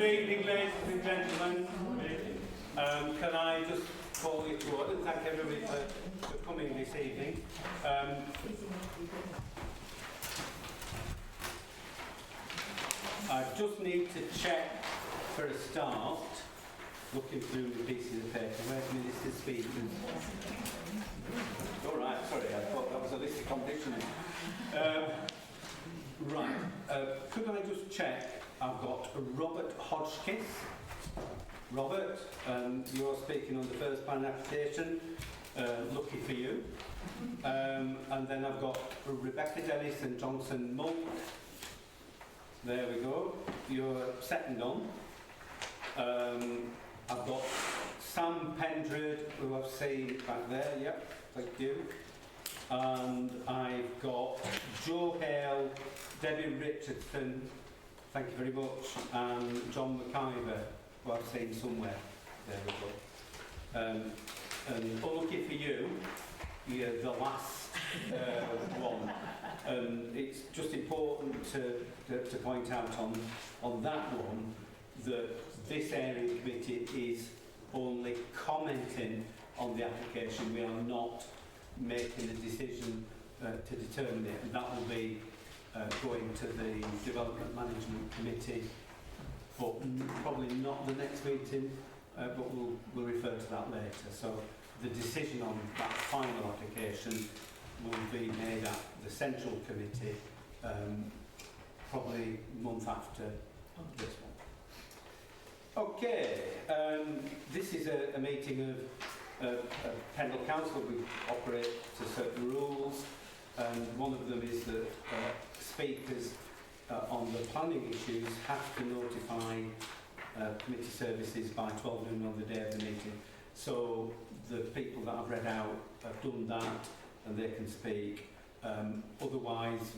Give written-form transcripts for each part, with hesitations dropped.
evening, ladies and gentlemen. Can I just call you to order and thank everybody for coming this evening. I just need to check for a start, looking through the pieces of paper. Where's Minister Speakers? All right, sorry, I thought that was a list of conditions. Could I just check? I've got Robert Hodgkiss. Robert, you're speaking on the first plan application. Lucky for you. And then I've got Rebecca Dennis and Johnson Monk. There we go. You're second on. I've got Sam Pendred, who I've seen back there. Yep, thank you. And I've got Joe Hale, Debbie Richardson, thank you very much, and John McIver, who I've seen somewhere. There we go. And unlucky for you, you're the last one. It's just important to point out on that one that this area committee is only commenting on the application. We are not making a decision to determine it, and that will be going to the Development Management Committee, but probably not the next meeting, but we'll refer to that later. So the decision on that final application will be made at the Central Committee probably a month after this one. Okay, this is a meeting of Pendle Council. We operate to certain rules, and one of them is that speakers on the planning issues have to notify committee services by 12 noon on the day of the meeting. So the people that I've read out have done that, and they can speak. Otherwise,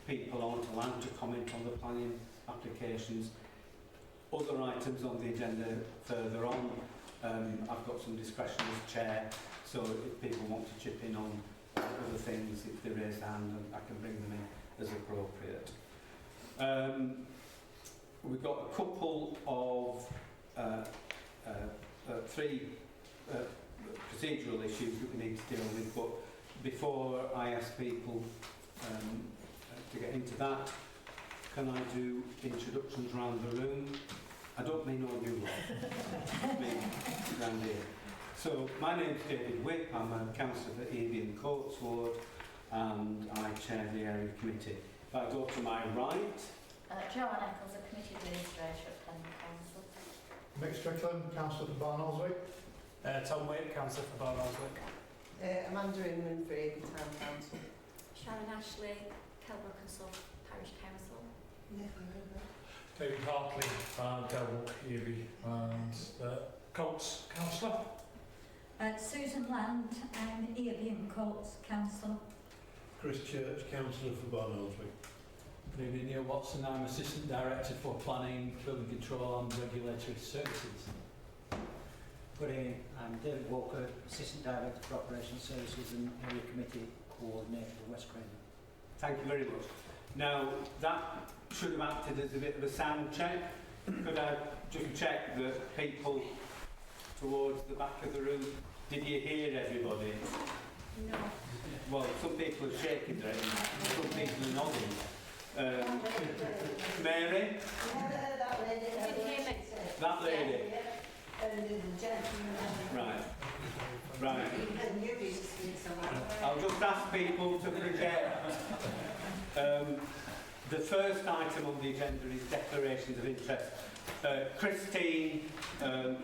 people aren't allowed to comment on the planning applications. Other items on the agenda further on, I've got some discretion as chair, so if people want to chip in on other things, if they raise their hand, I can bring them in as appropriate. We've got a couple of three procedural issues that we need to deal with, but before I ask people to get into that, can I do introductions around the room? I don't mean all you lot, I mean around here. So my name's David Whip, I'm a councillor for Evian Courts Ward, and I chair the area committee. If I go to my right... Joanne Eccles, a committee administrator at Pendle Council. Mick Strickland, councillor for Barnoldswick. Tom Waite, councillor for Barnoldswick. Amanda Inman for Evian Town Council. Sharon Ashley, Kelbrook and Suffolk Parish Council. David Hartley, Kelbrook, Eby, and Coates councillor. Susan Land, I'm Evian Courts councillor. Chris Church, councillor for Barnoldswick. Good evening, Neil Watson. I'm Assistant Director for Planning, Building Control and Regulatory Services. Good evening, I'm David Walker, Assistant Director for Operational Services and Area Committee Coordinator for West Craven. Thank you very much. Now, that should have acted as a bit of a sound check. Could I just check that people towards the back of the room, did you hear everybody? No. Well, some people are shaking their heads, some people are nodding. Mary? That lady. That lady? And the gentleman. Right. Right. I'll just ask people to project. The first item on the agenda is declarations of interest. Christine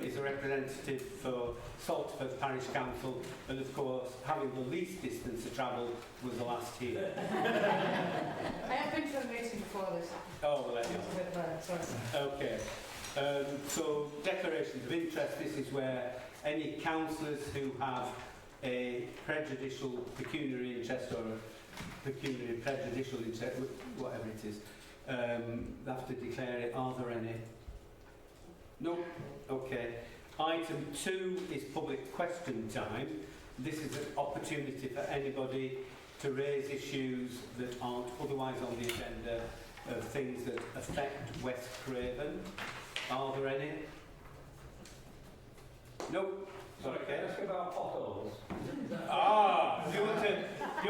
is a representative for Salterford Parish Council, and of course, having the least distance to travel was the last here. I have been to a meeting before this. Oh, well, there you go. Okay. So, declarations of interest, this is where any councillors who have a prejudicial pecuniary interest or a pecuniary prejudicial interest, whatever it is, they have to declare it. Are there any? No? Okay. Item 2 is public question time. This is an opportunity for anybody to raise issues that aren't otherwise on the agenda of things that affect West Craven. Are there any? Nope. Sorry, can I ask about potholes? Do you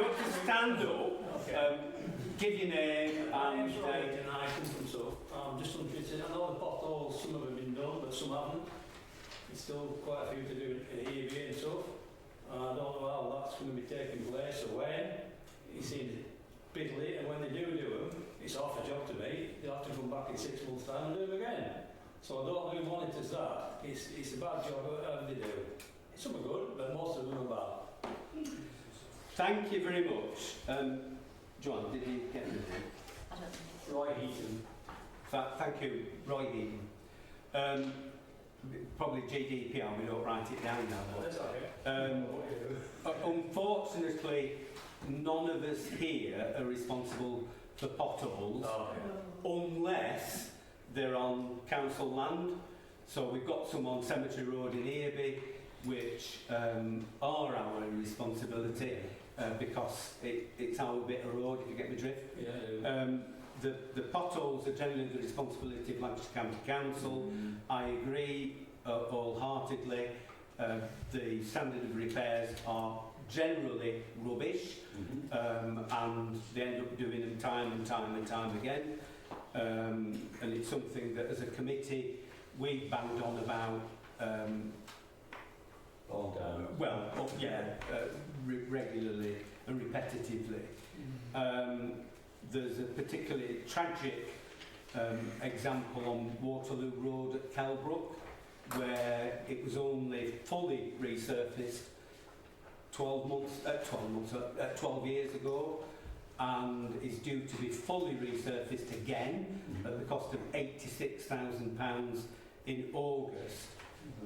want to stand up, give your name and... Just unfitting. I know the potholes, some of them have been done, but some haven't. There's still quite a few to do in EV and stuff. I don't know how that's going to be taking place or when. It seems a bit late, and when they do them, it's half a job to me. They'll have to come back in 6 months' time and do them again. So I don't know who monitors that. It's a bad job, whatever they do. Some are good, but most of them are bad. Thank you very much. John, did you get the name? I don't think Roy Heaton. Thank you, Roy Heaton. Probably GDPR, we don't write it down now. That's okay. Unfortunately, none of us here are responsible for potholes unless they're on council land. So we've got some on Cemetery Road in Earby, which are our responsibility because it's our bit of road, if you get me drift. Yeah. The potholes are generally the responsibility of Lancashire County Council. I agree wholeheartedly. The standard of repairs are generally rubbish, and they end up doing them time and time again. And it's something that as a committee we've banged on about regularly and repetitively. There's a particularly tragic example on Waterloo Road at Kelbrook, where it was only fully resurfaced 12 years ago, and is due to be fully resurfaced again at the cost of £86,000 in August.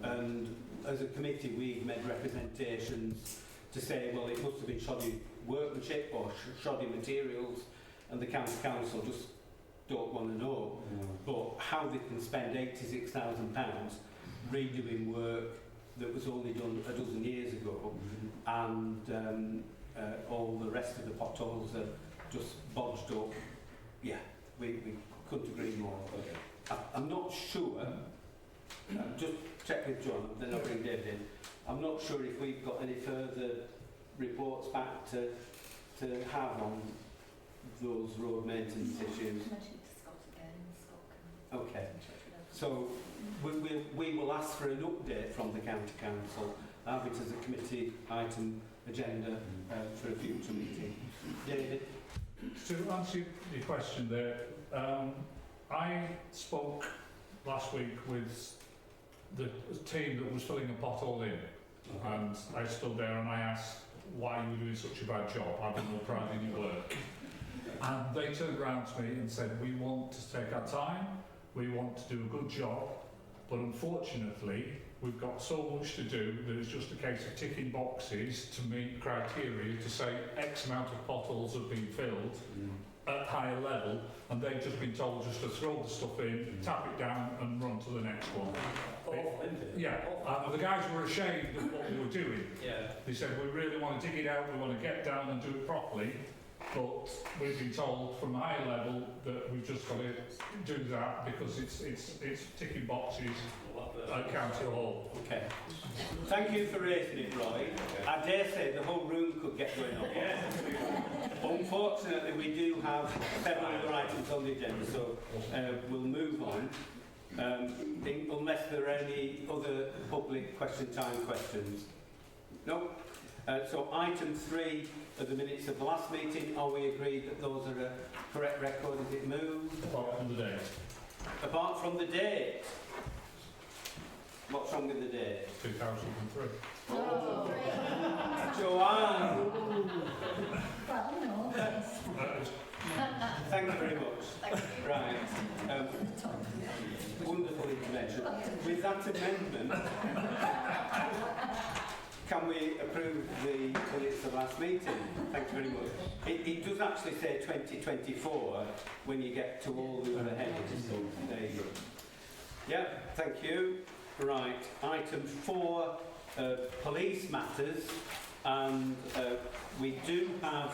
And as a committee, we've made representations to say, well, it must have been shoddy workmanship or shoddy materials, and the county council just don't want to know. But how they can spend £86,000 redoing work that was only done a dozen years ago, and all the rest of the potholes are just bodged up. Yeah, we couldn't agree more. I'm not sure, just check with John, then I'll bring David in. I'm not sure if we've got any further reports back to have on those road maintenance issues. Okay, so we will ask for an update from the County Council, have it as a committee item agenda for a future meeting. David? To answer your question there, I spoke last week with the team that was filling a pothole in, and I stood there and I asked why you were doing such a bad job, having no pride in your work. And they turned around to me and said, we want to take our time, we want to do a good job, but unfortunately we've got so much to do that it's just a case of ticking boxes to meet criteria to say X amount of potholes have been filled at higher level, and they've just been told just to throw the stuff in, tap it down and run to the next one. The guys were ashamed of what we were doing. They said, we really want to dig it out, we want to get down and do it properly, but we've been told from a high level that we've just got to do that because it's ticking boxes at County Hall. Okay. Thank you for raising it, Roy. I dare say the whole room could get going on. Unfortunately, we do have several other items on the agenda, so we'll move on. Unless there are any other public question time questions. No? So item 3 of the minutes of the last meeting, are we agreed that those are a correct record? Is it moved? Apart from the date. Apart from the date? What's wrong with the date? 2003. Oh. Joanne! Well, no, yes. Thank you very much. Right. Wonderful intervention. With that amendment, can we approve the minutes of last meeting? Thank you very much. It does actually say 2024 when you get to all the other headings. So there you go. Yeah, thank you. Right, item 4, police matters, and we do have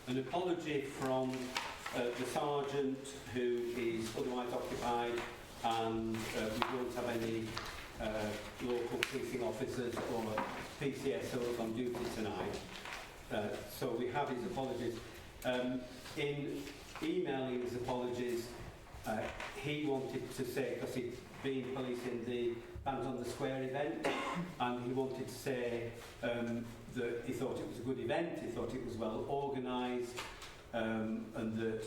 an apology from the sergeant who is otherwise occupied and we won't have any local policing officers or PCSOs on duty tonight. So we have his apologies. In emailing his apologies, he wanted to say, because he'd been policing the Bands on the Square event, and he wanted to say that he thought it was a good event, he thought it was well organised, and that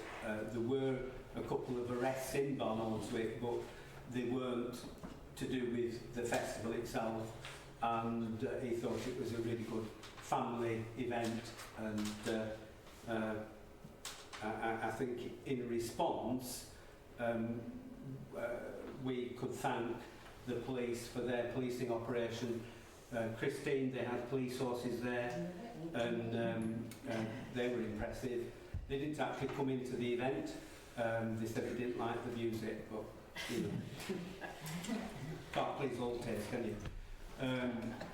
there were a couple of arrests in Barnoldswick, but they weren't to do with the festival itself, and he thought it was a really good family event, and I think in response we could thank the police for their policing operation. Christine, they had police horses there, and they were impressive. They didn't actually come into the event. They said they didn't like the music, but you know, can't please all taste, can you?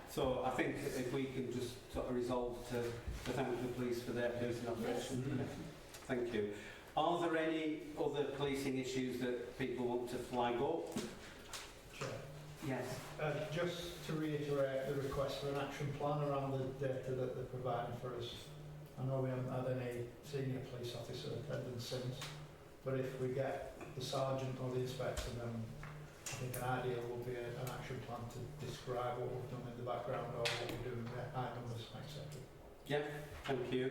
So I think if we can just sort of resolve to thank the police for their policing operation. Yes. Thank you. Are there any other policing issues that people want to flag up? Chair. Yes. Just to reiterate the request for an action plan around the data that they're providing for us. I know we haven't had any senior police officer attendance since, but if we get the sergeant or the inspector, then I think an idea will be an action plan to describe what we've done in the background or what we're doing with high numbers, etc. Yeah, thank you.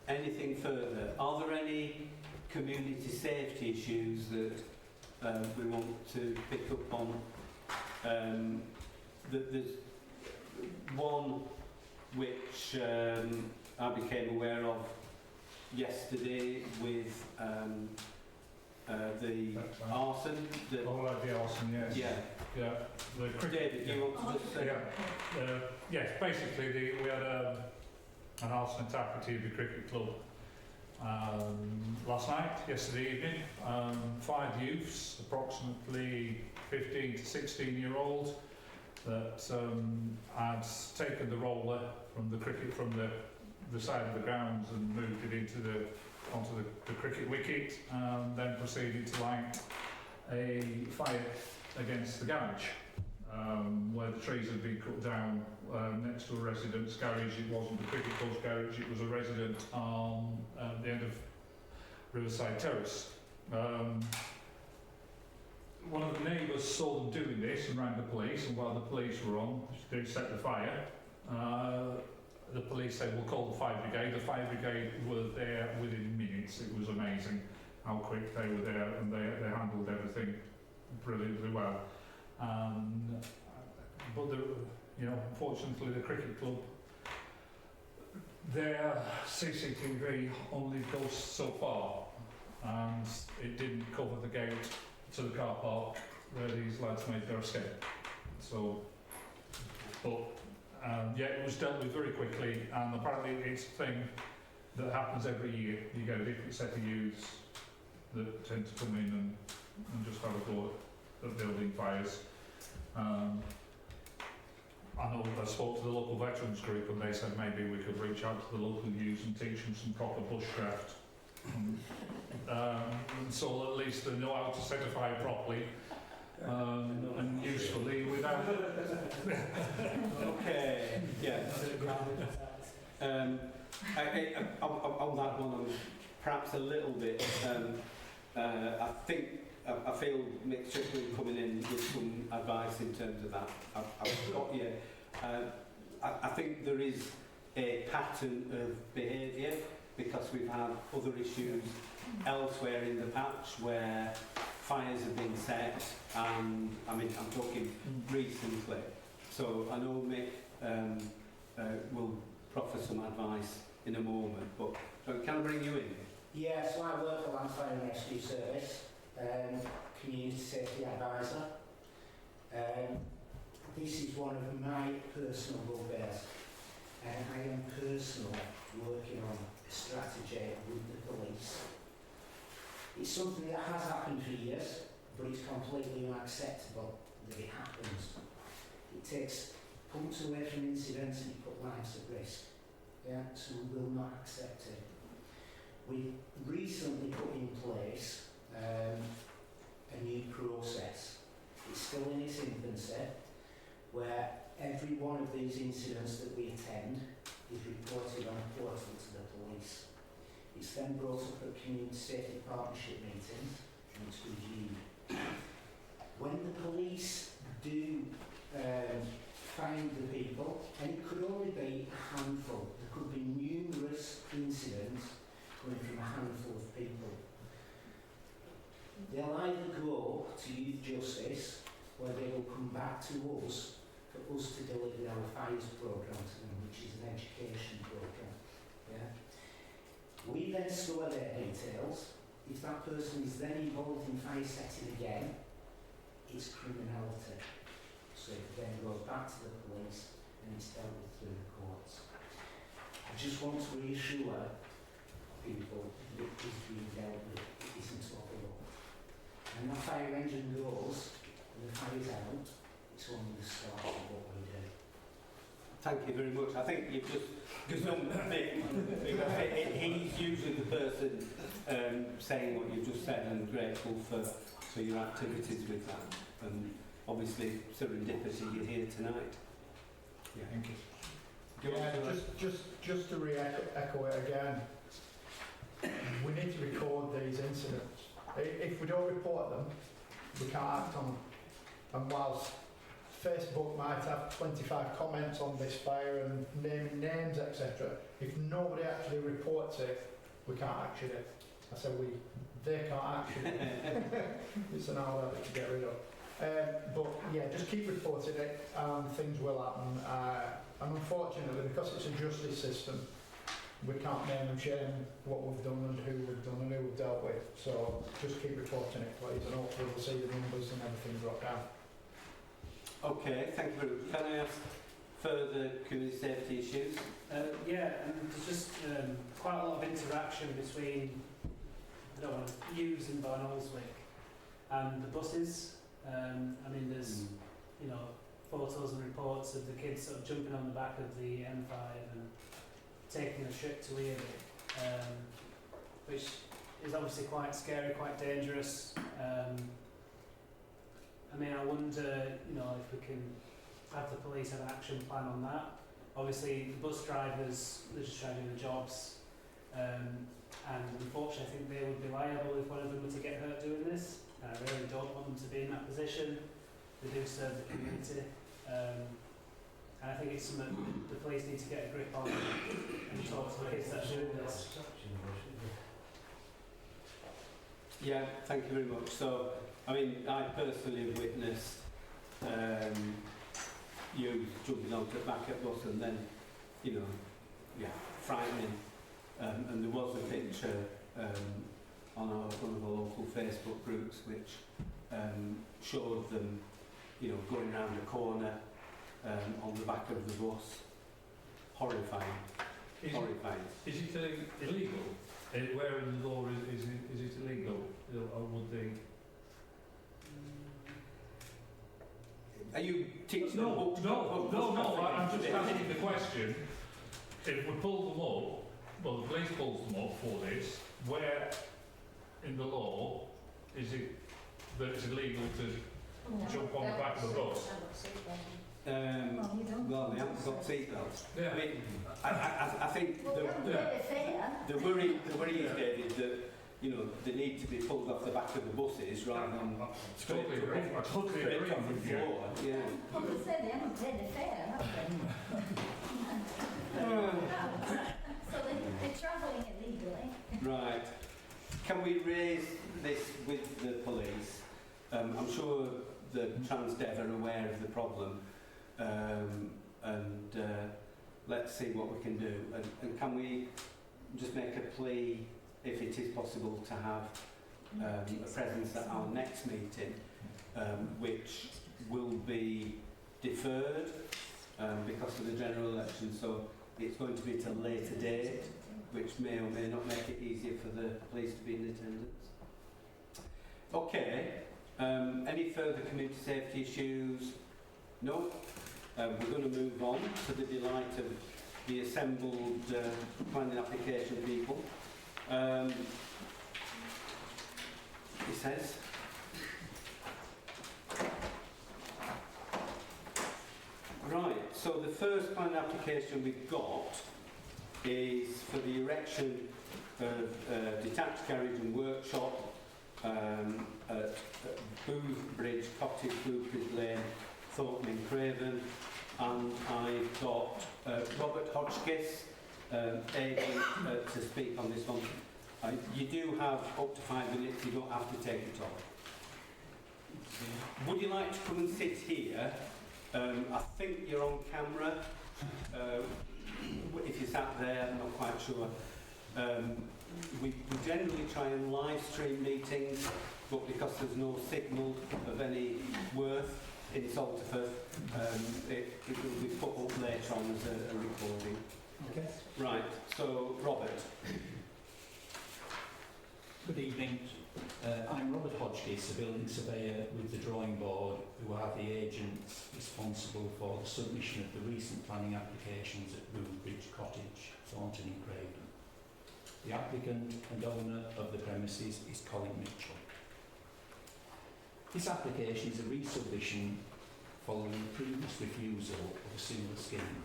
Anything further? Are there any community safety issues that we want to pick up on? There's one which I became aware of yesterday with the arson. All like the arson, yes. Yeah. Yeah. David, do you want to just say? Yeah. Yes, basically we had an arson attack at the cricket club yesterday evening. 5 youths, approximately 15 to 16-year-olds, that had taken the roller from the side of the grounds and moved it onto the cricket wicket, and then proceeded to light a fire against the garage, where the trees had been cut down next to a resident's garage. It wasn't the cricket club's garage, it was a resident on the end of Riverside Terrace. One of the neighbours saw them doing this and rang the police, and while the police were on to set the fire, the police said, we'll call the fire brigade. The fire brigade were there within minutes. It was amazing how quick they were there, and they handled everything brilliantly well. But unfortunately, the cricket club, their CCTV only goes so far, and it didn't cover the gate to the car park where these lads made their escape. So, but it was dealt with very quickly, and apparently it's a thing that happens every year. You get a different set of youths that tend to come in and just have a go at building fires. I know I spoke to the local veterans group, and they said maybe we could reach out to the local youths and teach them some proper bushcraft. And so at least they know how to set a fire properly and usefully without... Okay, yeah. On that one, perhaps a little bit, I feel Mick Strickland coming in with some advice in terms of that. I've got you. I think there is a pattern of behaviour, because we've had other issues elsewhere in the patch where fires have been set, and I'm talking recently. So I know Mick will proffer some advice in a moment, but can I bring you in? Yeah, so I work for Land Fire and Rescue Service, Community Safety Advisor. This is one of my personal bugbears, and I am personally working on a strategy with the police. It's something that has happened for years, but it's completely unacceptable that it happens. It takes punts away from incidents and it puts lives at risk. Yeah, so we will not accept it. We recently put in place a new process. It's still in its infancy, where every one of these incidents that we attend is reported on a portal to the police. It's then brought up at community safety partnership meetings and it's reviewed. When the police do find the people, and it could only be a handful, there could be numerous incidents coming from a handful of people. They'll either go to youth justice, where they will come back to us for us to deliver our fires programme to them, which is an education programme. Yeah? We then store their details. If that person is then involved in fire setting again, it's criminality. So it then goes back to the police and it's dealt with through the courts. I just want to reassure people that it is being dealt with, it isn't overlooked. And the fire engine goes and the fire's out, it's only the start of what we do. Thank you very much. I think you've just gazumped Mick, because he's usually the person saying what you've just said, and grateful for your activities with that. And obviously, serendipity, you're here tonight. Yeah, Thank you. Yeah, just to re-echo it again, we need to record these incidents. If we don't report them, we can't act on them. And whilst Facebook might have 25 comments on this fire and naming names, etc., if nobody actually reports it, we can't action it. I said they can't action it. It's an hour to get rid of. But yeah, just keep reporting it and things will happen. And unfortunately, because it's a justice system, we can't name and shame what we've done and who we've done and who we've dealt with. So just keep reporting it, please, and hopefully we'll see the numbers and everything drop down. Okay, thank you very much. Can I ask further community safety issues? Yeah, and there's just quite a lot of interaction between Hughes and Barnoldswick and the buses. I mean, there's photos and reports of the kids sort of jumping on the back of the M5 and taking a trip to Erie, which is obviously quite scary, quite dangerous. I mean, I wonder, if we can have the police have an action plan on that. Obviously, the bus drivers, they're just trying to do the jobs, and unfortunately, I think they would be liable if one of them were to get hurt doing this. And I really don't want them to be in that position. They do serve the community, and I think it's something the police need to get a grip on and talk to the kids that are doing this. Yeah, thank you very much. So, I mean, I personally have witnessed you jumping onto the back of the bus and then, frightening. And there was a picture on one of our local Facebook groups which showed them, going around the corner on the back of the bus. Horrifying. Horrifying. Is it illegal? Where in the law is it illegal? Or would they... Are you teaching them No, I'm just asking the question. If we pull them up, well, the police pulls them up for this, where in the law is it that it's illegal to jump on the back of the bus? Well, they haven't got seatbelts. Yeah. I mean, I think the worry is, David, that they need to be pulled off the back of the buses rather than straight Totally agree. I totally straight agree off the with you. floor. Yeah. Well, they said they haven't paid the fare, have they? So they're travelling illegally. Right. Can we raise this with the police? I'm sure the Transdev are aware of the problem, and let's see what we can do. And can we just make a plea, if it is possible, to have a presence at our next meeting, which will be deferred because of the general election. So it's going to be at a later date, which may or may not make it easier for the police to be in attendance. Okay. Any further community safety issues? No. We're going to move on to the delight of the assembled planning application people. It says, first planning application we've got is for the erection of a detached garage and workshop at Booth Bridge Cottage, Booth Bridge Lane, Thornton in Crven. And I've got Robert Hodgkiss, agent, to speak on this one. You do have up to 5 minutes, you don't have to take it all. Would you like to come and sit here? I think you're on camera. If you sat there, I'm not quite sure. We generally try and live stream meetings, but because there's no signal of any worth in Salterford, it will be put up later on as a recording. Okay. Right, so Robert. Good evening. I'm Robert Hodgkiss, a building surveyor with the drawing board, who are the agents responsible for the submission of the recent planning applications at Booth Bridge Cottage, Thornton in Crven. The applicant and owner of the premises is Colin Mitchell. This application is a re-submission following the previous refusal of a similar scheme.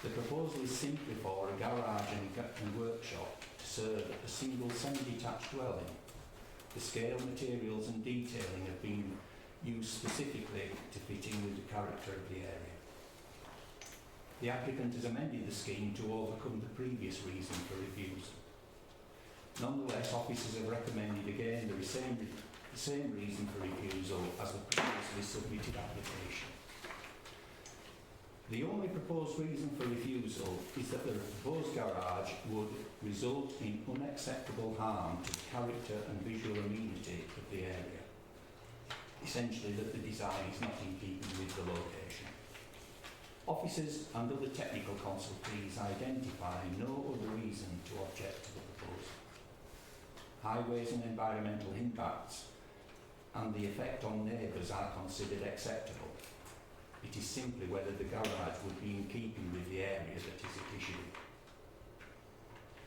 The proposal is simply for a garage and workshop to serve a single semi-detached dwelling. The scale, materials and detailing have been used specifically to fit in with the character of the area. The applicant has amended the scheme to overcome the previous reason for refusal. Nonetheless, officers have recommended again the same reason for refusal as the previously submitted application. The only proposed reason for refusal is that the proposed garage would result in unacceptable harm to the character and visual amenity of the area. Essentially, that the design is not in keeping with the location. Officers and other technical consultees identify no other reason to object to the proposal. Highways and environmental impacts and the effect on neighbours are considered acceptable. It is simply whether the garage would be in keeping with the area that is at issue.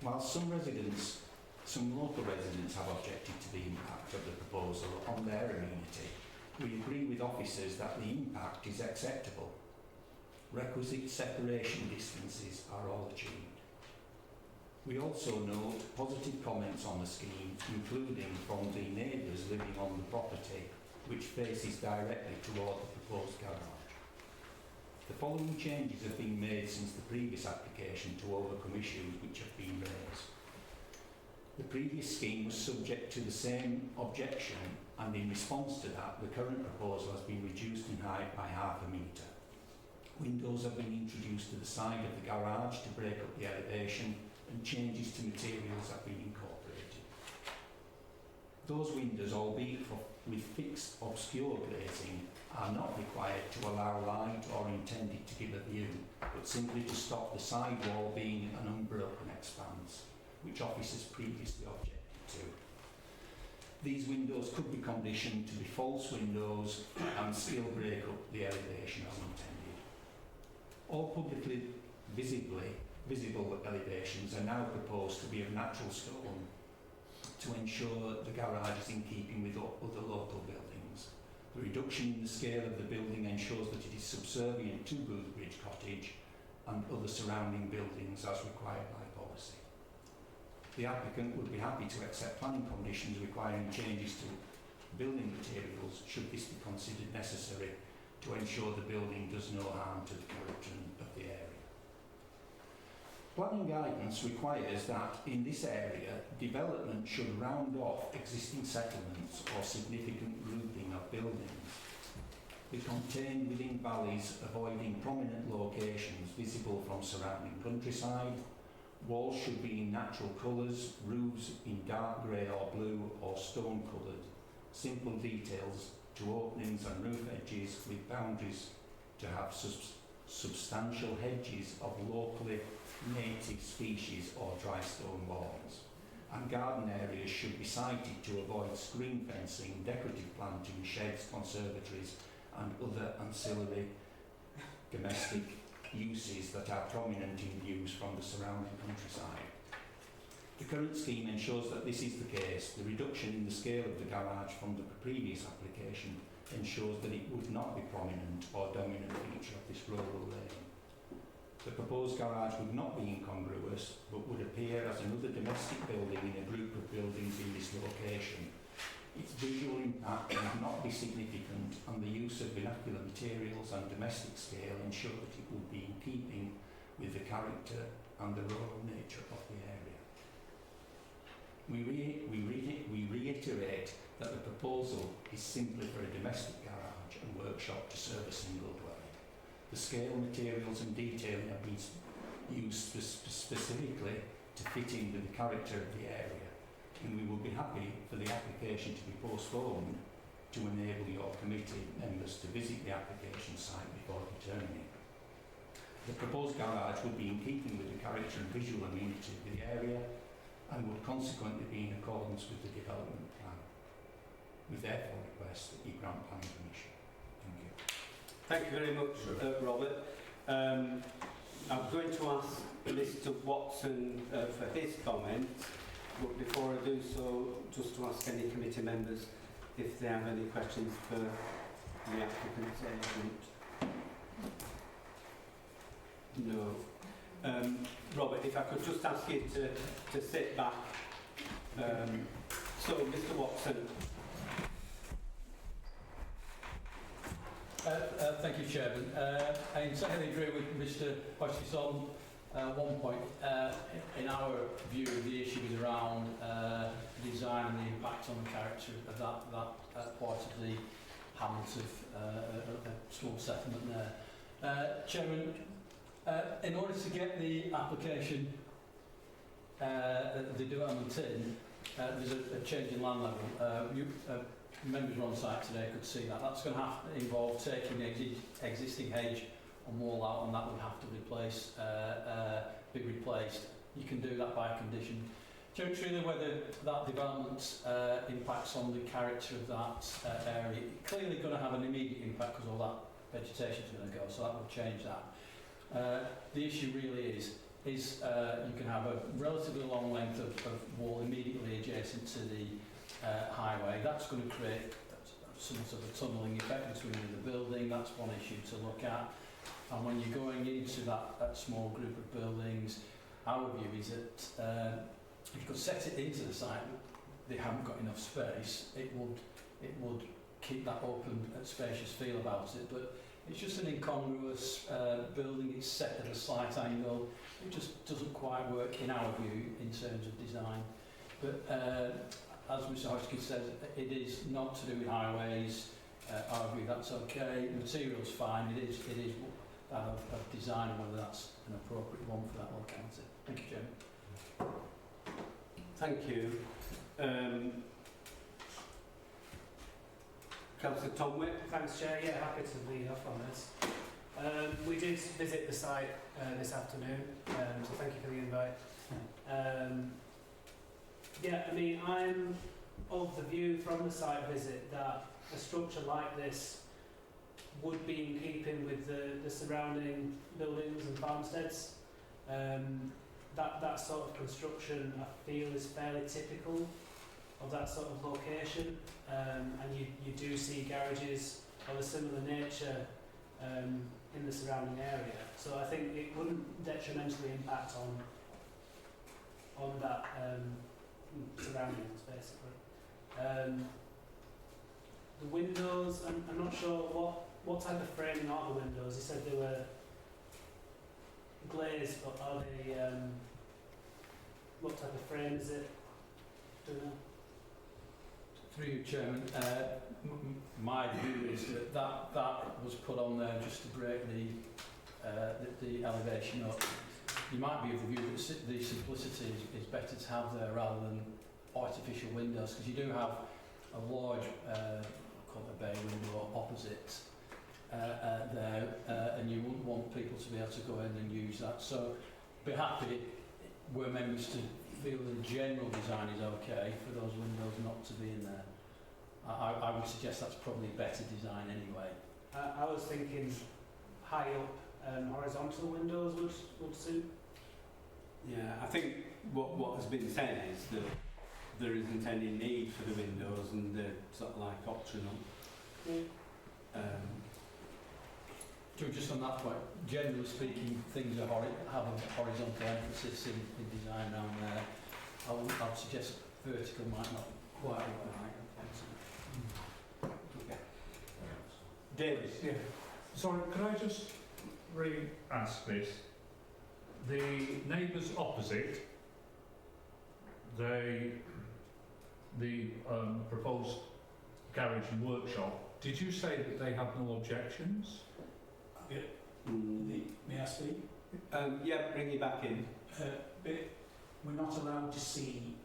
While some local residents have objected to the impact of the proposal on their amenity, we agree with officers that the impact is acceptable. Requisite separation distances are all achieved. We also note positive comments on the scheme, including from the neighbours living on the property, which faces directly toward the proposed garage. The following changes have been made since the previous application to overcome issues which have been raised. The previous scheme was subject to the same objection, and in response to that, the current proposal has been reduced in height by ½ metre. Windows have been introduced to the side of the garage to break up the elevation, and changes to materials have been incorporated. Those windows, albeit with fixed obscure glazing, are not required to allow light or intended to give a view, but simply to stop the side wall being an unbroken expanse, which officers previously objected to. These windows could be conditioned to be false windows and still break up the elevation as intended. All publicly visible elevations are now proposed to be of natural stone to ensure the garage is in keeping with other local buildings. The reduction in the scale of the building ensures that it is subservient to Booth Bridge Cottage and other surrounding buildings as required by policy. The applicant would be happy to accept planning conditions requiring changes to building materials should this be considered necessary to ensure the building does no harm to the character of the area. Planning guidance requires that in this area, development should round off existing settlements or significant grouping of buildings. Be contained within valleys, avoiding prominent locations visible from surrounding countryside. Walls should be in natural colours, roofs in dark grey or blue or stone coloured. Simple details to openings and roof edges with boundaries to have substantial hedges of locally native species or dry stone walls. And garden areas should be sited to avoid screen fencing, decorative planting, sheds, conservatories and other ancillary domestic uses that are prominent in views from the surrounding countryside. The current scheme ensures that this is the case. The reduction in the scale of the garage from the previous application ensures that it would not be prominent or dominant feature of this rural lane. The proposed garage would not be incongruous, but would appear as another domestic building in a group of buildings in this location. Its visual impact would not be significant, and the use of vernacular materials and domestic scale ensure that it would be in keeping with the character and the rural nature of the area. We reiterate that the proposal is simply for a domestic garage and workshop to serve a single dwelling. The scale, materials and detailing have been used specifically to fit in with the character of the area, and we would be happy for the application to be postponed to enable your committee members to visit the application site before determining. The proposed garage would be in keeping with the character and visual amenity of the area and would consequently be in accordance with the development plan. We therefore request that you grant planning permission. Thank you. Thank you very much, Robert. I'm going to ask Mr Watson for his comments, but before I do so, just to ask any committee members if they have any questions for the applicant's agent. No. Robert, if I could just ask you to sit back. So, Mr Watson. Thank you, Chairman. I entirely agree with Mr Hodges on one point. In our view, the issue is around design and the impact on the character of that part of the hamlet of a small settlement there. Chairman, in order to get the application, the development in, there's a change in land level. Members were on site today could see that. That's going to have to involve taking the existing hedge and wall out, and that would have to be replaced. You can do that by condition. It's really whether that development impacts on the character of that area. It's clearly going to have an immediate impact because all that vegetation is going to go, so that will change that. The issue really is you can have a relatively long length of wall immediately adjacent to the highway. That's going to create some sort of tunnelling effect between the building. That's one issue to look at. And when you're going into that small group of buildings, our view is that if you could set it into the site, they haven't got enough space. It would keep that open, spacious feel about it. But it's just an incongruous building. It's set at a slight angle. It just doesn't quite work in our view in terms of design. But as Mr Hodgkins says, it is not to do with highways. Our view, that's okay. The material's fine. It is of design and whether that's an appropriate one for that locality. Thank you, Chairman. Thank you. Councillor Tomwick. Thanks, Chair. Yeah, happy to lead off on this. We did visit the site this afternoon, so thank you for the invite. Yeah, I mean, I'm of the view from the site visit that a structure like this would be in keeping with the surrounding buildings and farmsteads. That sort of construction, I feel, is fairly typical of that sort of location, and you do see garages of a similar nature in the surrounding area. So I think it wouldn't detrimentally impact on that surroundings, basically. The windows, I'm not sure what type of framing are the windows. He said they were glazed, but are they, what type of frame is it? Do you know? Through you, Chairman, my view is that was put on there just to break the elevation up. You might be of the view that the simplicity is better to have there rather than artificial windows, because you do have a large, called a bay window opposite there, and you wouldn't want people to be able to go in and use that. So be happy were members to feel the general design is okay for those windows not to be in there. I would suggest that's probably better design anyway. I was thinking high up horizontal windows would suit. Yeah, I think what has been said is that there isn't any need for the windows and they're sort of like optional. Yeah. Just on that point, generally speaking, things are have a horizontal emphasis in design around there. I'd suggest vertical might not quite be right. Okay. David? Yeah. Sorry, could I just re-ask this? The neighbours opposite, the proposed garage and workshop, did you say that they have no objections? May I speak? Yeah, bring you back in. But we're not allowed to see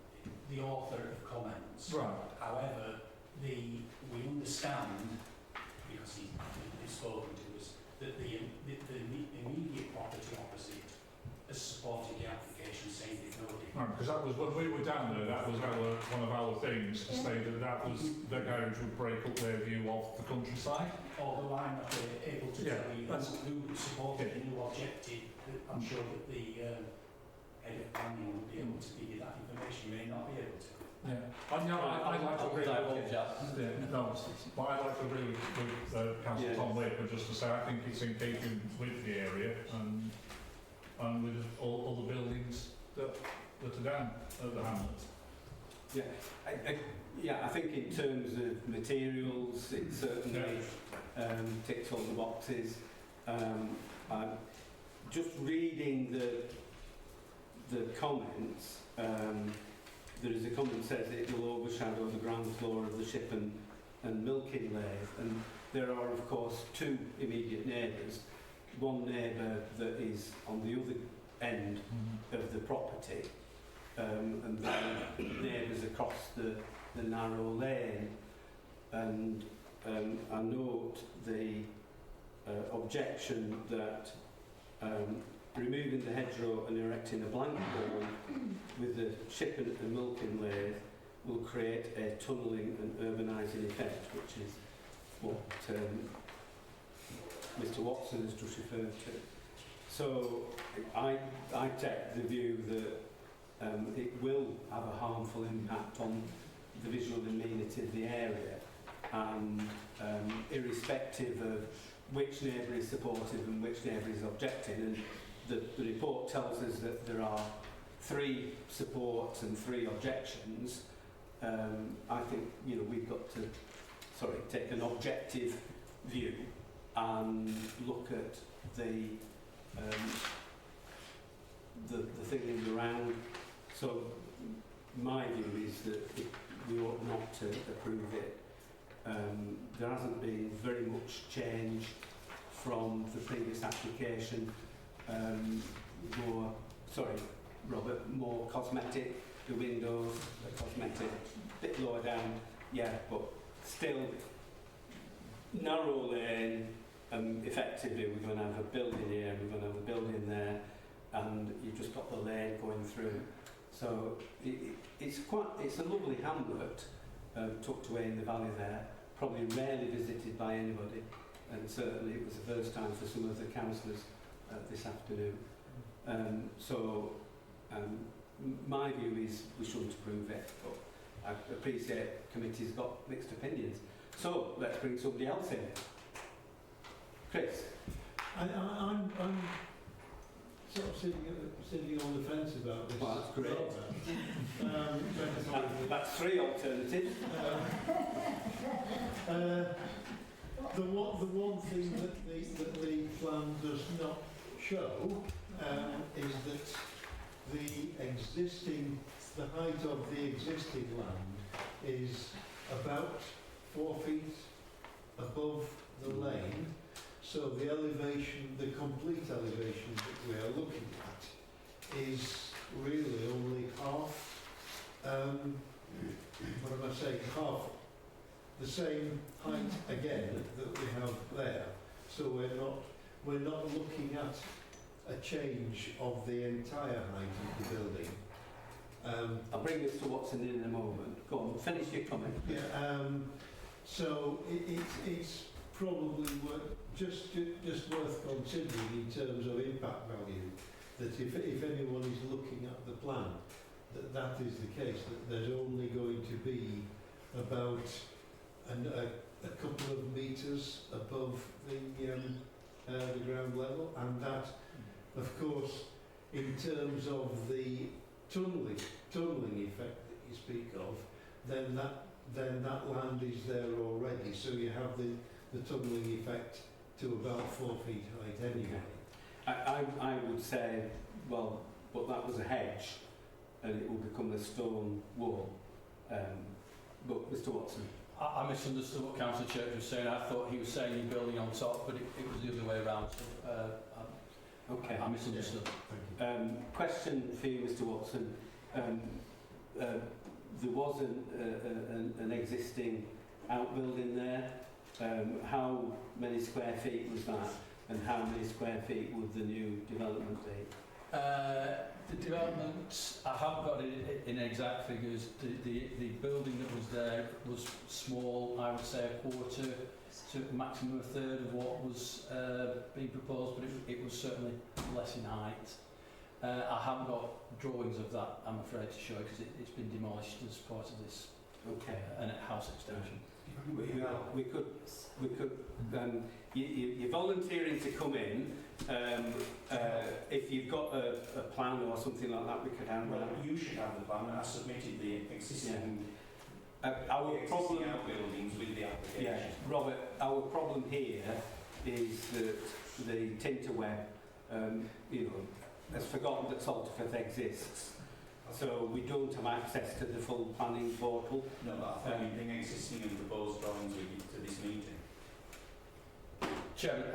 the author of comments. Right. However, we understand, because he's spoken to us, that the immediate property opposite has supported the application, saying they've no difficulty. Right, because that was, when we were down there, that was one of our things, to say that the garage would break up their view of the countryside. Although I'm not able to tell you who supported and who objected, I'm sure that the head of planning will be able to give you that information. You may not be able to. I'd like to agree with but I'd like to agree with Councillor Tom Waker, just to say I think it's in keeping with the area and with all the buildings that are down at the hamlet. I think in terms of materials, it certainly ticks all the boxes. I'm just reading the comments. There is a comment that says it will overshadow the ground floor of the ship and milking lathe, and there are of course two immediate neighbours. One neighbour that is on the other end of the property, and then neighbours across the narrow lane, and I note the objection that removing the hedgerow and erecting a blank wall with the ship and milking lathe will create a tunnelling and urbanising effect, which is what Mr Watson has just referred to. So I take the view that it will have a harmful impact on the visual amenity of the area, and irrespective of which neighbour is supportive and which neighbour is objecting. And the report tells us that there are 3 supports and 3 objections. I think we've got to take an objective view and look at the thing in the round. So my view is that we ought not to approve it. There hasn't been very much change from the previous application. More cosmetic, the windows are cosmetic, a bit lower down, but still narrow lane, effectively we're going to have a building here, we're going to have a building there, and you've just got the lane going through. So it's a lovely hamlet, tucked away in the valley there, probably rarely visited by anybody, and certainly it was the first time for some of the councillors this afternoon. My view is we shouldn't approve it, but I appreciate committee's got mixed opinions. So let's bring somebody else in. Chris. I'm sort of sitting on the fence about this. Well, that's great. That's 3 alternatives. The one thing that the plan does not show is that the height of the existing land is about 4 feet above the lane. So the elevation, the complete elevation that we are looking at is really only half, half the same height again that we have there. So we're not looking at a change of the entire height of the building. I'll bring this to Watson in a moment. Go on, finish your comment. So it's probably just worth considering in terms of impact value, that if anyone is looking at the plan, that is the case, that there's only going to be about a couple of metres above the ground level, and that, of course, in terms of the tunnelling effect that you speak of, then that land is there already, so you have the tunnelling effect to about 4 feet height anyway. I would say, well, but that was a hedge, and it will become a stone wall. But Mr. Watson. I misunderstood what Councillor Church was saying. I thought he was saying you're building on top, but it was the other way around. So, Okay. I misunderstood. Question for you, Mr. Watson. There was an existing outbuilding there. How many square feet was that, and how many square feet would the new development be? The development, I haven't got it in exact figures. The building that was there was small, I would say a quarter to maximum a third of what was being proposed, but it was certainly less in height. I haven't got drawings of that, I'm afraid, to show because it's been demolished as part of this house extension. We could. You're volunteering to come in. If you've got a plan or something like that, we could handle Well, that. you should have the plan. I submitted the existing Our problem, outbuildings with the application. yeah, Robert. Our problem here is that the Tinterweb, has forgotten that Salterford exists. So we don't have access to the full planning portal. No, but I thought you'd bring existing and proposed drawings with you to this meeting. Chairman,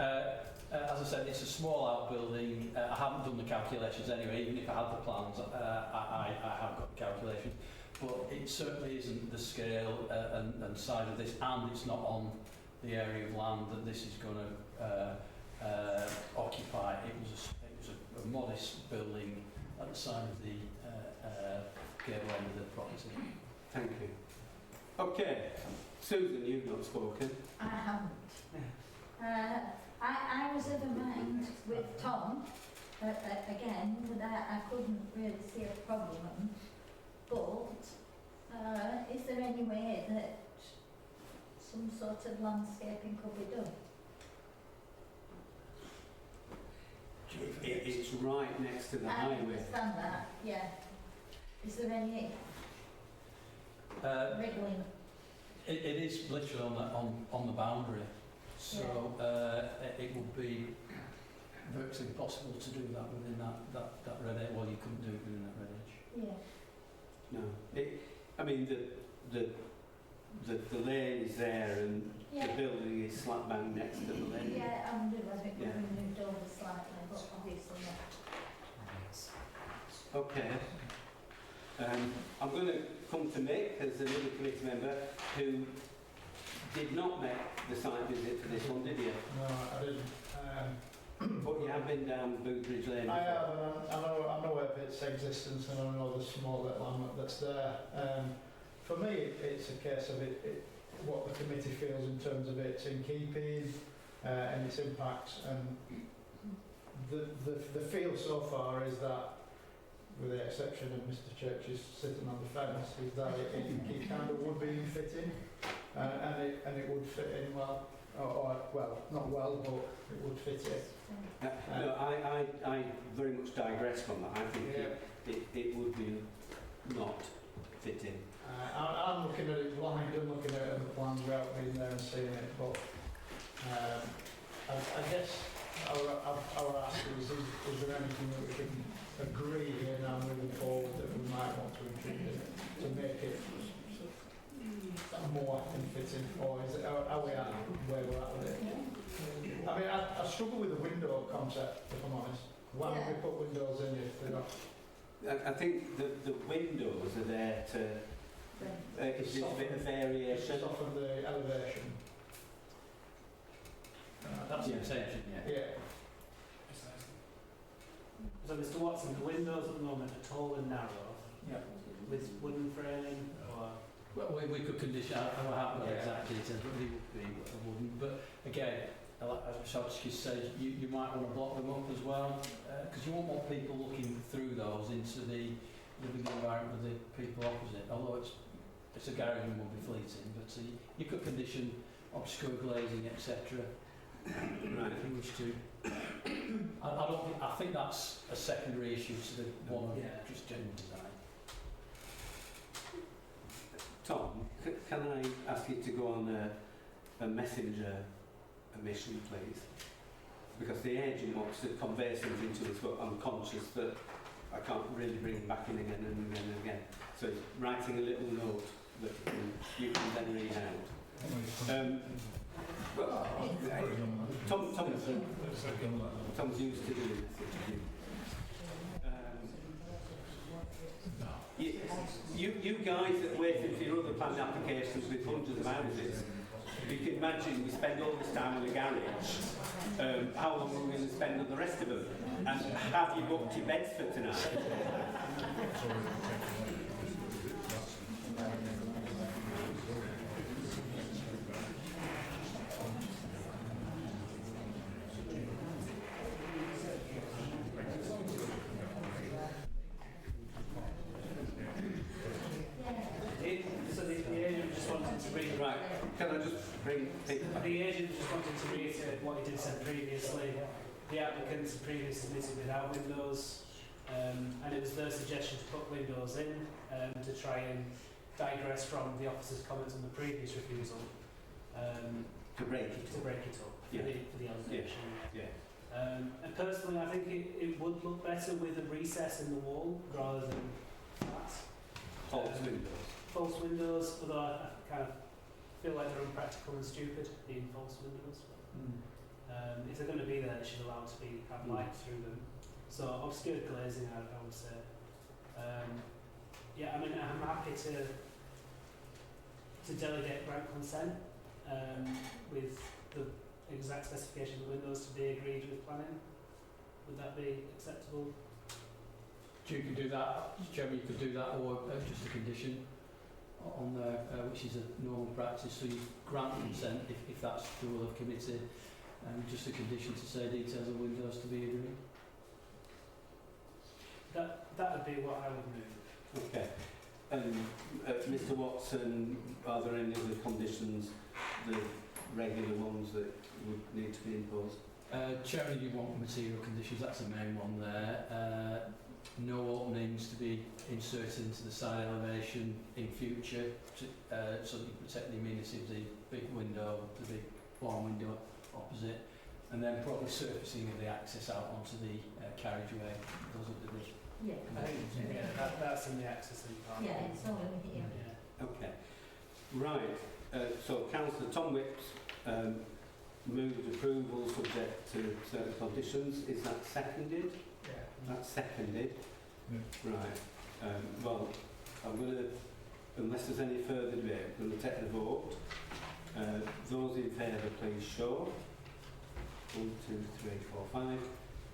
as I said, it's a small outbuilding. I haven't done the calculations anyway, even if I had the plans, I have got the calculations. But it certainly isn't the scale and size of this, and it's not on the area of land that this is going to occupy. It was a modest building at the side of the gable end of the property. Thank you. Okay, Susan, you've not spoken. I haven't. I was of a mind with Tom, again, that I couldn't really see a problem, but is there any way that some sort of landscaping could be done? It's right next to the I highway. understand that, yeah. Is there any wriggling? It is literally on the boundary, so it would be virtually impossible to do that within that red edge. Well, you couldn't do it within that red edge. Yeah. No, I mean the lane is there and the building is slap bang next to the lane. Yeah, I'm realising it could be moved over slightly, but obviously not. Okay. I'm going to come to Mick as another committee member who did not make the site visit for this one, did you? No, I didn't. But you have been down Boothbridge Lane before. I have, and I know of its existence, and I know the small little hamlet that's there. For me, it's a case of what the committee feels in terms of its in keeping and its impacts. And the feel so far is that, with the exception of Mr. Church's sitting on the fence, is that it kind of would be in fitting, and it would fit in well, or well, not well, but it would fit in. No, I very much digress from that. I think it would be not fitting. I'm looking at it blind, I'm looking at the plans without being there and seeing it, but I guess our ask is there anything that we can agree here now moving forward that we might want to include in it to make it more fitting, or is it, are we at where we're at with it? I mean, I struggle with the window concept, if I'm honest. Why would we put windows in if they're not? I think the windows are there to give a bit of variation. Soften the elevation. That's the intention, Yeah. So Mr Watson, the windows at the moment are tall and narrow, with wooden framing, or? Well, we could condition, I haven't got exact details, but they would be wooden. But again, as Shotski said, you might want to block them up as well, because you won't want people looking through those into the living environment of the people opposite. Although it's a garage and will be fleeting, but you could condition obscure glazing, etc. Right. If you wish to. I think that's a secondary issue to the one of just general design. Tom, can I ask you to go on a messenger mission, please? Because the agent wants to convey something to us, but I'm conscious that I can't really bring him back in again and again and again. So it's writing a little note that you can then read out. Well, Tom's used to doing this. You guys that are waiting for your other planning applications with hundreds of houses, you can imagine we spend all this time in the garage. How long are we going to spend on the rest of them? And have you booked your beds for tonight? The agent just wanted to reiterate what he did say previously. The applicants previously submitted without windows, and it was their suggestion to put windows in to try and digress from the officer's comments on the previous refusal. To break it up. For the elevation. Yeah. And personally, I think it would look better with a recess in the wall rather than flat. False windows. False windows, although I kind of feel like they're unpractical and stupid being false windows. If they're going to be there, they should allow to have light through them. So obscured glazing, I would say. Yeah, I mean, I'm happy to delegate grant consent with the exact specification of the windows to be agreed with planning. Would that be acceptable? You could do that, Jeremy, you could do that, or just a condition on there, which is a normal practice. So you grant consent if that's the will of committee, just a condition to say details of windows to be agreed. That would be what I would move. Okay. Mr. Watson, are there any other conditions, the regular ones that would need to be imposed? Chairman, you want material conditions, that's the main one there. No openings to be inserted into the side elevation in future so that you protect the amenity of the big window, the big barn window opposite, and then probably surfacing of the access out onto the carriageway. Those are the big Yeah, that's in the accessing part. Yeah, it's all in here. Yeah. Okay. Right. So Councillor Tom Whips moved approval subject to certain conditions. Is that seconded? Yeah. That's seconded. Yeah. Right. Well, I'm going to, unless there's any further debate, I'm going to take the vote. Those in favour, please show. 1, 2, 3, 4, 5.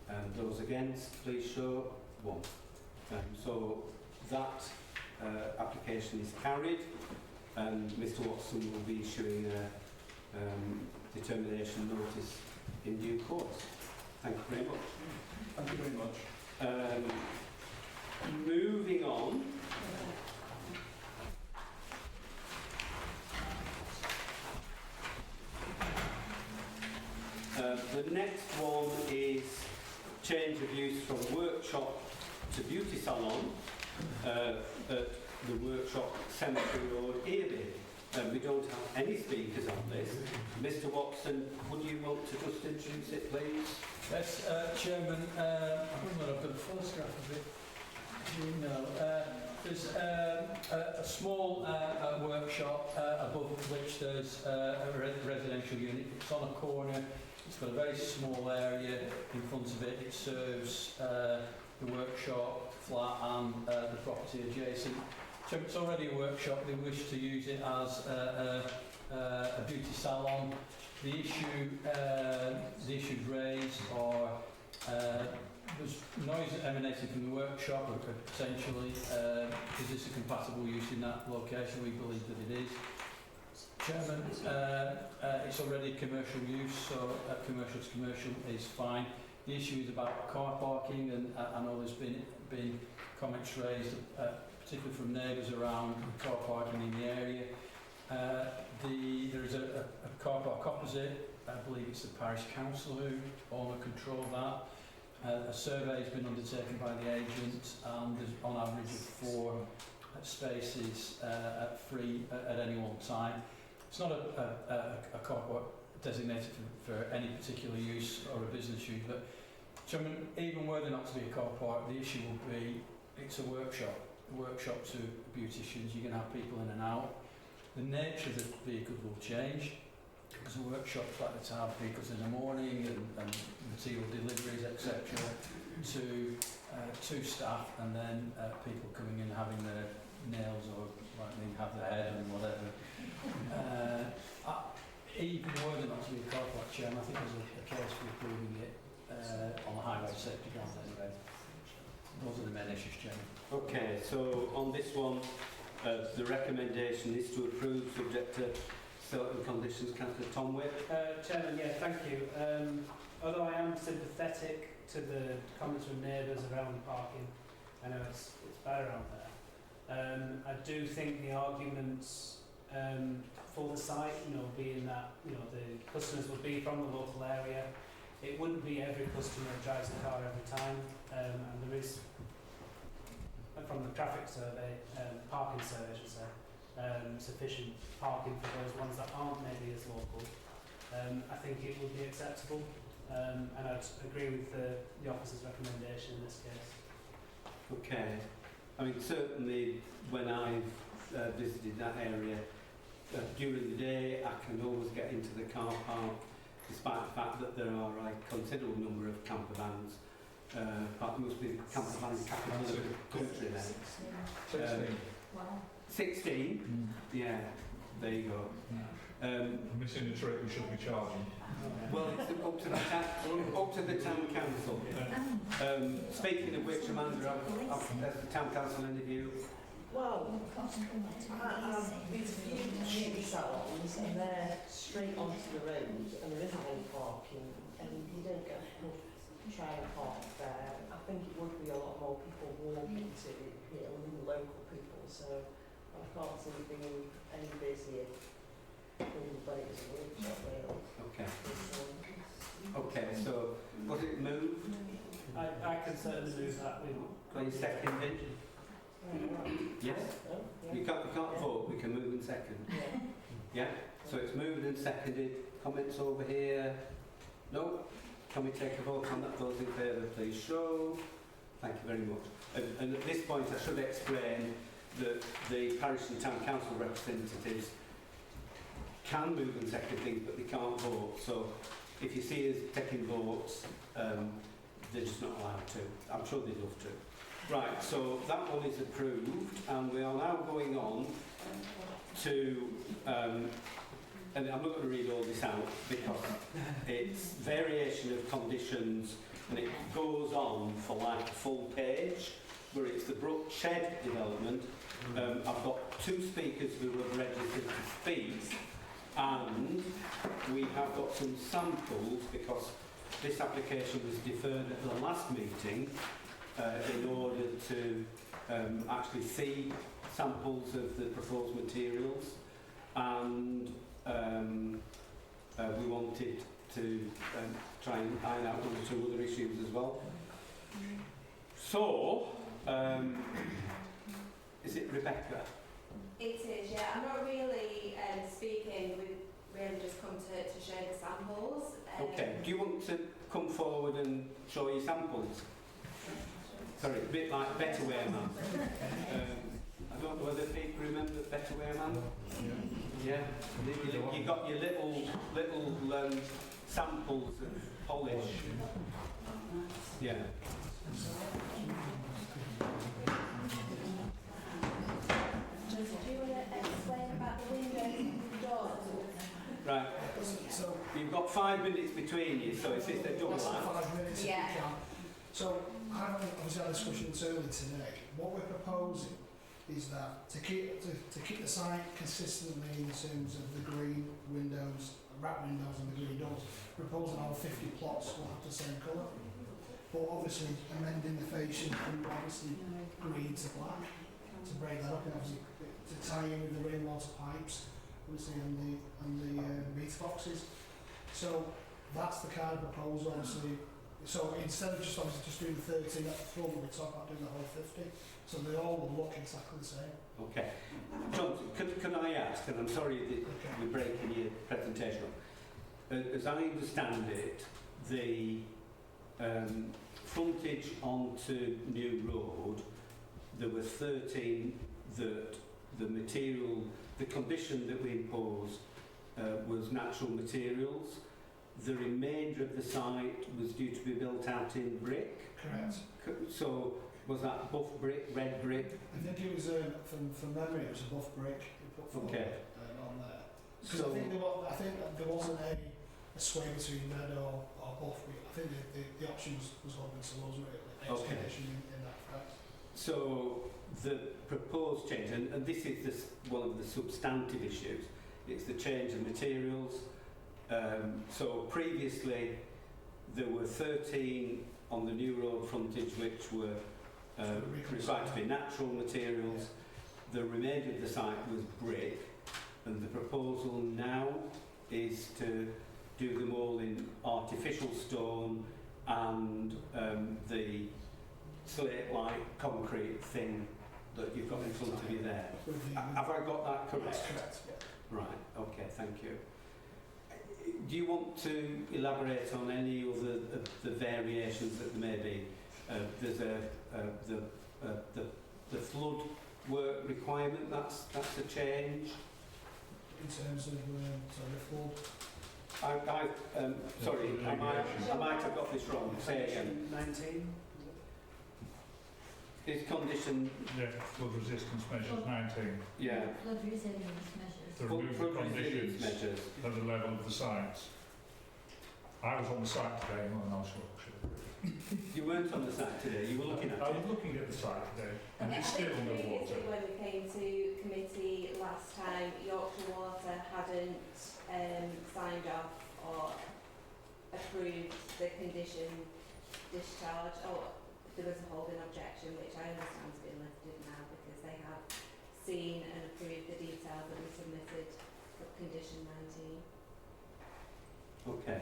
And those against, please show. 1. So that application is carried, and Mr. Watson will be issuing a determination notice in due course. Thank you very much. Thank you very much. Moving on. The next one is change of use from workshop to beauty salon at the workshop Cemetery Road, Earby. We don't have any speakers on this. Mr. Watson, would you want to just introduce it, please? Yes, Chairman, I don't know, I've got a photograph of it. There's a small workshop above which there's a residential unit. It's on a corner. It's got a very small area in front of it. It serves the workshop, flat and the property adjacent. So it's already a workshop. They wish to use it as a beauty salon. The issues raised are there's noise emanating from the workshop, or potentially is this a compatible use in that location? We believe that it is. Chairman, it's already commercial use, so commercial to commercial is fine. The issue is about car parking, and I know there's been comments raised, particularly from neighbours around car parking in the area. There is a car park opposite. I believe it's the parish council who own and control that. A survey has been undertaken by the agent, and there's on average of 4 spaces free at any one time. It's not a car park designated for any particular use or a business use, but so, I mean, even were there not to be a car park, the issue would be it's a workshop. Workshops to beauticians, you can have people in and out. The nature of the vehicles will change. Because the workshops like to have vehicles in the morning and material deliveries, etc. to staff, and then people coming in having their nails or like me have their head and whatever. Even were there not to be a car park, Chairman, I think there's a case for approving it on the highway safety grounds anyway. Those are the main issues, Chairman. Okay, so on this one, the recommendation is to approve subject to certain conditions. Councillor Tom Wick. Chairman, yeah, thank you. Although I am sympathetic to the comments from neighbours around parking, I know it's bad around there. I do think the arguments for the site, being that the customers would be from the local area, it wouldn't be every customer that drives the car every time, and there is, from the traffic survey, parking survey, I should say, sufficient parking for those ones that aren't maybe as local. I think it would be acceptable, and I'd agree with the officer's recommendation in this case. Okay. I mean, certainly when I've visited that area, during the day I can always get into the car park, despite the fact that there are a considerable number of camper vans. It must be the camper van capital of the country then. 16? Yeah, there you go. Missing a trick, we should be charging. Well, it's up to the town council. Speaking of which, Amanda, has the town council any view? Well, these beauty salons, and they're straight onto the road, and there isn't any parking, and you don't get much try and park there. I think it would be a lot more people walking to here than the local people, so I can't see it being any busier than when it was a workshop, really. Okay. Okay, so was it moved? I can certainly move that. Are you seconded? Yes? Oh, yeah. You can't vote, we can move and second. Yeah. Yeah? So it's moved and seconded. Comments over here? No? Can we take a vote on that? Those in favour, please show. Thank you very much. And at this point I should explain that the parish and town council representatives can move and second things, but they can't vote. So if you see us taking votes, they're just not allowed to. I'm sure they'd love to. Right, so that one is approved, and we are now going on to, and I'm not going to read all this out because it's variation of conditions, and it goes on for like a full page, where it's the Brook Shed development. I've got 2 speakers who have registered to speak, and we have got some samples because this application was deferred at the last meeting in order to actually see samples of the proposed materials, and we wanted to try and iron out 1 or 2 other issues as well. So, is it Rebecca? It is, yeah. I'm not really speaking, we've really just come to show the samples. Okay, do you want to come forward and show your samples? Sorry, a bit like Better Wear Man. I don't know whether people remember Better Wear Man. Yeah. You got your little samples of polish. Yeah. Do you want to explain about the windows and the doors? Right. So you've got 5 minutes between you, so it's a double line. 5 minutes. Yeah. So I've obviously had discussions earlier today. What we're proposing is that to keep the site consistently in terms of the green windows, wrap windows and the green doors, proposing all 50 plots will have the same colour. But obviously amending the fascia from obviously green to black to break that up and obviously to tie in with the rainwater pipes obviously, and the meter boxes. So that's the kind of proposal, obviously. So instead of just obviously just doing the 13 at the front, we're talking about doing the whole 50. So they all will look exactly the same. Okay. John, can I ask, and I'm sorry that we're breaking your presentation up. As I understand it, the frontage onto New Road, there were 13 that the material, the condition that we imposed was natural materials. The remainder of the site was due to be built out in brick. Correct. So was that buff brick, red brick? I think it was, from memory, it was a buff brick we put forward, Okay. on there. Because So I think there wasn't a sway between red or buff. I think the option was open to us really. Okay. In that fact. So the proposed change, and this is one of the substantive issues, it's the change of materials. So previously there were 13 on the New Road frontage which were required to be natural materials. The remainder of the site was brick, and the proposal now is to do them all in artificial stone and the slate-like concrete thing that you've got in front of you there. Have I got that correct? That's correct, yeah. Right, okay, thank you. Do you want to elaborate on any of the variations that there may be? There's the flood work requirement, that's a change. In terms of the flood. Sorry, I might have got this wrong. Say again. 19. Is condition... Yeah, flood resistance measures 19. Yeah. Flood resilience measures. To remove the conditions measures at the level of the sites. I was on the site today, not in Yorkshire. You weren't on the site today, you were looking at I it? was looking at the site today, and I it's still think underwater. previously when we came to committee last time, Yorkshire Water hadn't signed off or approved the condition discharge, or there was a holding objection, which I understand has been lifted now because they have seen and approved the details that we submitted for condition 19. Okay.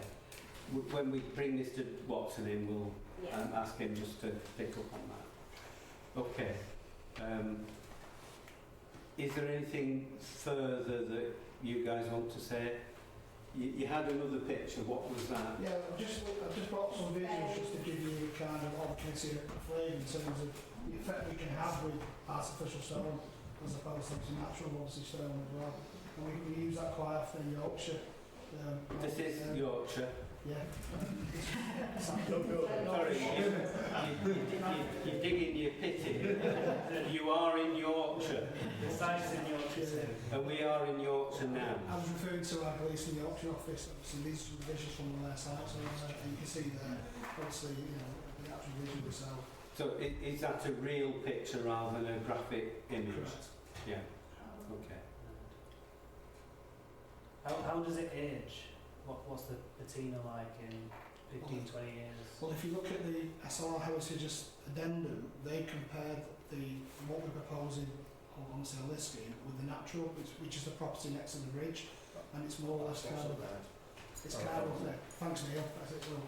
When we bring Mr Watson in, we'll Yeah. ask him just to pick up on that. Okay. Is there anything further that you guys want to say? You had another picture, what was that? Yeah, I've just brought some visuals just to give you a kind of opportunity of flavour in terms of the effect we can have with artificial stone as opposed to natural obviously stone as well. And we use that quite often in Yorkshire. This is Yorkshire. Yeah. Sorry, you're digging your pit in. You are in Yorkshire. The site's in Yorkshire. And we are in Yorkshire now. I was referring to our police in the Yorkshire office. Obviously, these are the visuals from their site, so you can see there, obviously, the actual visual itself. So is that a real picture rather than a graphic image? Correct. Yeah. Okay. How does it age? What's the patina like in 15, 20 years? Well, if you look at the SR Heritage Addendum, they compared what we're proposing on this scheme with the natural, which is the property next to the bridge, and it's more or less kind of... It's kind of... Thanks, Neil. I think, well,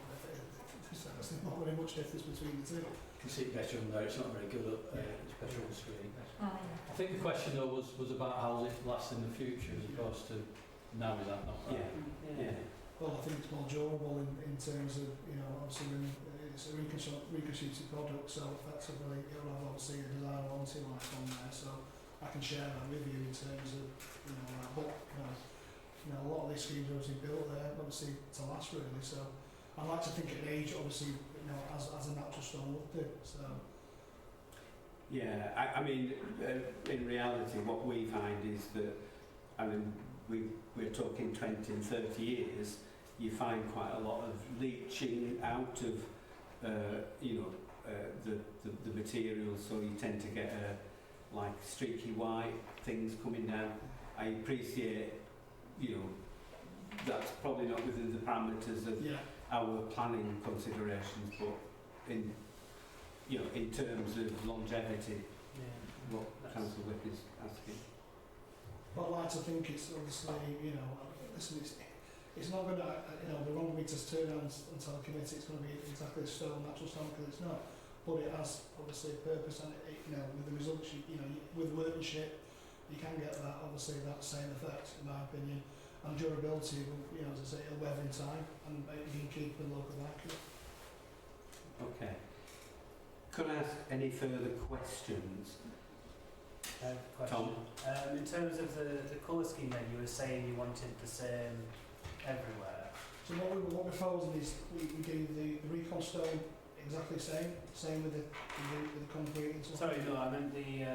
there's not very much difference between the two. You can see it better on there, it's not very good, it's better on the screen. Oh, yeah. I think the question though was about how it lasts in the future as opposed to now, is that not right? Yeah. Well, I think it's more durable in terms of, obviously when it's a reconstructed product, so effectively it'll have obviously a design warranty life on there, so I can share that with you in terms of, that. But, a lot of these schemes are obviously built there, obviously to last really, so I like to think at age, obviously, as a natural stone would do, so. Yeah, I mean, in reality, what we find is that, we're talking 20 and 30 years, you find quite a lot of leaching out of, the materials, so you tend to get like streaky white things coming down. I appreciate, that's probably not within the parameters of our planning considerations, but in terms of longevity, what Councillor Whip is asking. But I'd like to think it's obviously, you know, listen, it's not going to, you know, the wrong me to turn around and tell the committee it's going to be exactly a stone, natural stone, because it's not. But it has obviously a purpose, and it, you know, with the results, you know, with workmanship, you can get that, obviously, that same effect, in my opinion. And durability will, you know, as I say, it'll weather in time, and you can keep the local accurate. Okay. Could I ask any further questions? Question. In terms of the colour scheme then, you were saying you wanted the same everywhere. So what we're proposing is we do the recon stone exactly the same with the concrete and stuff. Sorry, no, I meant the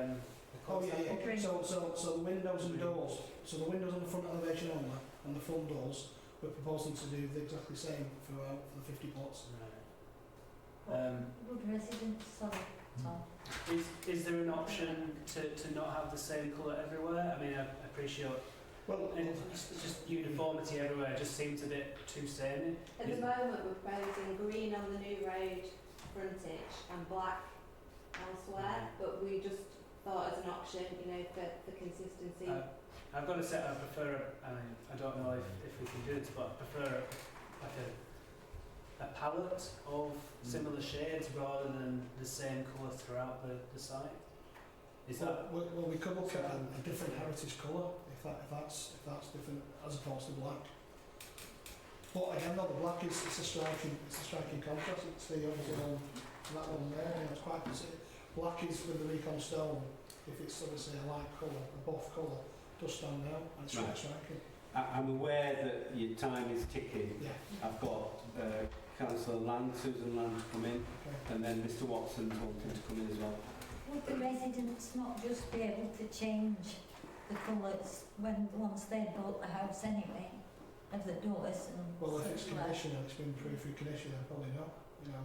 Oh yeah, yeah. So the windows and doors. So the windows on the front elevation only, and the front doors, we're proposing to do the exactly same throughout for the 50 plots. Right. Would residents, sorry, Tom. Is there an option to not have the same colour everywhere? I mean, I appreciate. Well, it's just uniformity everywhere. It just seems a bit too samey. At the moment, we're proposing green on the new road frontage and black elsewhere, but we just thought as an option, you know, for consistency. I've got to say, I prefer. I don't know if we can do this, but I prefer like a palette of similar shades rather than the same colour throughout the site. Is that? Well, we could look at a different heritage colour if that's different as opposed to black. But again, no, the black is it's a striking contrast. It's the opposite one, that one there. You know, it's quite specific. Black is with the recon stone. If it's obviously a light colour, a buff colour, does stand out and it's quite striking. I'm aware that your time is ticking. Yeah. I've got Councillor Land, Susan Land to come in, and then Mr Watson's wanting to come in as well. Would the residents not just be able to change the colours once they bought the house anyway, of the doors and well, if it's such like? conditional, it's been approved for condition, then probably not. You know,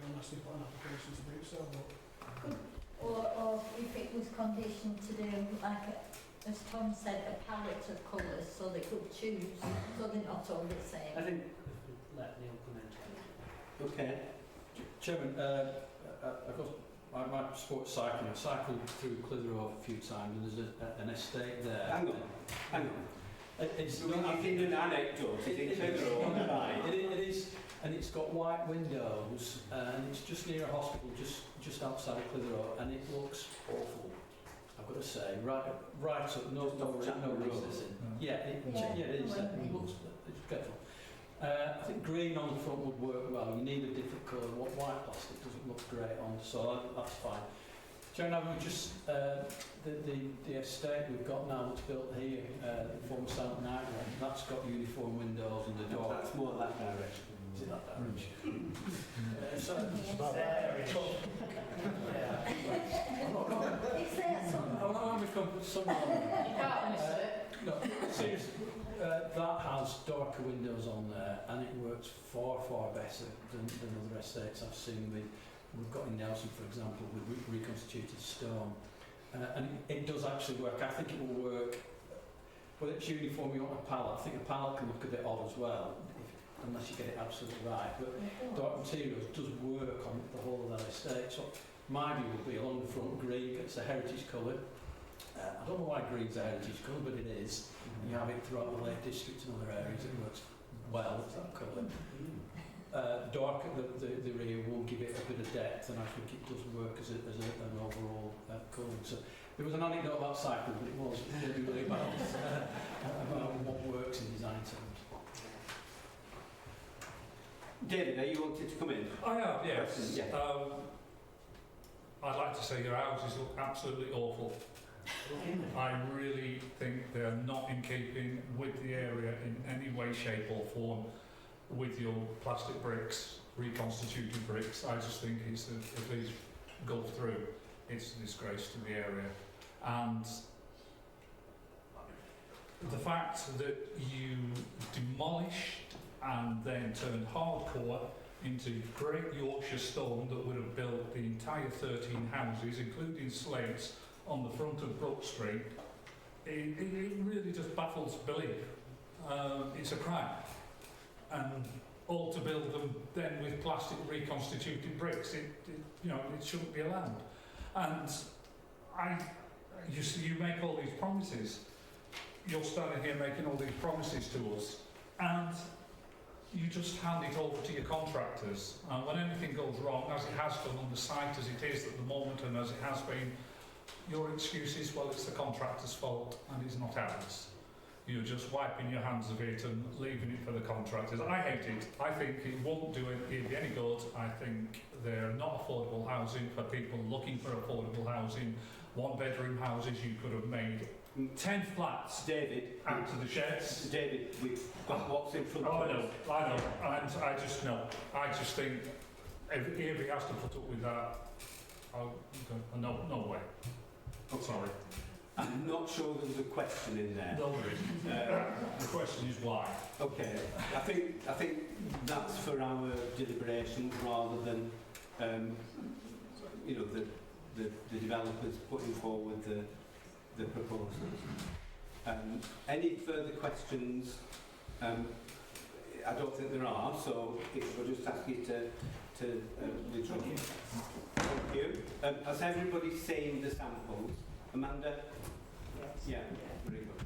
unless they put an application to do so. But Or if it was conditioned to do, like, as Tom said, a palette of colours so they could choose, so they're not all the same. I think let Neil come in. Okay. Chairman, I might support cycling. I cycled through Clitheroe a few times, and there's an estate there. Hang on. It's you can do an anecdote. It is, and it's got white windows, and it's just near a hospital, just outside of Clitheroe, and it looks awful. I've got to say, right up, no recessing. Yeah, it is. It looks it's dreadful. I think green on the front would work well. You need a different colour. White plastic doesn't look great on, so that's fine. Chairman, I would just the estate we've got now that's built here, the former Silent Night one, that's got uniform windows and the door. That's more that direction. Is it that direction? So It's there somewhere. I'm become somewhere. You can't miss it. No, seriously, that has darker windows on there, and it works far better than other estates I've seen. We've got in Nelson, for example, with reconstituted stone, and it does actually work. I think it will work. Whether it's uniform, you want a palette. I think a palette can look a bit odd as well, unless you get it absolutely right. But dark materials does work on the whole of that estate. So my view would be along the front, green. It's a heritage colour. I don't know why green's a heritage colour, but it is. You have it throughout the Lake District and other areas. It works well with that colour. Dark at the rear will give it a bit of depth, and I think it does work as an overall colour. So there was an anecdote about cycling, but it was really about what works in design terms. David, are you wanted to come in? I have, yes. Yeah. I'd like to say your houses look absolutely awful. I really think they are not in keeping with the area in any way, shape or form with your plastic bricks, reconstituted bricks. I just think it's if these go through, it's a disgrace to the area. And the fact that you demolished and then turned hardcore into great Yorkshire stone that would have built the entire 13 houses, including slates, on the front of Brook Street, it really just baffles belief. It's a crime. And all to build them then with plastic reconstituted bricks, it shouldn't be allowed. And you make all these promises, you're standing here making all these promises to us, and you just hand it over to your contractors. And when anything goes wrong, as it has done on the site as it is at the moment and as it has been, your excuse is, well, it's the contractor's fault and it's not ours. You're just wiping your hands of it and leaving it for the contractors. I hate it. I think it won't do it any good. I think they're not affordable housing for people looking for affordable housing. One-bedroom houses, you could have made 10 flats, David, out to the sheds. David, we've got what's in front Oh, of I know, us. I know. And I just know. I just think if he has to put up with that, no way. Oh, sorry. I'm not sure there was a question in there. No, there isn't. The question is why. Okay, I think that's for our deliberations rather than the developers putting forward the proposals. Any further questions? I don't think there are, so we'll just ask you to withdraw. Thank you. Has everybody seen the samples? Amanda? Yeah, very good.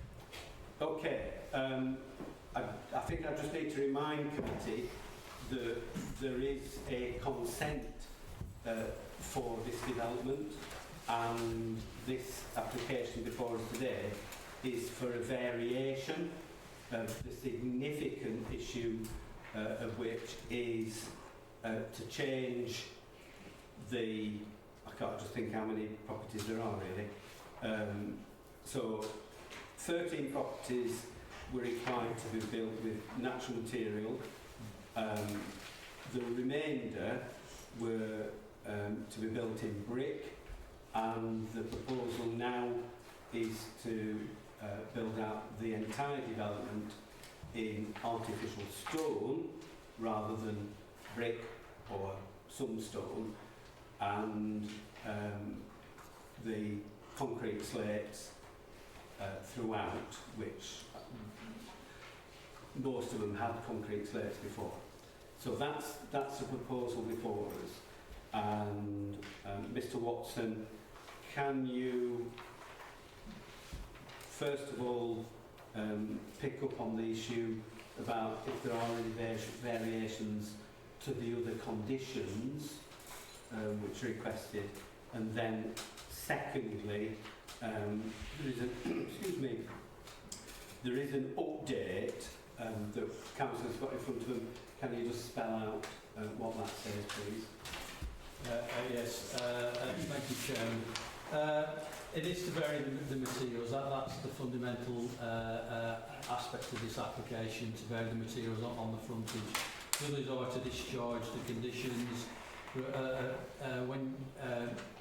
Okay, I think I just need to remind committee that there is a consent for this development, and this application before us today is for a variation of the significant issue of which is to change the, I can't just think how many properties there are really. So 13 properties were required to be built with natural material. The remainder were to be built in brick, and the proposal now is to build out the entire development in artificial stone rather than brick or some stone, and the concrete slates throughout, which most of them had concrete slates before. So that's the proposal before us. And Mr. Watson, can you first of all pick up on the issue about if there are any variations to the other conditions which are requested, and then secondly, there is an update that Councillor's got in front of them. Can you just spell out what that says, please? Yes, thank you, Chairman. It is to vary the materials. That's the fundamental aspect of this application, to vary the materials on the frontage. The others are to discharge the conditions. When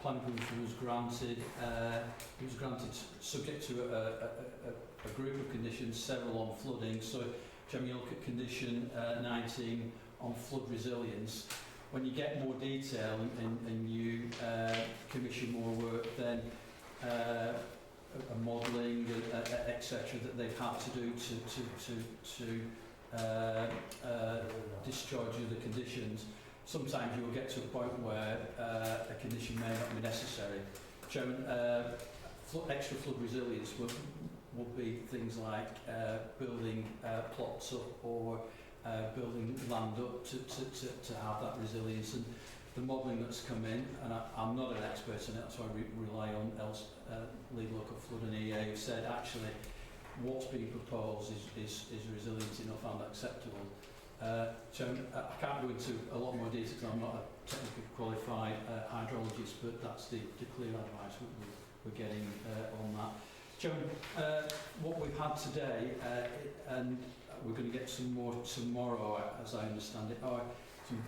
planning permission was granted, it was granted subject to a group of conditions, several on flooding. So, Chairman, you look at condition 19 on flood resilience. When you get more detail and you commission more work, then a modelling, etc., that they've had to do to discharge the conditions. Sometimes you will get to a point where a condition may not be necessary. Chairman, extra flood resilience would be things like building plots up or building land up to have that resilience. And the modelling that's come in, and I'm not an expert in it, that's why I rely on Legal Local Flood and EA, who said actually what's being proposed is resilient enough and acceptable. So I can't go into a lot more detail because I'm not a technically qualified hydrologist, but that's the clear advice we're getting on that. Chairman, what we've had today, and we're going to get some more tomorrow, as I understand it, are some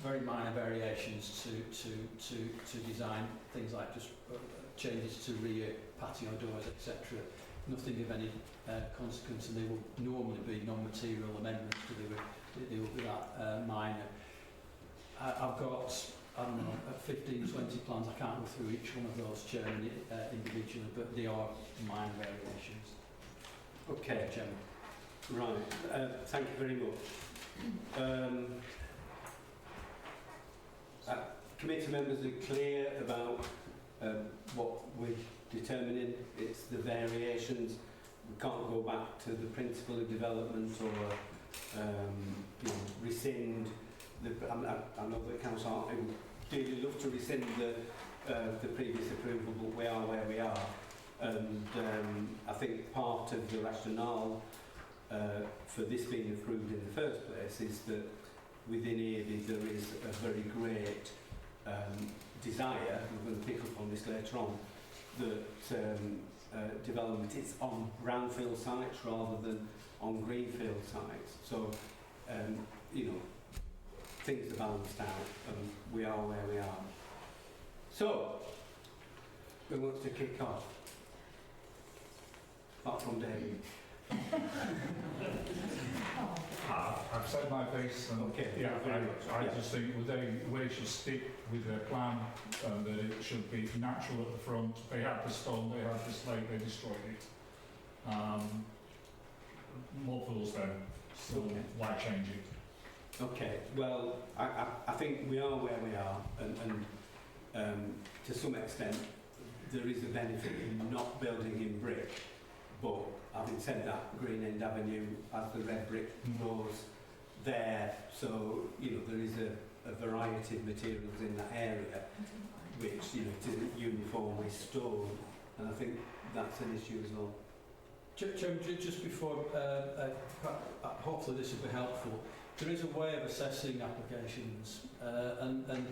very minor variations to design, things like just changes to rear patio doors, etc. Nothing of any consequence, and they will normally be non-material amendments to they will be that minor. I've got, I don't know, 15, 20 plans. I can't go through each one of those, Chairman, individually, but they are minor variations. Okay, Chairman. Right, thank you very much. Committee members are clear about what we're determining. It's the variations we can't go back to the principle of development or rescind the. I know that council would dearly love to rescind the previous approval, but we are where we are, and I think part of the rationale for this being approved in the first place is that within Earby there is a very great desire, we're going to pick up on this later on, that development is on brownfield sites rather than on greenfield sites. So, things are balanced out and we are where we are. So, who wants to kick off? Apart from David. I've said my piece, and okay, I just think we should stick with their plan, and that it should be natural at the front. They had the stone, they had the slate, they destroyed it. More fools then, so why change it? Okay, well, I think we are where we are, and to some extent there is a benefit in not building in brick, but having said that, Green End Avenue has the red brick floors there, so there is a variety of materials in that area which it isn't uniformly stored, and I think that's an issue as well. Just before, hopefully this will be helpful, there is a way of assessing applications, and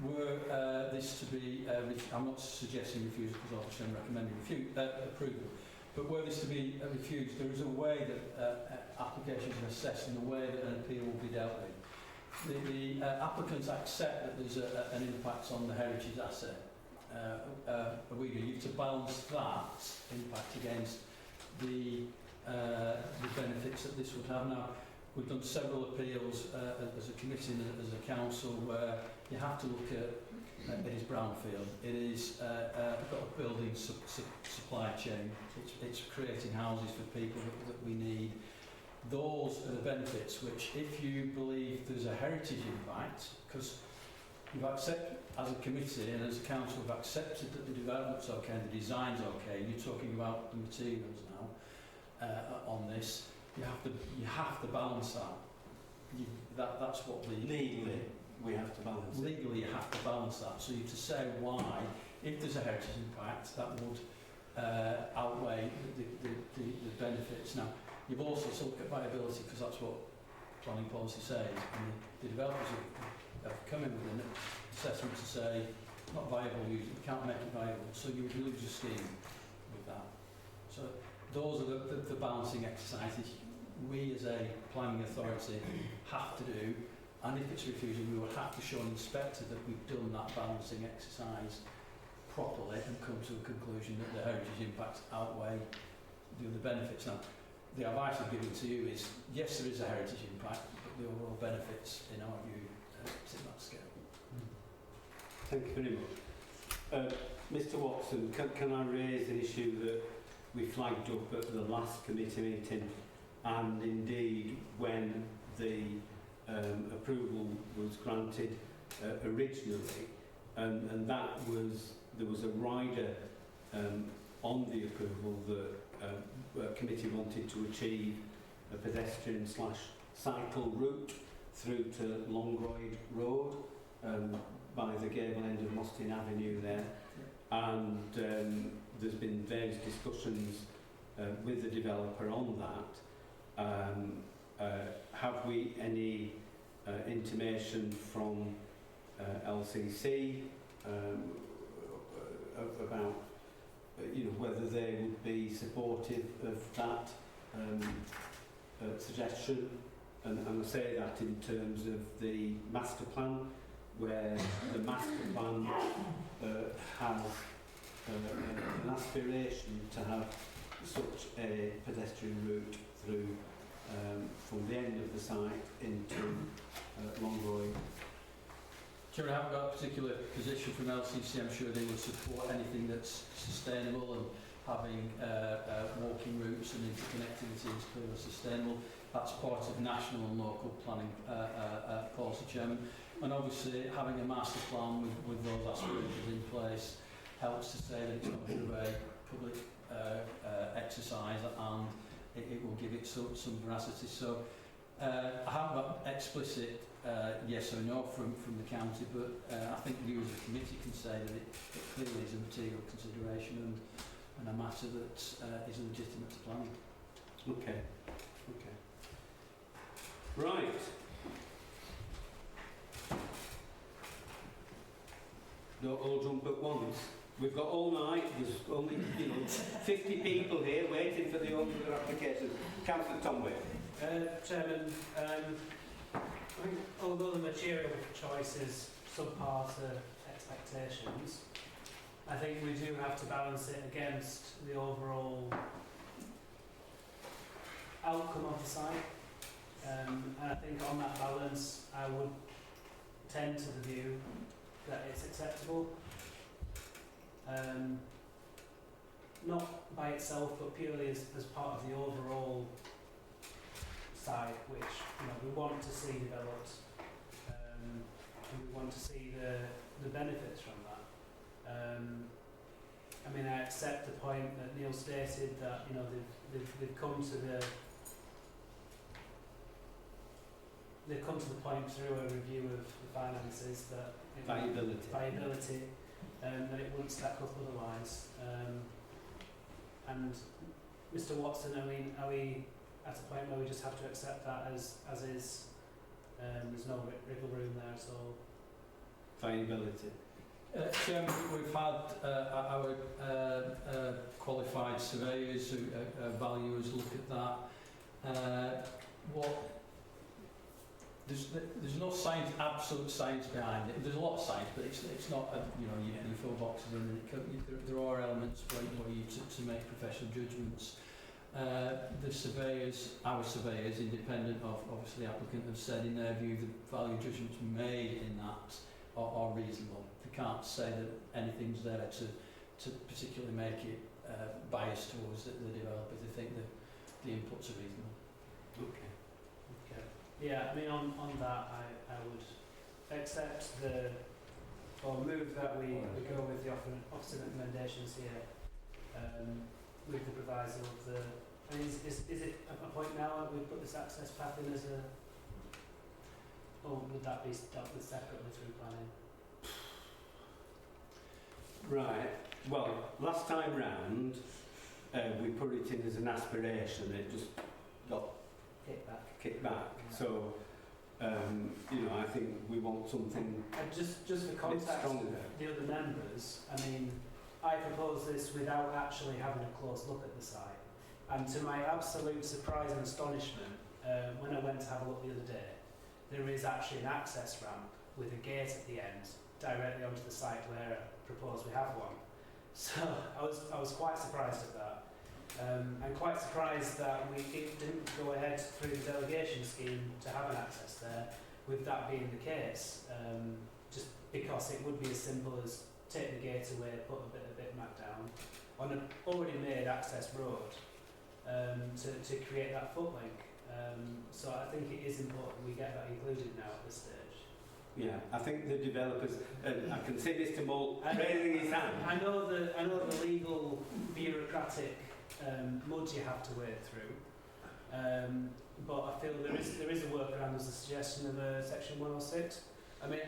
were this to be, I'm not suggesting refusal because obviously I'm recommending approval, but were this to be refused, there is a way that applications are assessed and a way that an appeal will be dealt with. The applicants accept that there's an impact on the heritage asset. You have to balance that impact against the benefits that this would have. Now, we've done several appeals as a committee and as a council where you have to look at it is brownfield. It is got a building supply chain. It's creating houses for people that we need. Those are the benefits which, if you believe there's a heritage impact, because you've accepted, as a committee and as a council, we've accepted that the development's okay and the design's okay, and you're talking about the materials now on this, you have to balance that. That's what the legally we have to balance. Legally, you have to balance that. So you have to say why, if there's a heritage impact, that would outweigh the benefits. Now, you've also to look at viability, because that's what planning policy says, and the developers have come in with an assessment to say not viable, you can't make it viable, so you would lose your scheme with that. So those are the balancing exercises we as a planning authority have to do, and if it's refusal we would have to show an inspector that we've done that balancing exercise properly and come to a conclusion that the heritage impacts outweigh the other benefits. Now, the advice I'm giving to you is, yes, there is a heritage impact, but the overall benefits, in our view, tip that scale. Thank you very much. Mr Watson, can I raise an issue that we flagged up at the last committee meeting, and indeed when the approval was granted originally, and that was, there was a rider on the approval that committee wanted to achieve a pedestrian / cycle route through to Longroyd Road by the gable end of Mostyn Avenue there, and there's been various discussions with the developer on that. Have we any intimation from LCC about whether they would be supportive of that suggestion? And I say that in terms of the master plan, where the master plan has an aspiration to have such a pedestrian route through from the end of the site into Longroyd. Chairman, I haven't got a particular position from LCC. I'm sure they would support anything that's sustainable, and having walking routes and interconnectivity is clearly sustainable. That's part of national and local planning policy, Chairman. And obviously having a master plan with those aspirations in place helps to say that it's not through a public exercise, and it will give it some veracity. So I haven't got explicit yes or no from the county, but I think you as a committee can say that it clearly is a material consideration and a matter that is legitimate to planning. Okay. Right. Don't all jump at once. We've got all night. There's only 50 people here waiting for the other applications. Councillor Tomway. Chairman, I think although the material choice is subpar to expectations, I think we do have to balance it against the overall outcome of the site. And I think on that balance, I would tend to the view that it's acceptable. Not by itself, but purely as part of the overall site, which we want to see developed, and we want to see the benefits from that. I mean, I accept the point that Neil stated that they've come to the point through a review of the finances that viability, that it wouldn't stack up otherwise. And Mr. Watson, I mean, are we at a point where we just have to accept that as is? There's no wriggle room there at all. Viability. Chairman, we've had our qualified surveyors, valuers look at that. There's no science, absolute science behind it. There's a lot of science, but it's not you fill boxes in. There are elements where you to make professional judgments. The surveyors, our surveyors, independent of obviously the applicant, have said in their view the value judgments made in that are reasonable. They can't say that anything's there to particularly make it biased towards the developers. They think that the inputs are reasonable. Okay. Yeah, I mean, on that, I would accept or move that we go with the opposite recommendations here, with the proviso of the. I mean, is it a point now that we put this access path in as a, or would that be dealt with separately through planning? Right. Well, last time round, we put it in as an aspiration. It just got kicked back. So, I think we want something. Just for context, the other members. I mean, I proposed this without actually having a close look at the site, and to my absolute surprise and astonishment, when I went to have a look the other day, there is actually an access ramp with a gate at the end directly onto the site where I propose we have one. So I was quite surprised at that. I'm quite surprised that it didn't go ahead through the delegation scheme to have an access there, with that being the case, just because it would be as simple as take the gate away, put a bit back down on an already made access road, to create that footlink. So I think it is important we get that included now at this stage. Yeah, I think the developers, I can see Mr. Mull raising his hand. I know the legal bureaucratic mud you have to wade through, but I feel there is a workaround. There's a suggestion of a section 106. I mean,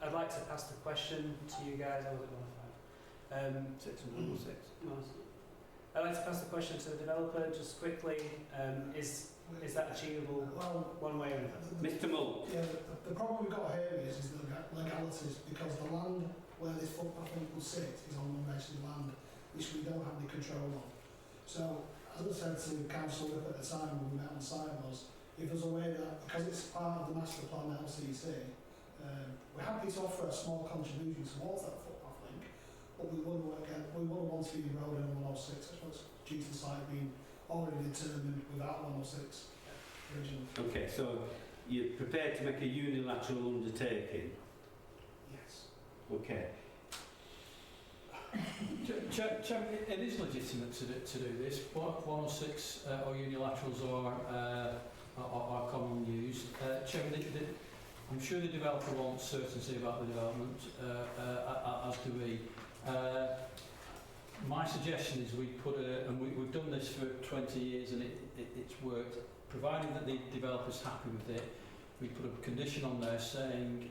I'd like to pass the question to you guys. I was at 105. Section 106. I'd like to pass the question to the developer just quickly. Is that achievable one way or another? Mr. Mull. Yeah, the problem we've got here is the legalities, because the land where this footpath will sit is on unregistered land, which we don't have any control on. So, as I said to Council Whip at the time when we met on site was, if there's a way that, because it's part of the master plan LCC, we're happy to offer a small contribution towards that footpath link, but we wouldn't want to be enrolled in 106, I suppose, due to the site being already determined without 106 originally. Okay, so you're prepared to make a unilateral undertaking? Yes. Okay. It is legitimate to do this. 106 or unilaterals are commonly used. Chairman, I'm sure the developer wants certainty about the development, as do we. My suggestion is we put and we've done this for 20 years and it's worked, providing that the developer's happy with it. We put a condition on there saying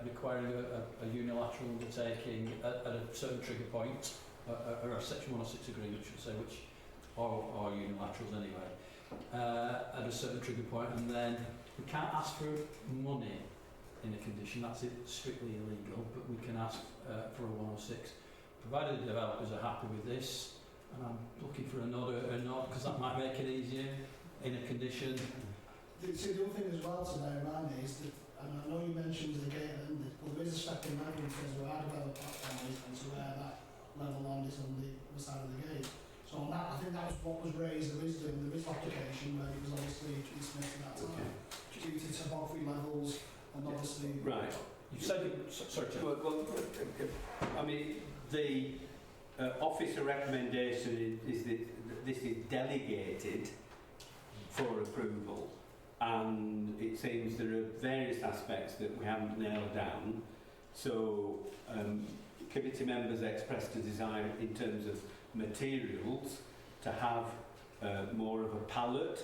requiring a unilateral undertaking at a certain trigger point, or a Section 106 agreement should say, which are unilaterals anyway, at a certain trigger point, and then we can't ask for money in a condition, that's strictly illegal, but we can ask for a 106. Provided the developers are happy with this, and I'm looking for a nod, because that might make it easier in a condition. See, the other thing as well to bear in mind is that, and I know you mentioned the gate at the end, but there is a second level in terms of our development platform and to where that level land is on the other side of the gate. So on that, I think that was what was raised. There is application where it was obviously dismissed at that time due to topography levels and obviously. Right. You said, sorry, well, I mean, the officer recommendation is that this is delegated for approval, and it seems there are various aspects that we haven't nailed down. So committee members expressed a desire in terms of materials to have more of a palette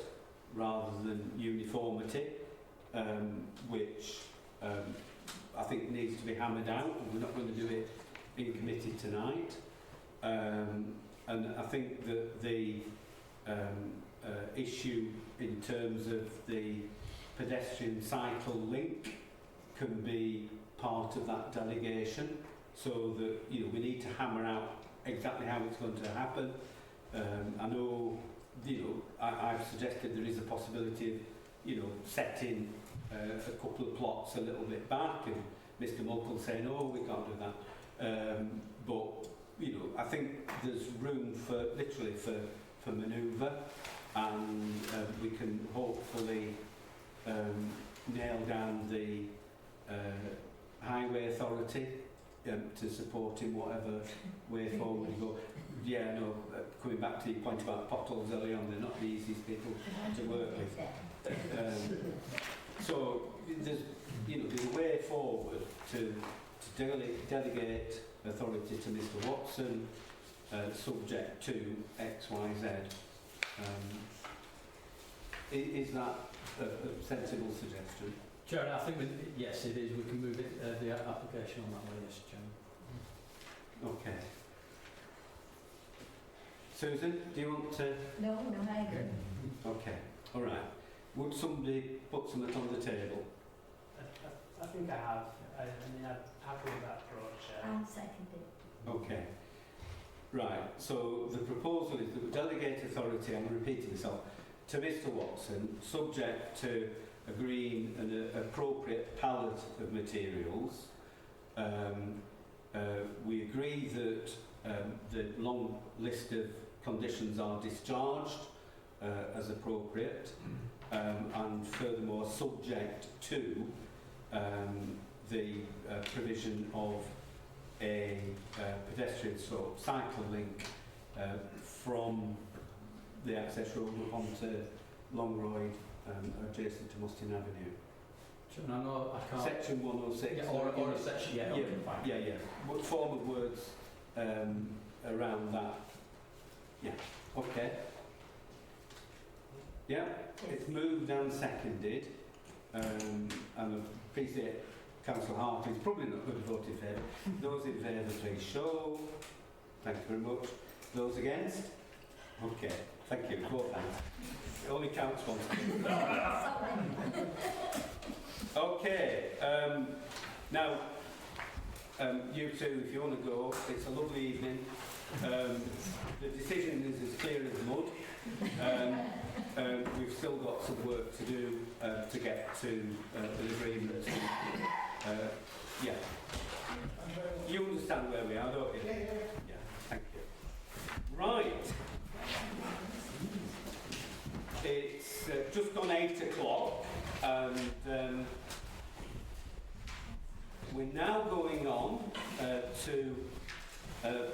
rather than uniformity, which I think needs to be hammered out. We're not going to do it in committee tonight, and I think that the issue in terms of the pedestrian cycle link can be part of that delegation, so that we need to hammer out exactly how it's going to happen. I know I've suggested there is a possibility of setting a couple of plots a little bit back, and Mr. Muckle saying, "No, we can't do that." But I think there's room for literally for manoeuvre, and we can hopefully nail down the highway authority to support in whatever way forward you go. Yeah, no, coming back to your point about potholes early on, they're not the easiest people to work with. So there's a way forward to delegate authority to Mr. Watson, subject to X, Y, Z. Is that a sensible suggestion? Chair, I think yes, it is. We can move it, the application on that way, yes, Chair. Okay. Susan, do you want to? No, I agree. Okay, all right. Would somebody put something on the table? I think I have. I mean, I'm happy with that approach. I'll second it. Okay. Right, so the proposal is that we delegate authority, I'm repeating myself, to Mr. Watson, subject to agreeing an appropriate palette of materials. We agree that the long list of conditions are discharged as appropriate, and furthermore subject to the provision of a pedestrian stroke cycle link from the access road up onto Longroyd, adjacent to Mustin Avenue. Sure, I know I can't. Section 106. Yeah, or a section, yeah, okay, fine. Yeah. What form of words around that? Yeah, okay. Yeah, it's moved and seconded. And I appreciate Councillor Hartley's probably not going to vote in favour. Those in favour, please show. Thank you very much. Those against? Okay, thank you. Both hands. It only counts once. Okay, now, you two, if you want to go, it's a lovely evening. The decision is as clear as mud. We've still got some work to do to get to an agreement. Yeah. You understand where we are, don't you? Yeah, thank you. Right. It's just gone 8 o'clock, and we're now going on to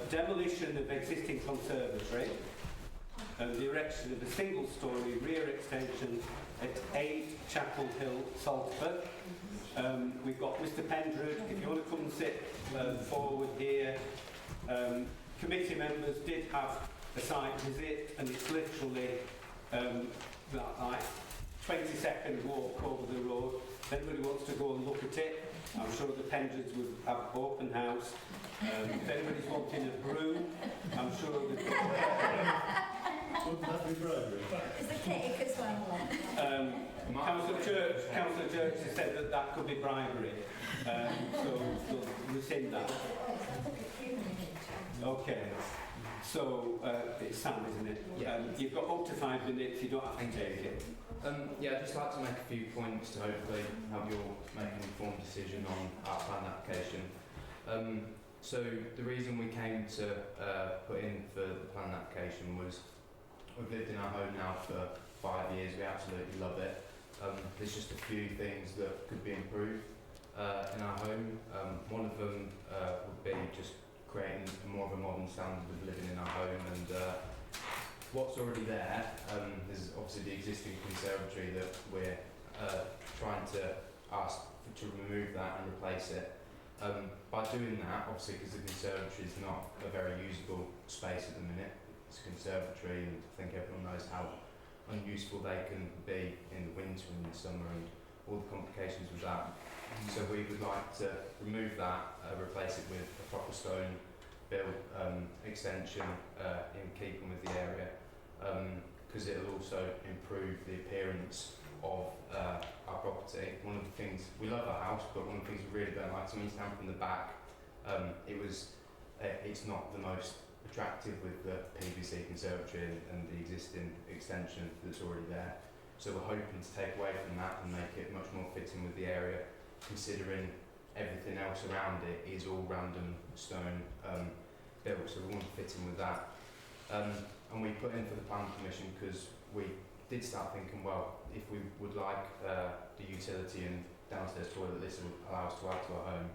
demolition of existing conservatory and the erection of a single-storey rear extension at 8 Chapel Hill, Salford. We've got Mr. Pendred, if you want to come and sit forward here. committee members did have a site visit, and it's literally that like 20-second walk over the road. If anybody wants to go and look at it, I'm sure the Pendreds would have open house. If anybody's wanting a broom, I'm sure they'd Wouldn't that be bribery? Is the cake as well? Councillor Church has said that that could be bribery. So rescind that. Okay. So it's Sam, isn't it? Yeah. You've got up to 5 minutes. You don't have to take it. Yeah, I'd just like to make a few points to hopefully help you all make an informed decision on our plan application. So the reason we came to put in for the plan application was we've lived in our home now for 5 years. We absolutely love it. There's just a few things that could be improved in our home. One of them would be just creating more of a modern standard of living in our home, and what's already there, there's obviously the existing conservatory that we're trying to ask to remove that and replace it. By doing that, obviously because the conservatory is not a very usable space at the minute, it's a conservatory, and I think everyone knows how unuseful they can be in the winter and the summer and all the complications with that. So we would like to remove that, replace it with a proper stone built extension in keeping with the area, because it'll also improve the appearance of our property. One of the things, we love our house, but one of the things we really don't like, so when you stand from the back, it's not the most attractive with the PVC conservatory and the existing extension that's already there. So we're hoping to take away from that and make it much more fitting with the area, considering everything else around it is all random stone built, so we want to fit in with that. And we put in for the planning permission because we did start thinking, well, if we would like the utility and downstairs toilet, this would allow us to add to our home.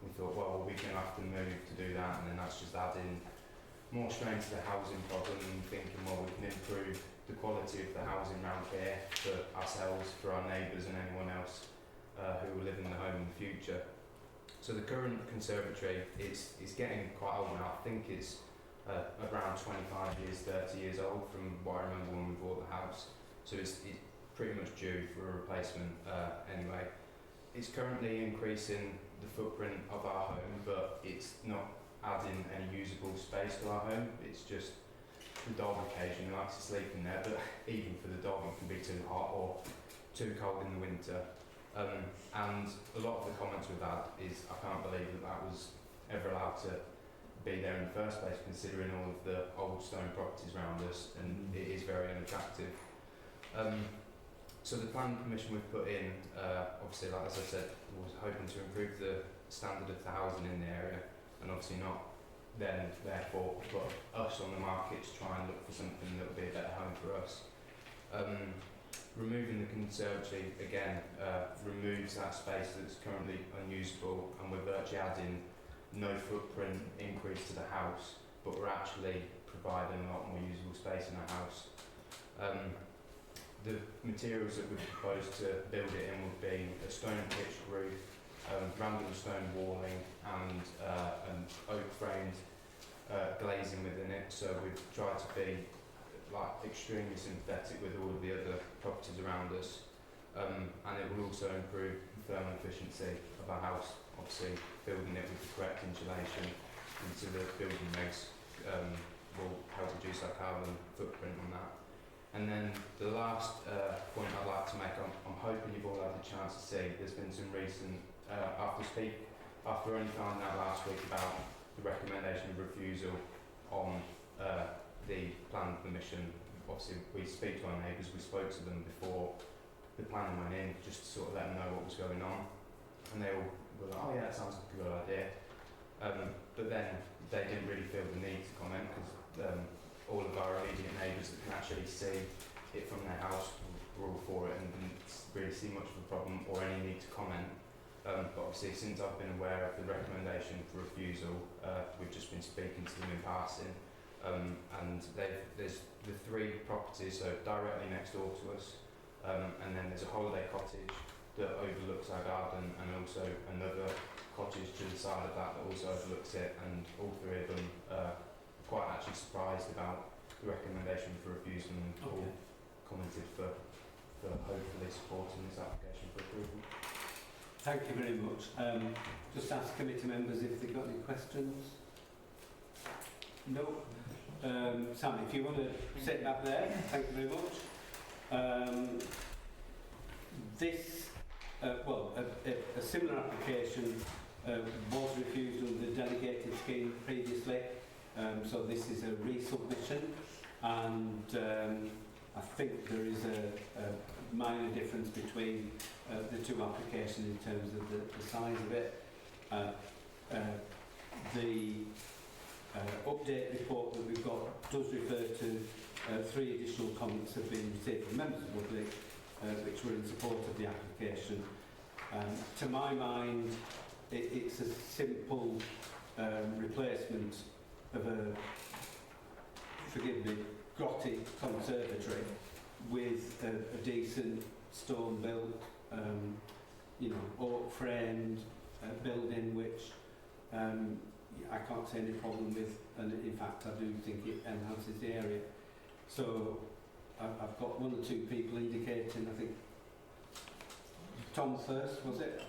We thought, well, we're going to have to move to do that, and then that's just adding more strain to the housing problem, and thinking, well, we can improve the quality of the housing around here for ourselves, for our neighbours and anyone else who will live in the home in the future. So the current conservatory is getting quite old now. I think it's around 25 years, 30 years old from what I remember when we bought the house. So it's pretty much due for a replacement anyway. It's currently increasing the footprint of our home, but it's not adding any usable space to our home. It's just the dog occasionally likes to sleep in there, but even for the dog it can be too hot or too cold in the winter. And a lot of the comments we've had is, I can't believe that was ever allowed to be there in the first place, considering all of the old stone properties around us, and it is very unattractive. So the planning permission we've put in, obviously, like as I said, was hoping to improve the standard of the housing in the area, and obviously not then therefore put us on the market to try and look for something that would be a better home for us. Removing the conservatory again removes that space that's currently unusable, and we're virtually adding no footprint increase to the house, but we're actually providing a lot more usable space in our house. The materials that we've proposed to build it in would be a stone and pitch roof, random stone walling, and an oak framed glazing within it. So we've tried to be like extremely sympathetic with all of the other properties around us, and it will also improve the thermal efficiency of our house. Obviously, building it with the correct insulation into the building regs will help reduce our carbon footprint on that. And then the last point I'd like to make, I'm hoping you've all had the chance to see, there's been some recent, after only finding out last week about the recommendation of refusal on the planning permission. Obviously we speak to our neighbours, we spoke to them before the planning went in, just to sort of let them know what was going on, and they all were like, oh yeah, that sounds like a good idea, but then they didn't really feel the need to comment, because all of our immediate neighbours that can actually see it from their house were all for it and didn't really see much of a problem or any need to comment. But obviously, since I've been aware of the recommendation for refusal, we've just been speaking to them in passing, and there's the 3 properties, so directly next door to us, and then there's a holiday cottage that overlooks our garden, and also another cottage to the side of that that also overlooks it, and all 3 of them quite actually surprised about the recommendation for refusal and all commented for hopefully supporting this application for approval. Thank you very much. Just ask committee members if they've got any questions. No. Sam, if you want to sit back there, thank you very much. This, a similar application was refused under the delegated scheme previously, so this is a resubmission, and I think there is a minor difference between the two applications in terms of the size of it. The update report that we've got does refer to 3 additional comments have been received from members of the public which were in support of the application. To my mind, it's a simple replacement of a, forgive me, grotty conservatory with a decent stone built, oak framed building which I can't see any problem with, and in fact I do think it enhances the area. So I've got 1 or 2 people indicating, I think Tom first, was it?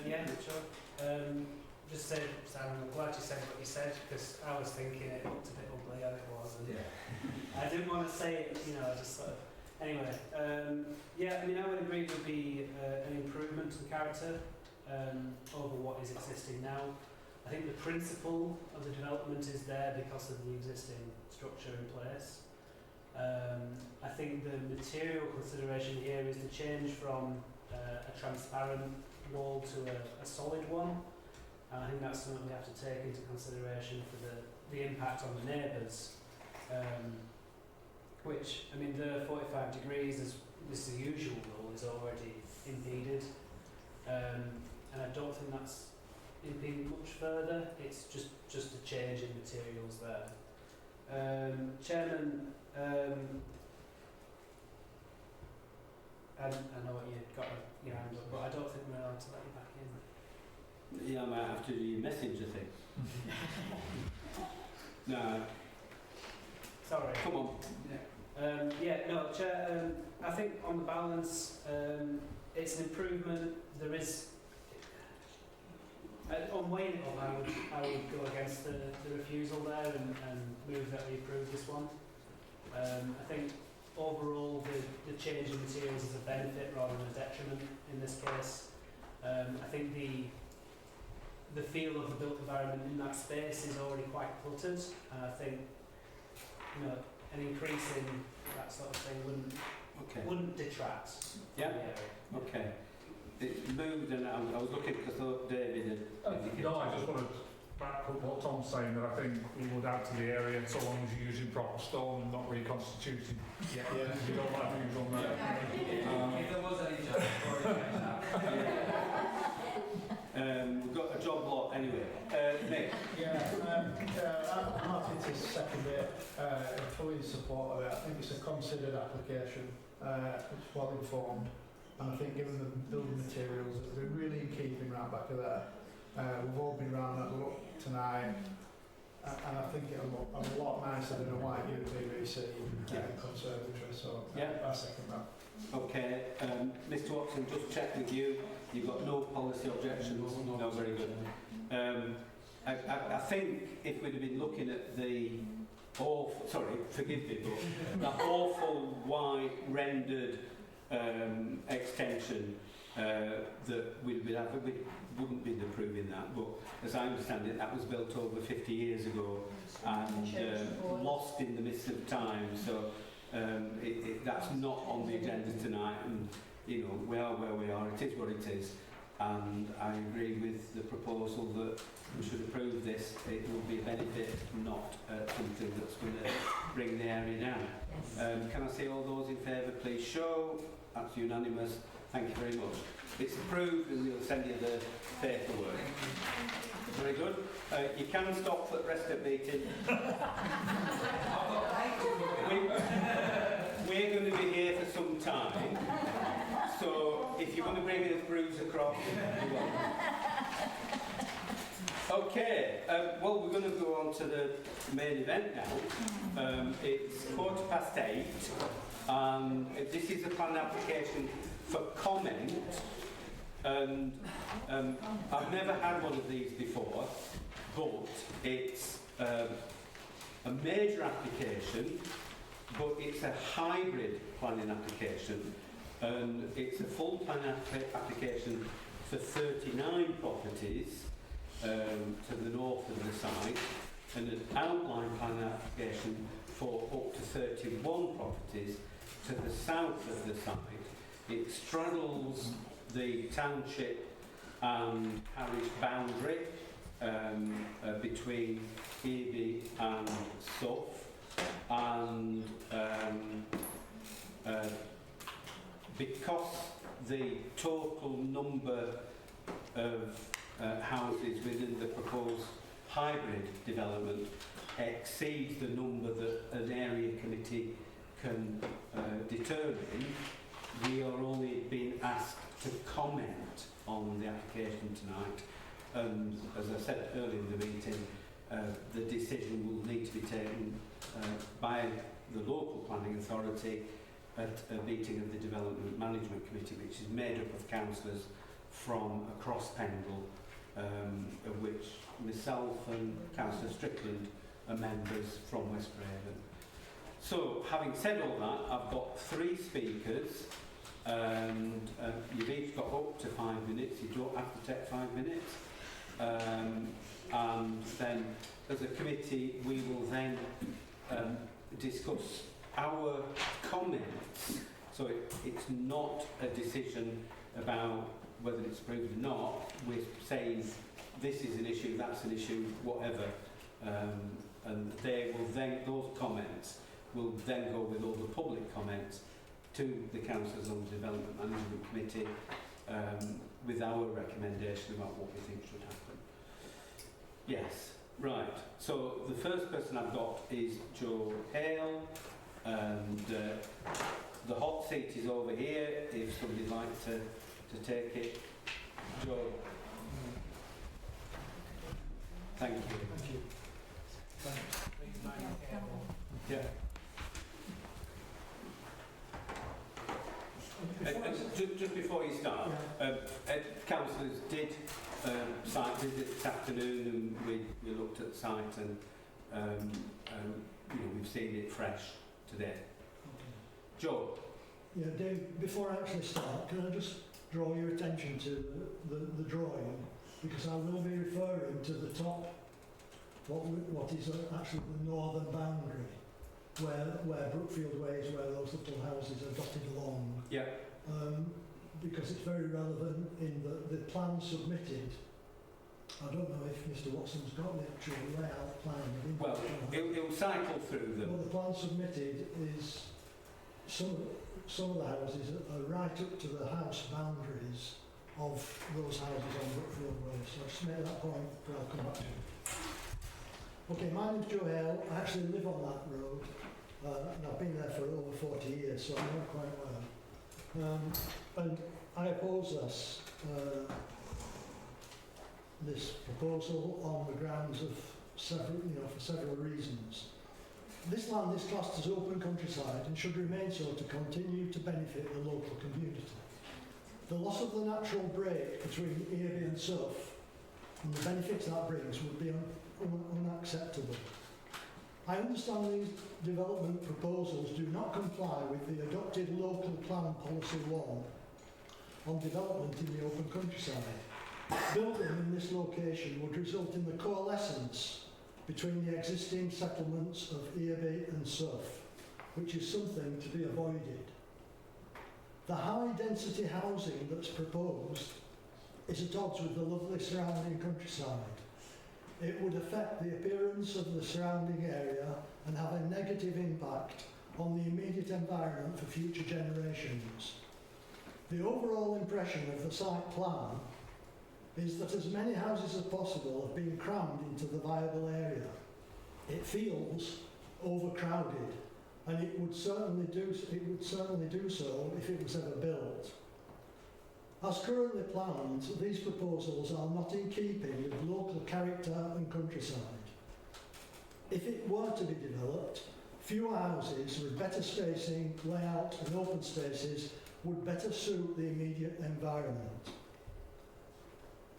Yeah, sure. Just say, Simon, I'm glad you said what you said, because I was thinking it looked a bit ugly as it was, and I didn't want to say it, I just sort of... Anyway, I would agree it would be an improvement in character over what is existing now. I think the principle of the development is there because of the existing structure in place. I think the material consideration here is to change from a transparent wall to a solid one. And I think that's something we have to take into consideration for the impact on the neighbours. Which, the 45 degrees, as this is the usual rule, is already impeded. And I don't think that's impeded much further. It's just a change in materials there. Chairman, I know what you've got your hand up, but I don't think we're allowed to let you back in. Yeah, I might have to do your message, I think. No. Sorry. Come on. Chair, I think on the balance, it's an improvement. There is, on weighing it up, I would go against the refusal there and move that we approve this one. I think overall the change in materials is a benefit rather than a detriment in this case. I think the feel of the built environment in that space is already quite cluttered, and I think an increase in that sort of thing wouldn't detract from the area. Okay. It moved, and I was looking because I thought David had indicated. No, I just want to back up what Tom's saying, that I think we would add to the area so long as you're using proper stone and not reconstituting. You don't want to use on that. If there was any chance for it, we've got a job lot anyway. Nick? I'm happy to second it, fully in support of it. I think it's a considered application, it's well informed, and I think given the building materials, they're really in keeping right back of there. We've all been round that look tonight, and I think it'll look a lot nicer than a white UPVC conservatory, so I second that. Okay, Mr Watson, just check with you. You've got no policy objections? No, very good. I think if we'd have been looking at the awful, sorry, forgive me, but that awful white rendered extension that we wouldn't be approving that, but as I understand it, that was built over 50 years ago and lost in the midst of time, so that's not on the agenda tonight, and we are where we are, it is what it is, and I agree with the proposal that we should approve this. It will be a benefit, not something that's going to bring the area down. Can I see all those in favour please show? That's unanimous. Thank you very much. It's approved and we'll send you the paperwork. Very good. You can stop for the rest of the meeting. We're going to be here for some time, so if you want to bring the brews across, you will. Okay. well, we're going to go on to the main event now. It's 8:15, and this is a plan application for comment. And I've never had one of these before, but it's a major application, but it's a hybrid planning application, and it's a full plan application for 39 properties to the north of the site, and an outline plan application for up to 31 properties to the south of the site. It straddles the township and parish boundary between Eby and Suff, and because the total number of houses within the proposed hybrid development exceeds the number that an area committee can determine, we are only being asked to comment on the application tonight. And as I said earlier in the meeting, the decision will need to be taken by the local planning authority at a meeting of the Development Management Committee, which is made up of councillors from across Pendle, of which myself and Councillor Strickland are members from West Craven. So, having said all that, I've got 3 speakers, and you've each got up to 5 minutes. You don't have to take 5 minutes. And then, as a committee, we will then discuss our comments. So it's not a decision about whether it's approved or not. We're saying this is an issue, that's an issue, whatever. And they will then, those comments will then go with all the public comments to the councillors on the Development Management Committee with our recommendation about what we think should happen. Yes, right. So the first person I've got is Joe Hale, and the hot seat is over here if somebody'd like to take it. Joe. Thank you. Thank you. Yeah. Just before you start, councillors did site visit this afternoon, and we looked at the site, and you know, we've seen it fresh today. Okay. Joe. Yeah, Dave, before I actually start, can I just draw your attention to the drawing, because I will be referring to the top, what is actually the northern boundary, where Brookfield Way is, where those little houses are dotted along. Yeah. Because it's very relevant in the plan submitted. I don't know if Mr Watson's got the actual layout plan. Well, he'll cycle through them. Well, the plan submitted is some of the houses are right up to the house boundaries of those houses on Brookfield Way. So I just made that point, but I'll come back to it. Okay, my name's Joe Hale. I actually live on that road, and I've been there for over 40 years, so I know it quite well. And I oppose this proposal on the grounds of for several reasons. This land is classed as open countryside and should remain so to continue to benefit the local community. The loss of the natural break between Eby and Suff and the benefits that brings would be unacceptable. I understand these development proposals do not comply with the adopted local plan policy law on development in the open countryside. Building in this location would result in the coalescence between the existing settlements of Eby and Suff, which is something to be avoided. The high density housing that's proposed is at odds with the lovely surrounding countryside. It would affect the appearance of the surrounding area and have a negative impact on the immediate environment for future generations. The overall impression of the site plan is that as many houses as possible have been crammed into the viable area. It feels overcrowded, and it would certainly do so if it was ever built. As currently planned, these proposals are not in keeping with local character and countryside. If it were to be developed, fewer houses with better spacing, layout and open spaces would better suit the immediate environment.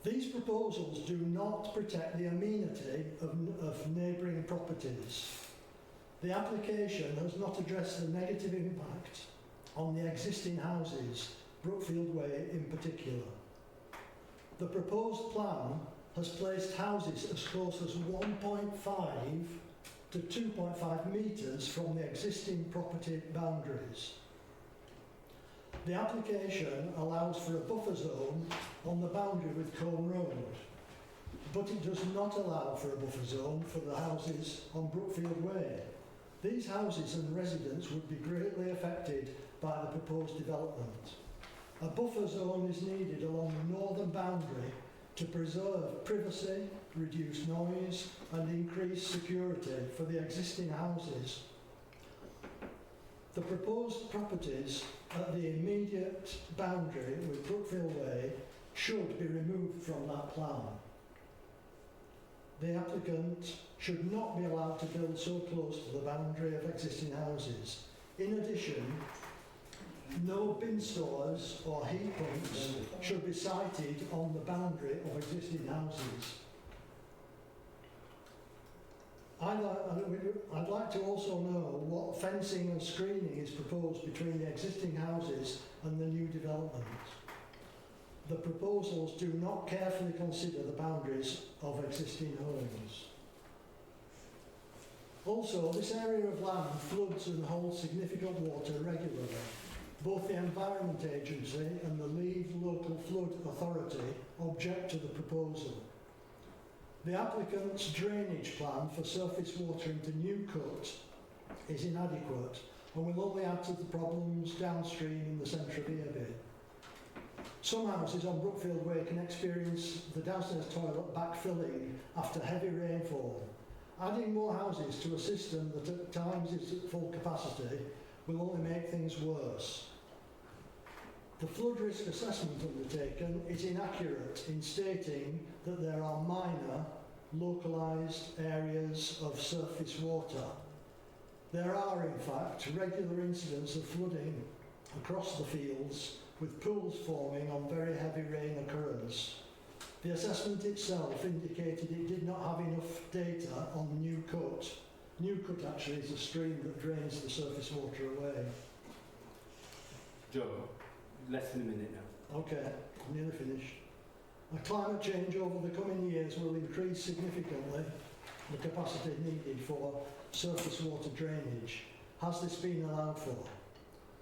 These proposals do not protect the amenity of neighbouring properties. The application has not addressed the negative impact on the existing houses, Brookfield Way in particular. The proposed plan has placed houses as close as 1.5 to 2.5 metres from the existing property boundaries. The application allows for a buffer zone on the boundary with Cone Road, but it does not allow for a buffer zone for the houses on Brookfield Way. These houses and residents would be greatly affected by the proposed development. A buffer zone is needed along the northern boundary to preserve privacy, reduce noise and increase security for the existing houses. The proposed properties at the immediate boundary with Brookfield Way should be removed from that plan. The applicant should not be allowed to build so close to the boundary of existing houses. In addition, no bin stores or heat pumps should be sited on the boundary of existing houses. I'd like to also know what fencing and screening is proposed between the existing houses and the new development. The proposals do not carefully consider the boundaries of existing homes. Also, this area of land floods and holds significant water regularly. Both the Environment Agency and the Leeds Local Flood Authority object to the proposal. The applicant's drainage plan for surface water into Newcut is inadequate and will only add to the problems downstream in the centre of Earby. Some houses on Brookfield Way can experience the downstairs toilet backfilling after heavy rainfall. Adding more houses to a system that at times is at full capacity will only make things worse. The flood risk assessment undertaken is inaccurate in stating that there are minor, localised areas of surface water. There are, in fact, regular incidents of flooding across the fields with pools forming on very heavy rain occurrence. The assessment itself indicated it did not have enough data on Newcut. Newcut actually is a stream that drains the surface water away. Joe, less than a minute now. Okay, I'm nearly finished. Climate change over the coming years will increase significantly the capacity needed for surface water drainage. Has this been allowed for?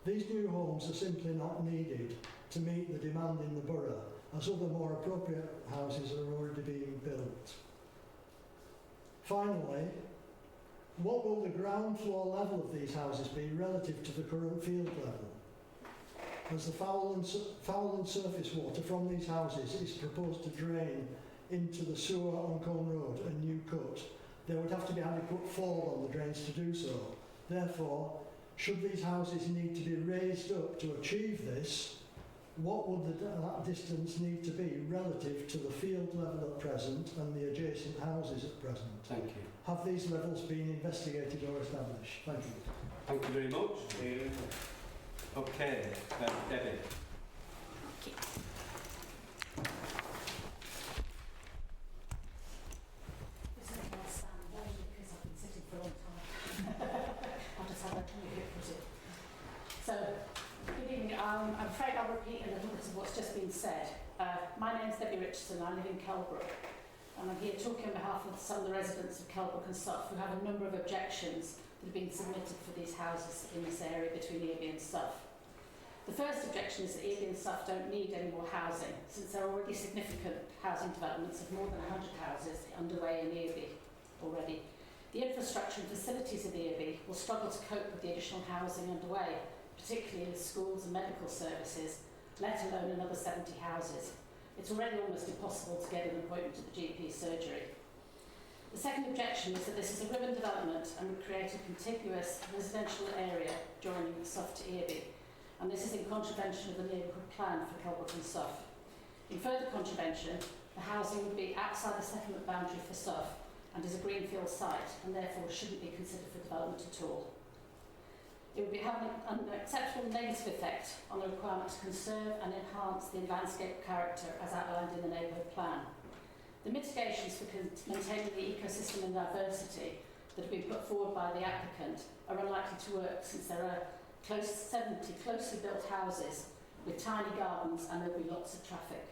These new homes are simply not needed to meet the demand in the borough, as other more appropriate houses are already being built. Finally, what will the ground floor level of these houses be relative to the current field level? As the foul and surface water from these houses is proposed to drain into the sewer on Cone Road and Newcut, there would have to be adequate fall on the drains to do so. Therefore, should these houses need to be raised up to achieve this, what would that distance need to be relative to the field level at present and the adjacent houses at present? Thank you. Have these levels been investigated or established? Thank you. Thank you very much. Okay, Debbie. So, good evening. I'm afraid I'll repeat a little bit of what's just been said. My name's Debbie Richardson. I live in Kelbrook, and I'm here talking on behalf of some of the residents of Kelbrook and Suff who have a number of objections that have been submitted for these houses in this area between Earby and Suff. The first objection is that Earby and Suff don't need any more housing, since there are already significant housing developments of more than 100 houses underway in Earby already. The infrastructure and facilities of Earby will struggle to cope with the additional housing underway, particularly in schools and medical services, let alone another 70 houses. It's already almost impossible to get an appointment at the GP surgery. The second objection is that this is a ribbon development and would create a contiguous residential area joining Suff to Earby. and this is in contravention of the neighbourhood plan for Kelbrook and Sough. In further contravention, the housing would be outside the settlement boundary for Sough and is a greenfield site and therefore shouldn't be considered for development at all. It would be having an unacceptable negative effect on the requirement to conserve and enhance the landscape character as outlined in the neighbourhood plan. The mitigations for maintaining the ecosystem and diversity that have been put forward by the applicant are unlikely to work since there are 70 closely built houses with tiny gardens and there will be lots of traffic.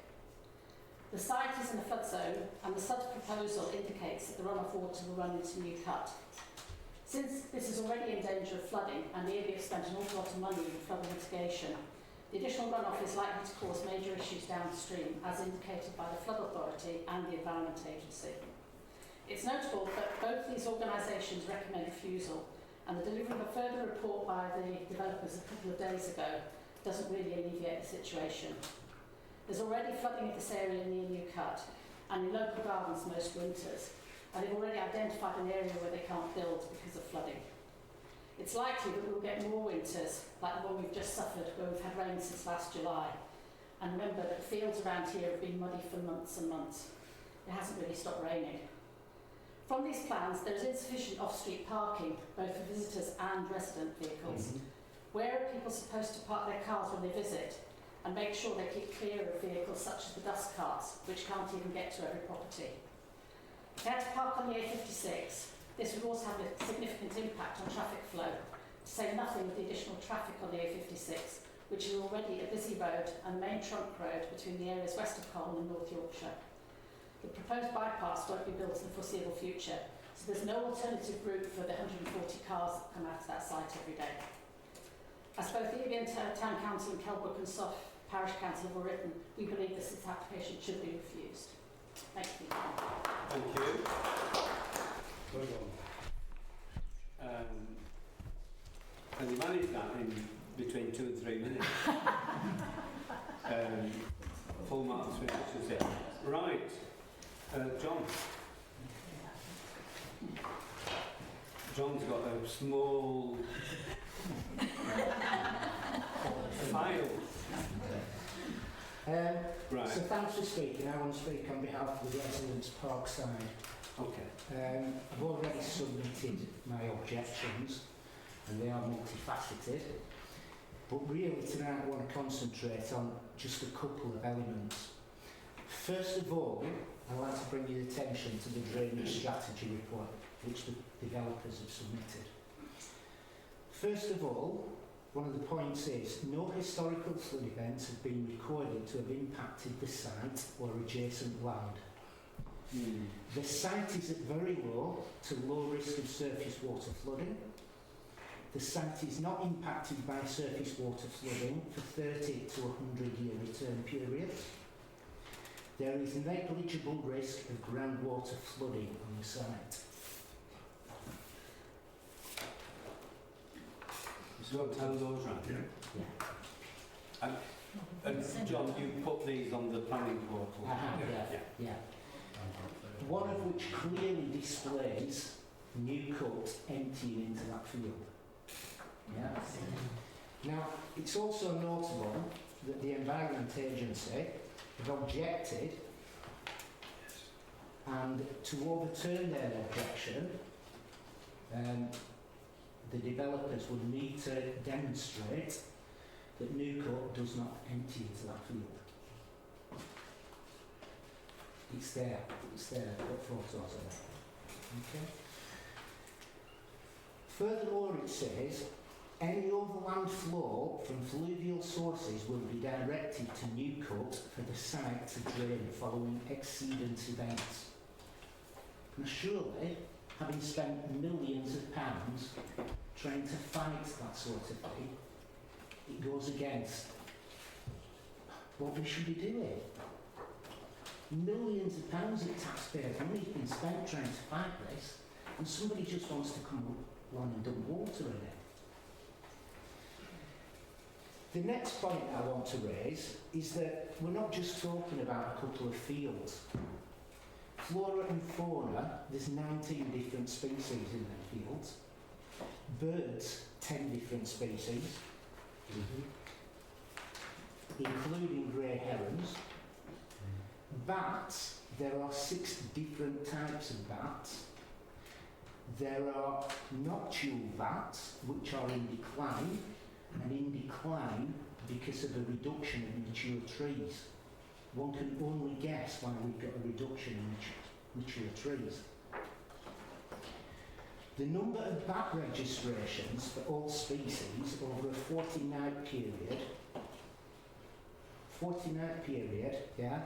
The site is in a flood zone and the SUD proposal indicates that the runoff water will run into New Cut. Since this is already in danger of flooding and the EAB have spent an awful lot of money in flood mitigation, the additional runoff is likely to cause major issues downstream, as indicated by the Flood Authority and the Environment Agency. It's notable that both these organisations recommend refusal, and the delivery of a further report by the developers a couple of days ago doesn't really alleviate the situation. There's already flooding of this area near New Cut and in local gardens most winters, and they've already identified an area where they can't build because of flooding. It's likely that we'll get more winters like the one we've just suffered, where we've had rain since last July. And remember that fields around here have been muddy for months and months. It hasn't really stopped raining. From these plans, there is insufficient off-street parking, both for visitors and resident vehicles. Where are people supposed to park their cars when they visit? And make sure they keep clear of vehicles such as the dust carts, which can't even get to every property. If they had to park on the A56, this would also have a significant impact on traffic flow, to say nothing of the additional traffic on the A56, which is already a busy road and main trunk road between the areas west of Colne and North Yorkshire. The proposed bypass won't be built in the foreseeable future, so there's no alternative route for the 140 cars that come out of that site every day. As both the EAB Town Council and Kelbrook and Sough Parish Council have written, we believe this application should be refused. Thank you. Thank you. Well done. And you managed that in between 2 and 3 minutes. Full marks for efficiency. Right, John. John's got a small file. Right. So thanks for speaking. I want to speak on behalf of the residents Parkside. Okay. I've already submitted my objections and they are multifaceted, but really tonight I want to concentrate on just a couple of elements. First of all, I'd like to bring your attention to the drainage strategy report which the developers have submitted. First of all, one of the points is no historical flood events have been recorded to have impacted the site or adjacent land. The site is at very low to low risk of surface water flooding. The site is not impacted by surface water flooding for 30 to 100 year return periods. There is negligible risk of groundwater flooding on the site. So tell those right? Yeah. And John, you put these on the planning portal? I have, yeah. One of which clearly displays New Cut emptying into that field. Yeah. Now, it's also notable that the Environment Agency have objected, and to overturn their objection, the developers would need to demonstrate that New Cut does not empty into that field. It's there, I've got photos of it. Okay. Furthermore, it says, any overland flow from fluvial sources will be directed to New Cut for the site to drain following exceedance events. Now surely, having spent millions of pounds trying to fight that sort of thing, it goes against what we should be doing. Millions of pounds of taxpayers' money has been spent trying to fight this, and somebody just wants to come along and dump water in it. The next point I want to raise is that we're not just talking about a couple of fields. Flora and fauna, there's 19 different species in them fields. Birds, 10 different species. including grey herons. Bats, there are 6 different types of bats. There are nocturnal bats, which are in decline, and in decline because of a reduction in mature trees. One can only guess why we've got a reduction in mature trees. The number of bat registrations for all species over a 40-night period, yeah,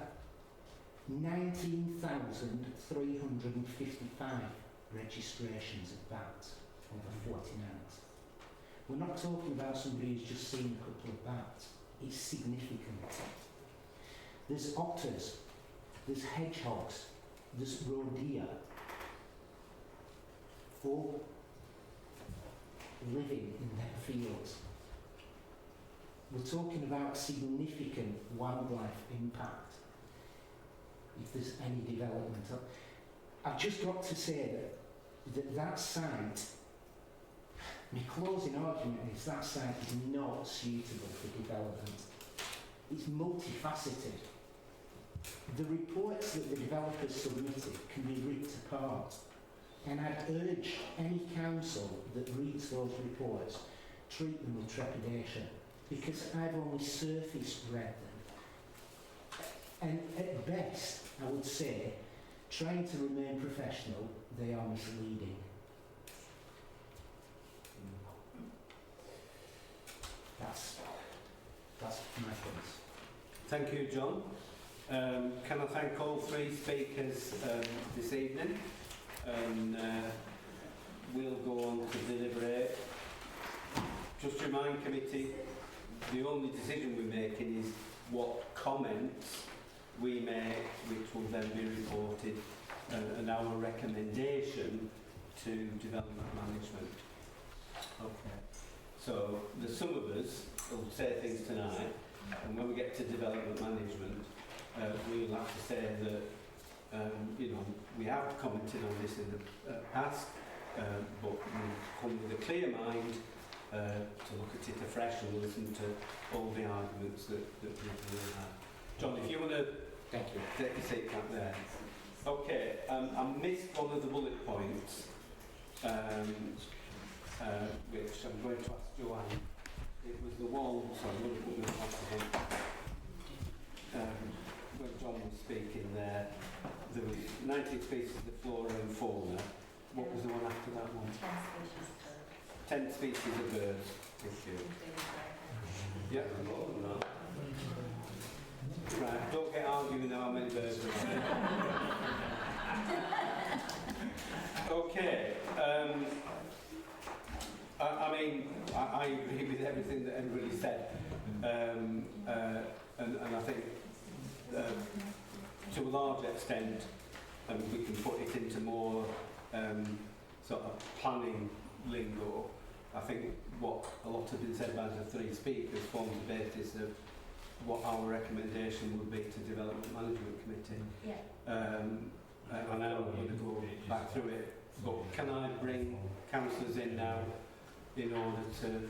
19,355 registrations of bats over 40 nights. We're not talking about somebody who's just seen a couple of bats. It's significant. There's otters, there's hedgehogs, there's roe deer, all living in their fields. We're talking about significant wildlife impact if there's any development. I've just got to say that site, my closing argument is that site is not suitable for development. It's multifaceted. The reports that the developers submitted can be ripped apart, and I'd urge any council that reads those reports, treat them with trepidation, because I've only surface read them. And at best, I would say, trying to remain professional, they are misleading. That's my thoughts. Thank you, John. Can I thank all 3 speakers this evening? And we'll go on to deliberate. Just to remind committee, the only decision we're making is what comments we make, which will then be reported, and our recommendation to development management. Okay. So there's some of us who'll say things tonight, and when we get to development management, we'll have to say that we have commented on this in the past, but we come with a clear mind to look at it afresh and listen to all the arguments that people will have. John, if you want to take your seat back there. Okay, I missed one of the bullet points, which I'm going to ask Joanne. It was the one, so I'm going to put my when John was speaking there was 19 species of flora and fauna. What was the one after that one? 10 species of birds. Thank you. Yeah. Right, don't get arguing how many birds there are. Okay. I agree with everything that everybody said. And I think to a large extent we can put it into more sort of planning lingo. I think what a lot has been said by the 3 speakers forms the basis of what our recommendation would be to Development Management Committee. Yeah. And I know we're going to go back through it, but can I bring councillors in now in order to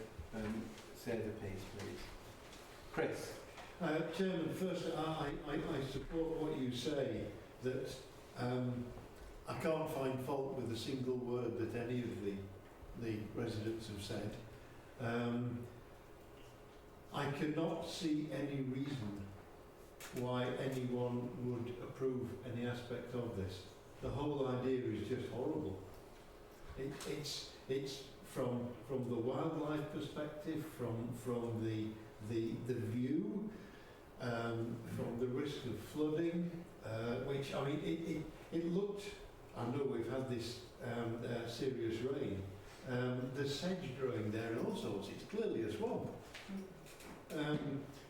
say the piece, please? Chris? Chairman, first, I support what you say, that I can't find fault with a single word that any of the residents have said. I cannot see any reason why anyone would approve any aspect of this. The whole idea is just horrible. It's from the wildlife perspective, from the view, from the risk of flooding, which, I mean, it looked, I know we've had this serious rain, there's sedge growing there and all sorts, it's clearly a swamp.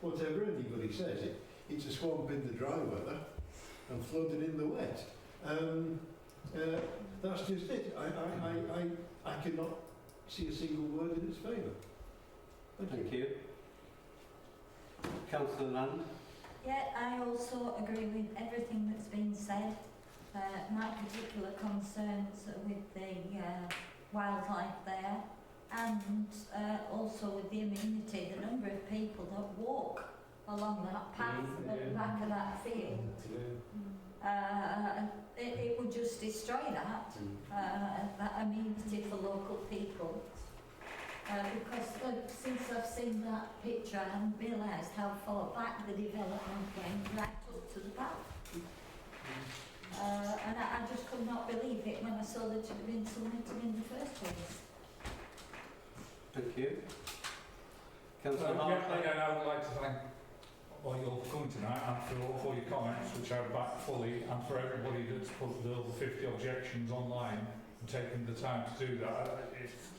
Whatever anybody says, it's a swamp in the dry weather and flooded in the wet. That's just it. I cannot see a single word in its favour. Thank you. Councillor Land? Yeah, I also agree with everything that's been said. My particular concerns with the wildlife there, and also with the amenity, the number of people that walk along that path at the back of that field. It would just destroy that amenity for local people. Because since I've seen that picture, I haven't realised how far back the development went, right up to the back. And I just could not believe it when I saw that it had been submitted in the first place. Thank you. Councillor Again, I would like to thank you for coming tonight and for your comments, which I back fully, and for everybody that's put the over 50 objections online and taken the time to do that.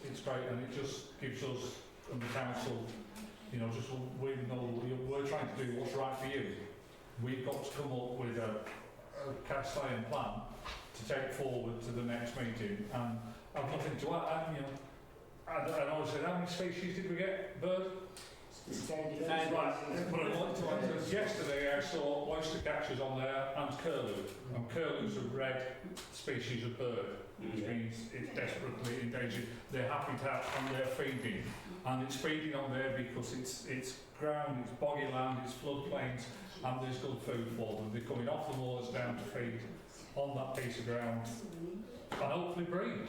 It's great, and it just gives us and the council, you know, just we know we're trying to do what's right for you. We've got to come up with a cast iron plan to take forward to the next meeting, and I've nothing to add. You know, I always said, how many species did we get? Bird? Right, but I want to answer. Yesterday I saw oyster catchers on there and curlew. And curlew's a red species of bird, which means it's desperately endangered. They're happy to have, and they're feeding. And it's feeding on there because it's ground, it's boggy land, it's floodplains, and there's good food for them. They're coming off the moors down to feed on that piece of ground and hopefully breed.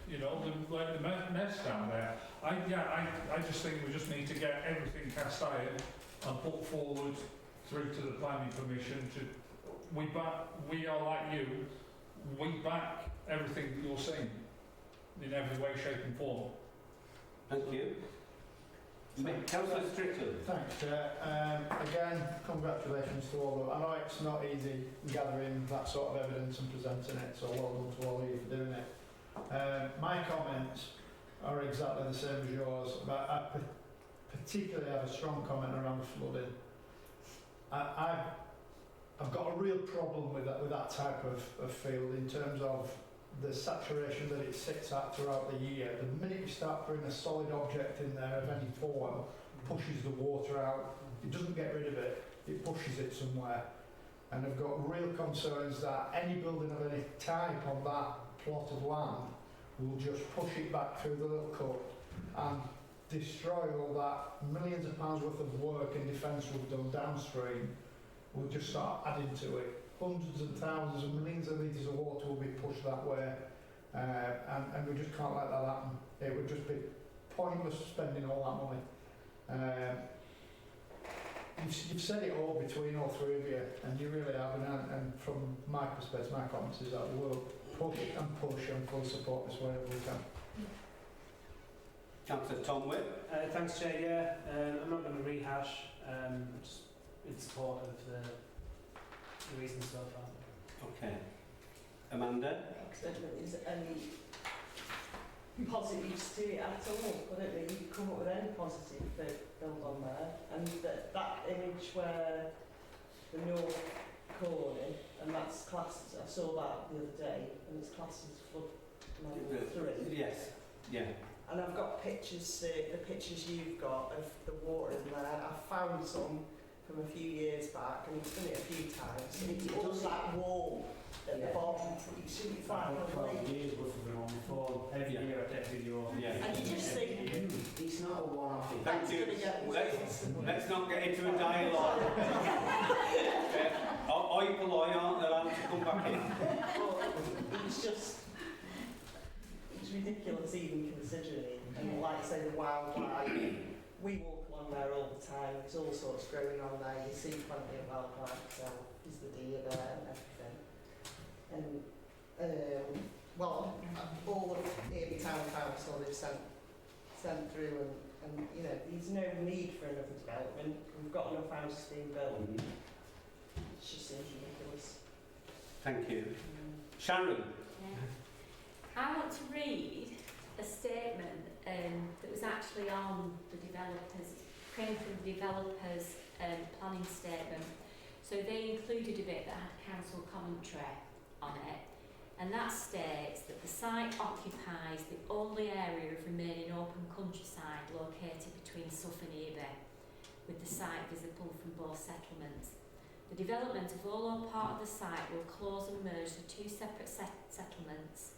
You know, the nest down there. I just think we just need to get everything cast iron and put forward through to the planning permission to. We are like you. We back everything that you're saying in every way, shape, and form. Thank you. Councillor Strickland. Thanks, Chair. Again, congratulations to all of. I know it's not easy gathering that sort of evidence and presenting it, so well done to all of you for doing it. My comments are exactly the same as yours, but I particularly have a strong comment around the flooding. I've got a real problem with that type of field in terms of the saturation that it sits at throughout the year. The minute you start putting a solid object in there of any form, pushes the water out. It doesn't get rid of it, it pushes it somewhere. And I've got real concerns that any building of any type on that plot of land will just push it back through the little cut and destroy all that millions of pounds worth of work and defence we've done downstream. We'll just start adding to it. Hundreds and thousands and millions of litres of water will be pushed that way, and we just can't let that happen. It would just be pointless spending all that money. You've said it all between all three of you, and you really have, and from my perspective, my comments is that we'll push and fully support this wherever we can. Councillor Tom Whitt. Thanks, Chair. Yeah, I'm not going to rehash, just in support of the reasons so far. Okay. Amanda? Excellent. Is there any positives to it at all? I don't think you could come up with any positive that build on there. And that image where the north corner, and that's classed, I saw that the other day, and it's classed as flood level 3. Yes. Yeah. And I've got pictures, the pictures you've got of the water in there. I found some from a few years back, and we've done it a few times. And it's all that wall at the bottom. You see it fine on the lake. Years worth of them on the phone. Every year I take video. Yeah. And you just think, it's not a one-off. Thank you. Let's not get into a dialogue. Oi polloi aren't allowed to come back in. It's just, it's ridiculous even considering. And like I say, the wildlife, we walk along there all the time. There's all sorts growing on there. You see plenty of wildlife. So there's the deer there and everything. And well, all of the town council they've sent through, and you know, there's no need for another development. We've got enough houses being built. It just seems ridiculous. Thank you. Sharon. I want to read a statement that was actually on the developers, came from the developers' planning statement. So they included a bit that had council commentary on it, and that states that the site occupies the only area of remaining open countryside located between Suff and Eby, with the site visible from both settlements. The development of all or part of the site will close and merge the two separate settlements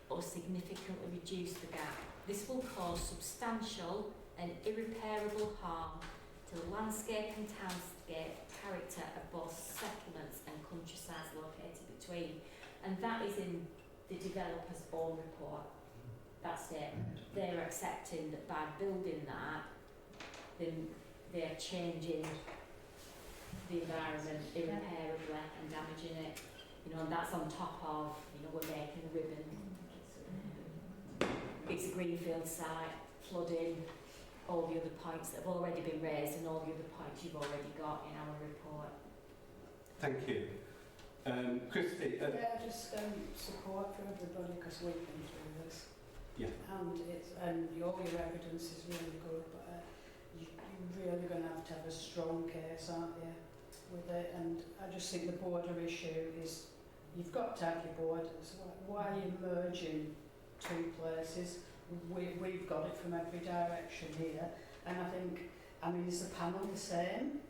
or significantly reduce the gap. This will cause substantial and irreparable harm to the landscape and townscape character of both settlements and countrysides located between. And that is in the developer's own report, that statement. They're accepting that by building that, then they're changing the environment irreparably and damaging it. You know, and that's on top of, you know, we're making a ribbon. It's a greenfield site, flooding, all the other points that have already been raised and all the other points you've already got in our report. Thank you. Christy? Yeah, just support for everybody because we've been through this. Yeah. And all your evidence is really good, but you're really going to have a strong case, aren't you, with it? And I just think the border issue is, you've got to have your borders. Why are you merging two places? We've got it from every direction here, and I mean, is the panel the same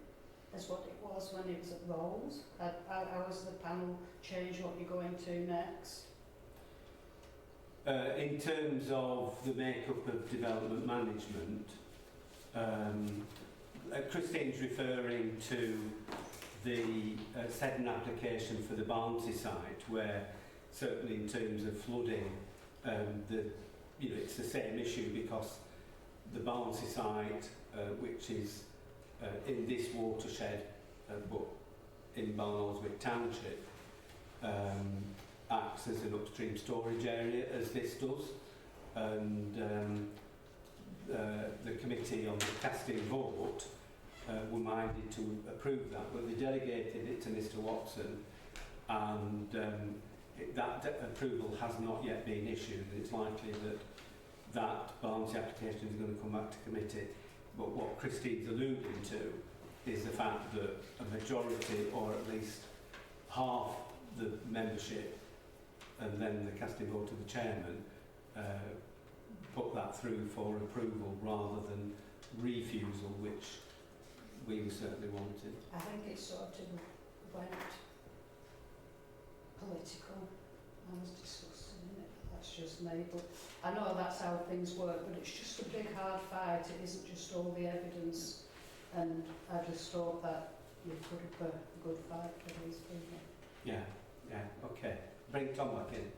as what it was when it was at Rolls? How has the panel changed what you're going to next? In terms of the makeup of development management, Christine's referring to the Seddon application for the Barnsley site, where certainly in terms of flooding, it's the same issue because the Barnsley site, which is in this watershed, but in Barnoldswick Township, acts as an upstream storage area, as this does, and the committee on the casting vote were minded to approve that, but they delegated it to Mr Watson, and that approval has not yet been issued. It's likely that Barnsley application is going to come back to committee, but what Christine's alluding to is the fact that a majority, or at least half the membership, and then the casting vote of the chairman, put that through for approval rather than refusal, which we certainly wanted. I think it sort of went political. I was disgusted in it. That's just me, but I know that's how things work, but it's just a big hard fight. It isn't just all the evidence, and I just thought that you put up a good fight for these people. Yeah, okay. Bring Tom back in.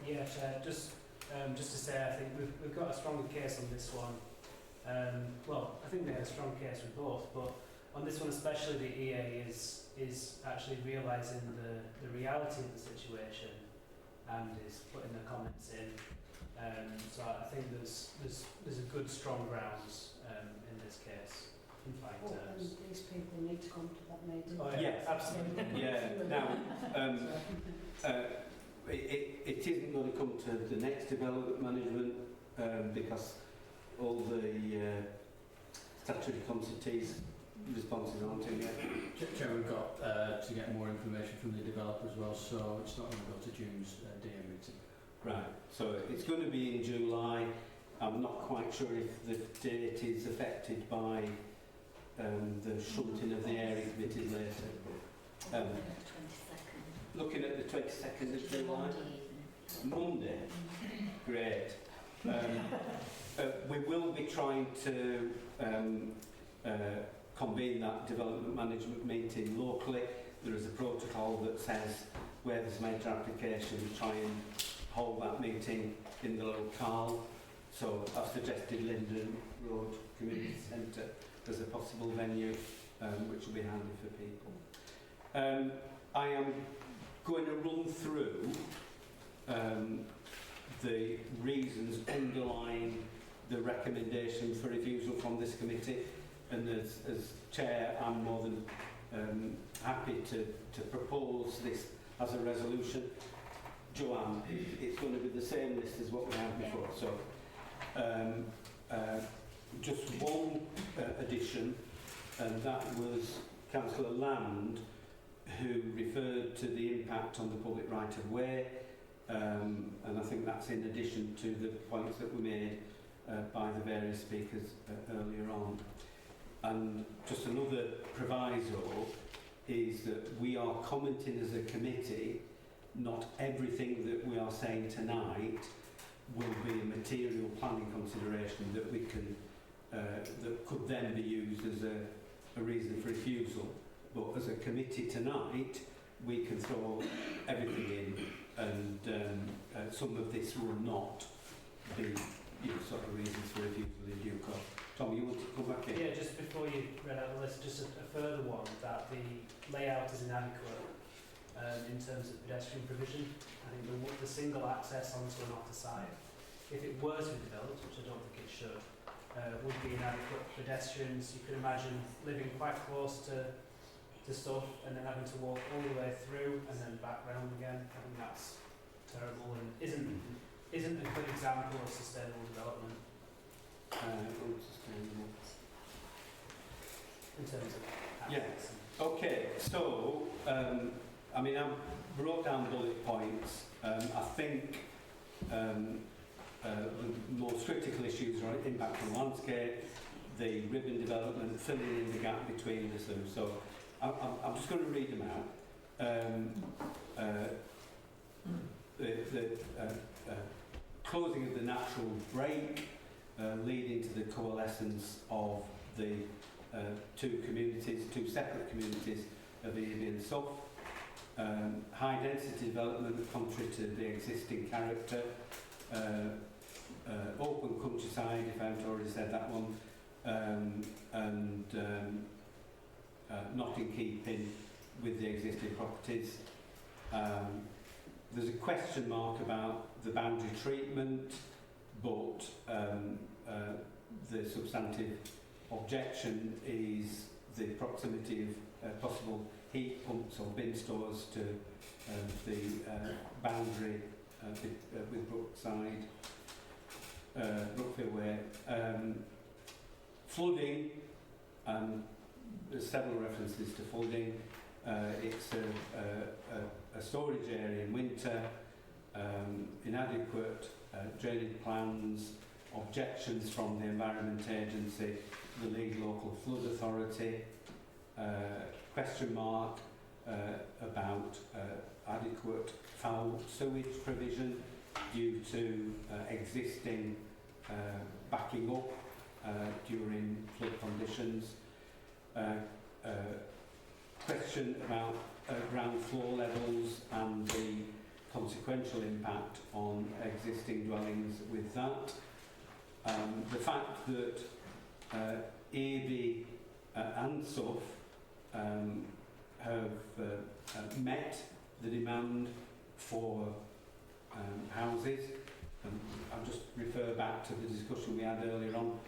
Yeah, Chair, just to say, I think we've got a stronger case on this one. Well, I think we had a strong case with both, but on this one especially, the EA is actually realising the reality of the situation and is putting the comments in. So I think there's a good strong grounds in this case. In fact, and these people need to come to that meeting. Oh yeah, absolutely. Yeah. Now, it isn't going to come to the next development management because all the statutory consultees responses aren't in yet. Chair, we've got to get more information from the developer as well, so it's not going to go to June's DM meeting. Right, so it's going to be in July. I'm not quite sure if the date is affected by the shunting of the area committees later. Looking at the 22nd of July. Monday. Great. We will be trying to convene that development management meeting locally. There is a protocol that says where there's major applications, try and hold that meeting in the locale. So I've suggested Linden Road Community Centre as a possible venue, which will be handy for people. I am going to run through the reasons underlying the recommendation for refusal from this committee, and as chair I'm more than happy to propose this as a resolution. Joanne, it's going to be the same list as what we had before, so just one addition, and that was Councillor Land, who referred to the impact on the public right of way, and I think that's in addition to the points that were made by the various speakers earlier on. And just another proviso is that we are commenting as a committee. Not everything that we are saying tonight will be a material planning consideration that we can that could then be used as a reason for refusal. But as a committee tonight, we can throw everything in, and some of this will not be sort of reasons for refusal in due course. Tom, you want to come back in? Yeah, just before you read out the list, just a further one, that the layout is inadequate in terms of pedestrian provision. I think the single access onto and off the side, if it were to be developed, which I don't think it should, would be inadequate for pedestrians. You could imagine living quite close to stuff and then having to walk all the way through and then back round again. I think that's terrible and isn't a good example of sustainable development. Unsustainable. In terms of access. Yeah. Okay, so I mean, I wrote down bullet points. I think the most critical issues are impact on landscape, the ribbon development, filling in the gap between the two. So I'm just going to read them out. The closing of the natural break, leading to the coalescence of the two separate communities of Earby and Sough. High density development contrary to the existing character. Open countryside, if I haven't already said that one, and not in keeping with the existing properties. There's a question mark about the boundary treatment, but the substantive objection is the proximity of possible heat pumps or bin stores to the boundary with Brookside, Brookfield Way. Flooding, there's several references to flooding. It's a storage area in winter, inadequate drainage plans, objections from the Environment Agency, the League Local Flood Authority, question mark about adequate foul sewage provision due to existing backing up during flood conditions. Question about ground floor levels and the consequential impact on existing dwellings with that. The fact that Earby and Sough have met the demand for houses. I'll just refer back to the discussion we had earlier on.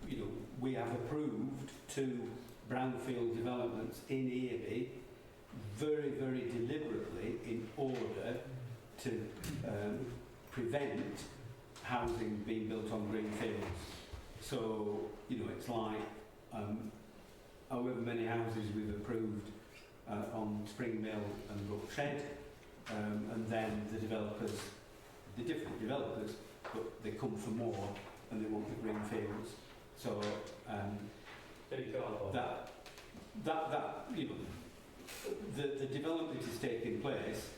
You know, we have approved 2 brownfield developments in Earby very, very deliberately in order to prevent housing being built on green fields. So, you know, it's like however many houses we've approved on Spring Mill and Brookshed, and then the different developers, but they come for more and they want the green fields. So that you know, the development is taking place,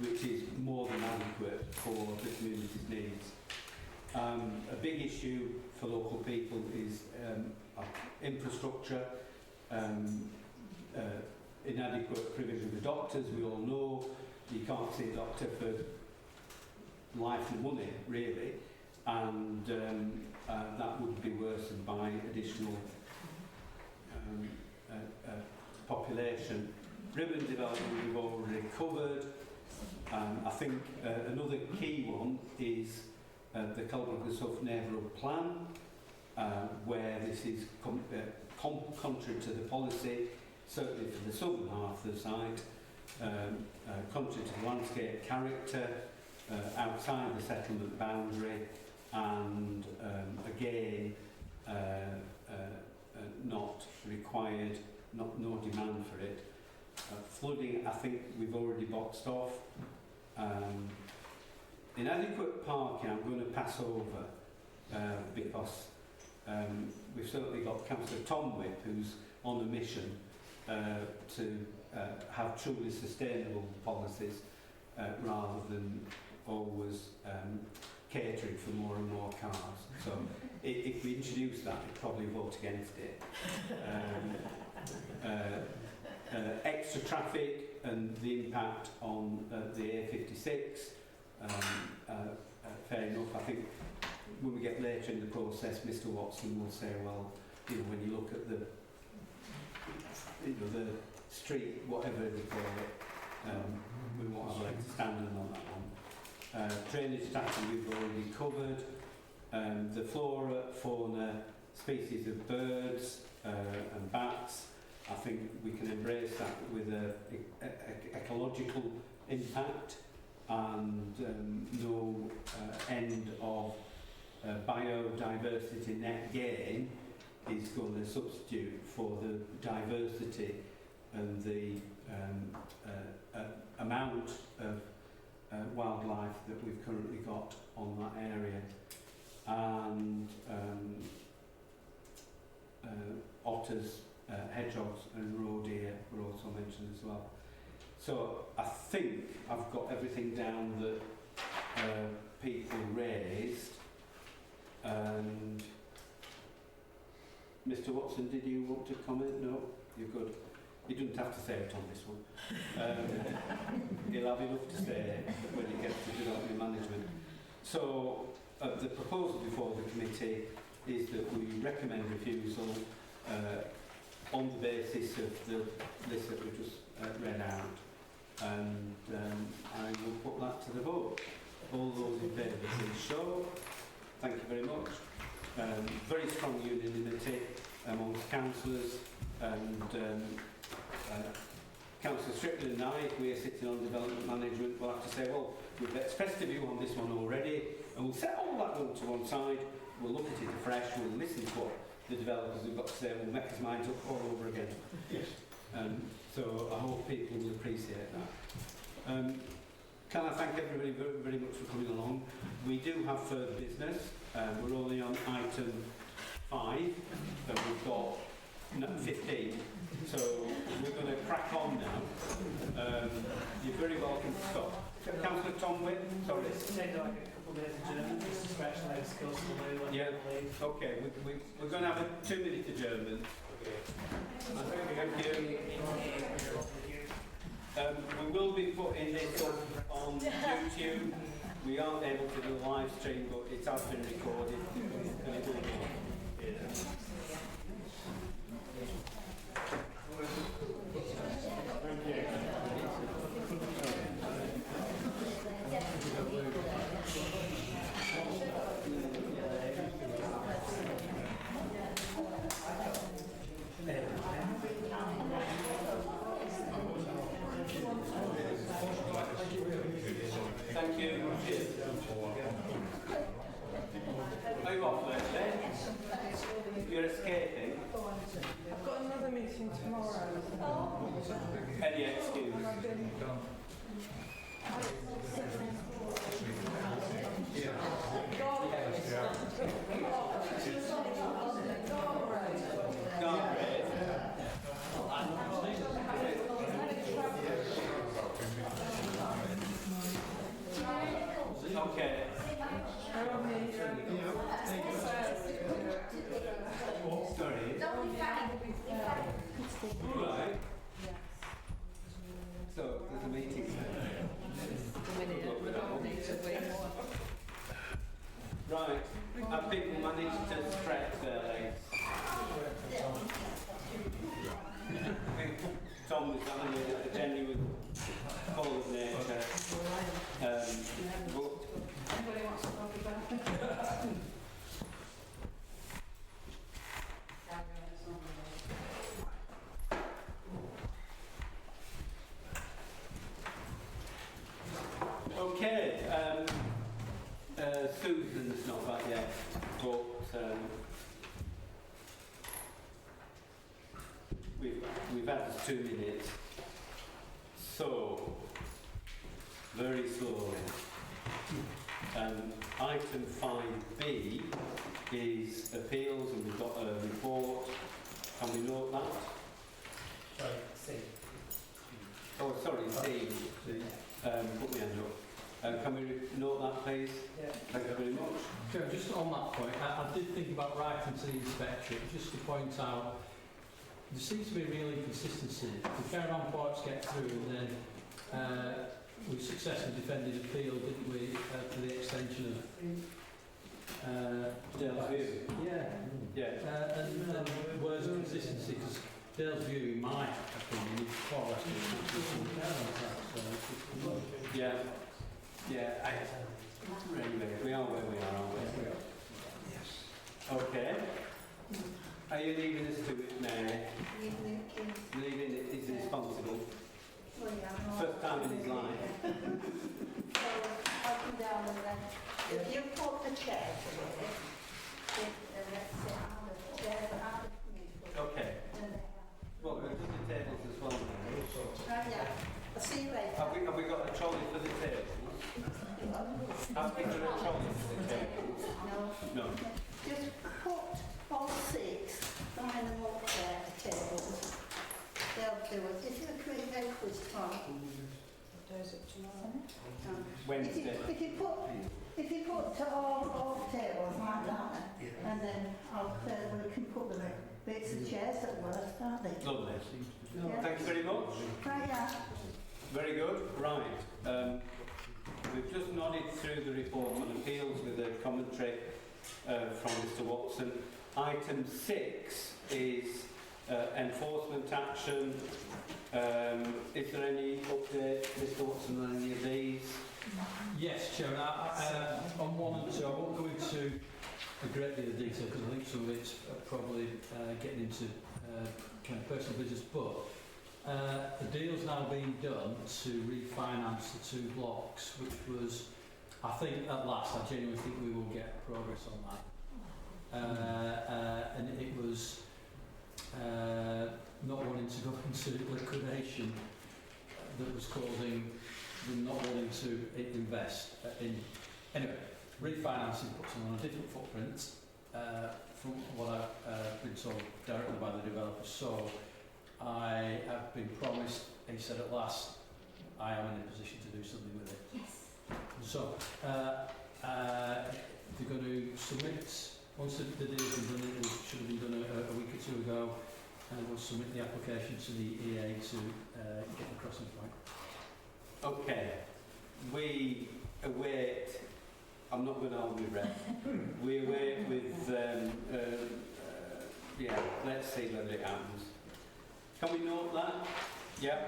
which is more than adequate for the community's needs. A big issue for local people is infrastructure, inadequate provision for doctors. We all know you can't see a doctor for life and money, really, and that would be worsened by additional population. Ribbon development we've already covered. I think another key one is the Culbrook and Sough Neighbourhood Plan, where this is contrary to the policy, certainly for the southern half of the site, contrary to the landscape character, outside the settlement boundary, and again not required, no demand for it. Flooding, I think we've already boxed off. Inadequate parking, I'm going to pass over because we've certainly got Councillor Tom Whip, who's on a mission to have truly sustainable policies rather than always catering for more and more cars. So if we introduce that, I'd probably vote against it. Extra traffic and the impact on the A56, fair enough. I think when we get later in the process, Mr Watson will say, well, you know, when you look at the street, whatever we call it, we won't have a leg to stand on that one. Drainage strategy we've already covered. The flora, fauna, species of birds and bats, I think we can embrace that with a ecological impact and no end of biodiversity net gain is going to substitute for the diversity and the amount of wildlife that we've currently got on that area. And otters, hedgehogs and roe deer were also mentioned as well. So I think I've got everything down that people raised. And Mr Watson, did you want to comment? No? You're good. You didn't have to say it on this one. He'll have enough to say when he gets to development management. So the proposal before the committee is that we recommend refusal on the basis of the list that we just read out. And I will put that to the vote. All those in favour, please show. Thank you very much. Very strong unanimity amongst councillors, and Councillor Strickland and I, if we are sitting on development management, will have to say, well, we've expressed a view on this one already, and we'll set all that one to one side, we'll look at it afresh, we'll listen to what the developers have got to say, we'll make his minds up all over again. Yes. So I hope people will appreciate that. Can I thank everybody very, very much for coming along. We do have further business. We're only on item 5, but we've got 15. So we're going to crack on now. You're very welcome to stop. Councillor Tom Witt, sorry. Take like a couple of minutes adjournment, just to stretch legs, go to the loo and Yeah. leave. Okay, we're going to have a 2-minute adjournment. Thank you. We will be putting this up on YouTube. We aren't able to do a live stream, but it has been recorded. And it will be. Thank you. Cheers. Are you off Thursday? You're escaping? I've got another meeting tomorrow. Any excuse? Okay. Sorry. Right. So there's a meeting. Right. Have people managed to stretch their legs? Tom was having a genuine call of nature. Anybody wants to talk about it? Okay, Susan's not back yet, but we've had 2 minutes, so very slowly. Item 5B is appeals, and we've got a report. Can we note that? Sorry, C. Oh, sorry, C. Put me hand up. Can we note that, please? Yeah. Thank you very much. Chair, just on that point, I did think about writing to the inspectorate just to point out there seems to be real inconsistency. The caravan parks get through and then we successfully defended appeal, didn't we, for the extension of Dale's View. Yeah. And where's the consistency? Because Dale's View, in my opinion, is far less consistent with caravan parks. Yeah. Anyway, we are where we are, aren't we? Yes. Okay. Are you leaving us to it, Mary? Leaving it is responsible. Well, yeah, First time in his life. So I'll come down and then, if you put the chairs away, let's sit on the chairs that are Okay. Well, we've done the tables as well now. right, yeah. I'll see you later. Have we got a trolley for the tables? Have we got a trolley for the tables? No. No. Just put all six behind the walk there, the tables. They'll do it. If you agree, they'll quiz tomorrow. What day is it tomorrow? Wednesday. If you put to all tables like that, and then we can put them in bits of chairs at worst, aren't they? Lovely. Yeah. Thank you very much. Right, yeah. Very good. Right. We've just nodded through the report on appeals with a commentary from Mr Watson. Item 6 is enforcement action. Is there any update, Mr Watson, on any of these? Yes, Chair. On 1 and 2, I won't go into a great deal of detail because I think some of it's probably getting into kind of personal business, but the deal's now being done to refinance the 2 blocks, which was, I think at last, I genuinely think we will get progress on that. And it was not wanting to go into liquidation that was causing them not wanting to invest in. Anyway, refinancing puts them on a different footprint from what I've been told directly by the developer. So I have been promised, he said at last, I am in a position to do something with it. Yes. So they're going to submit, once the deal's been done, it should have been done a week or 2 ago, and we'll submit the application to the EA to get the crossing point. Okay. We await, I'm not going to hold my breath, we await with, yeah, let's see whether it happens. Can we note that? Yeah.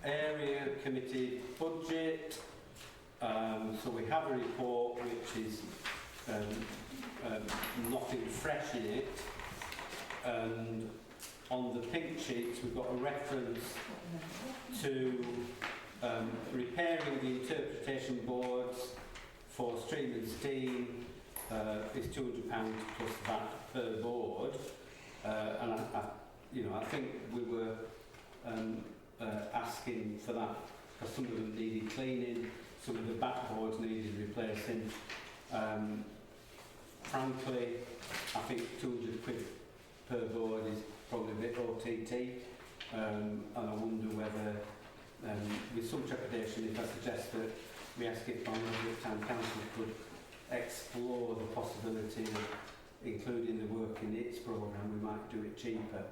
Area committee budget. So we have a report which is nothing fresh in it. And on the pink sheets we've got a reference to repairing the interpretation boards for stream and steam. Is £200 plus VAT per board, and I think we were asking for that because some of them needed cleaning, some of the backboards needed replacing. Frankly, I think 200 quid per board is probably a bit OTT, and I wonder whether, with some trepidation, if I suggest that we ask if Barnoldswick Town Council could explore the possibility of including the work in its programme, we might do it cheaper.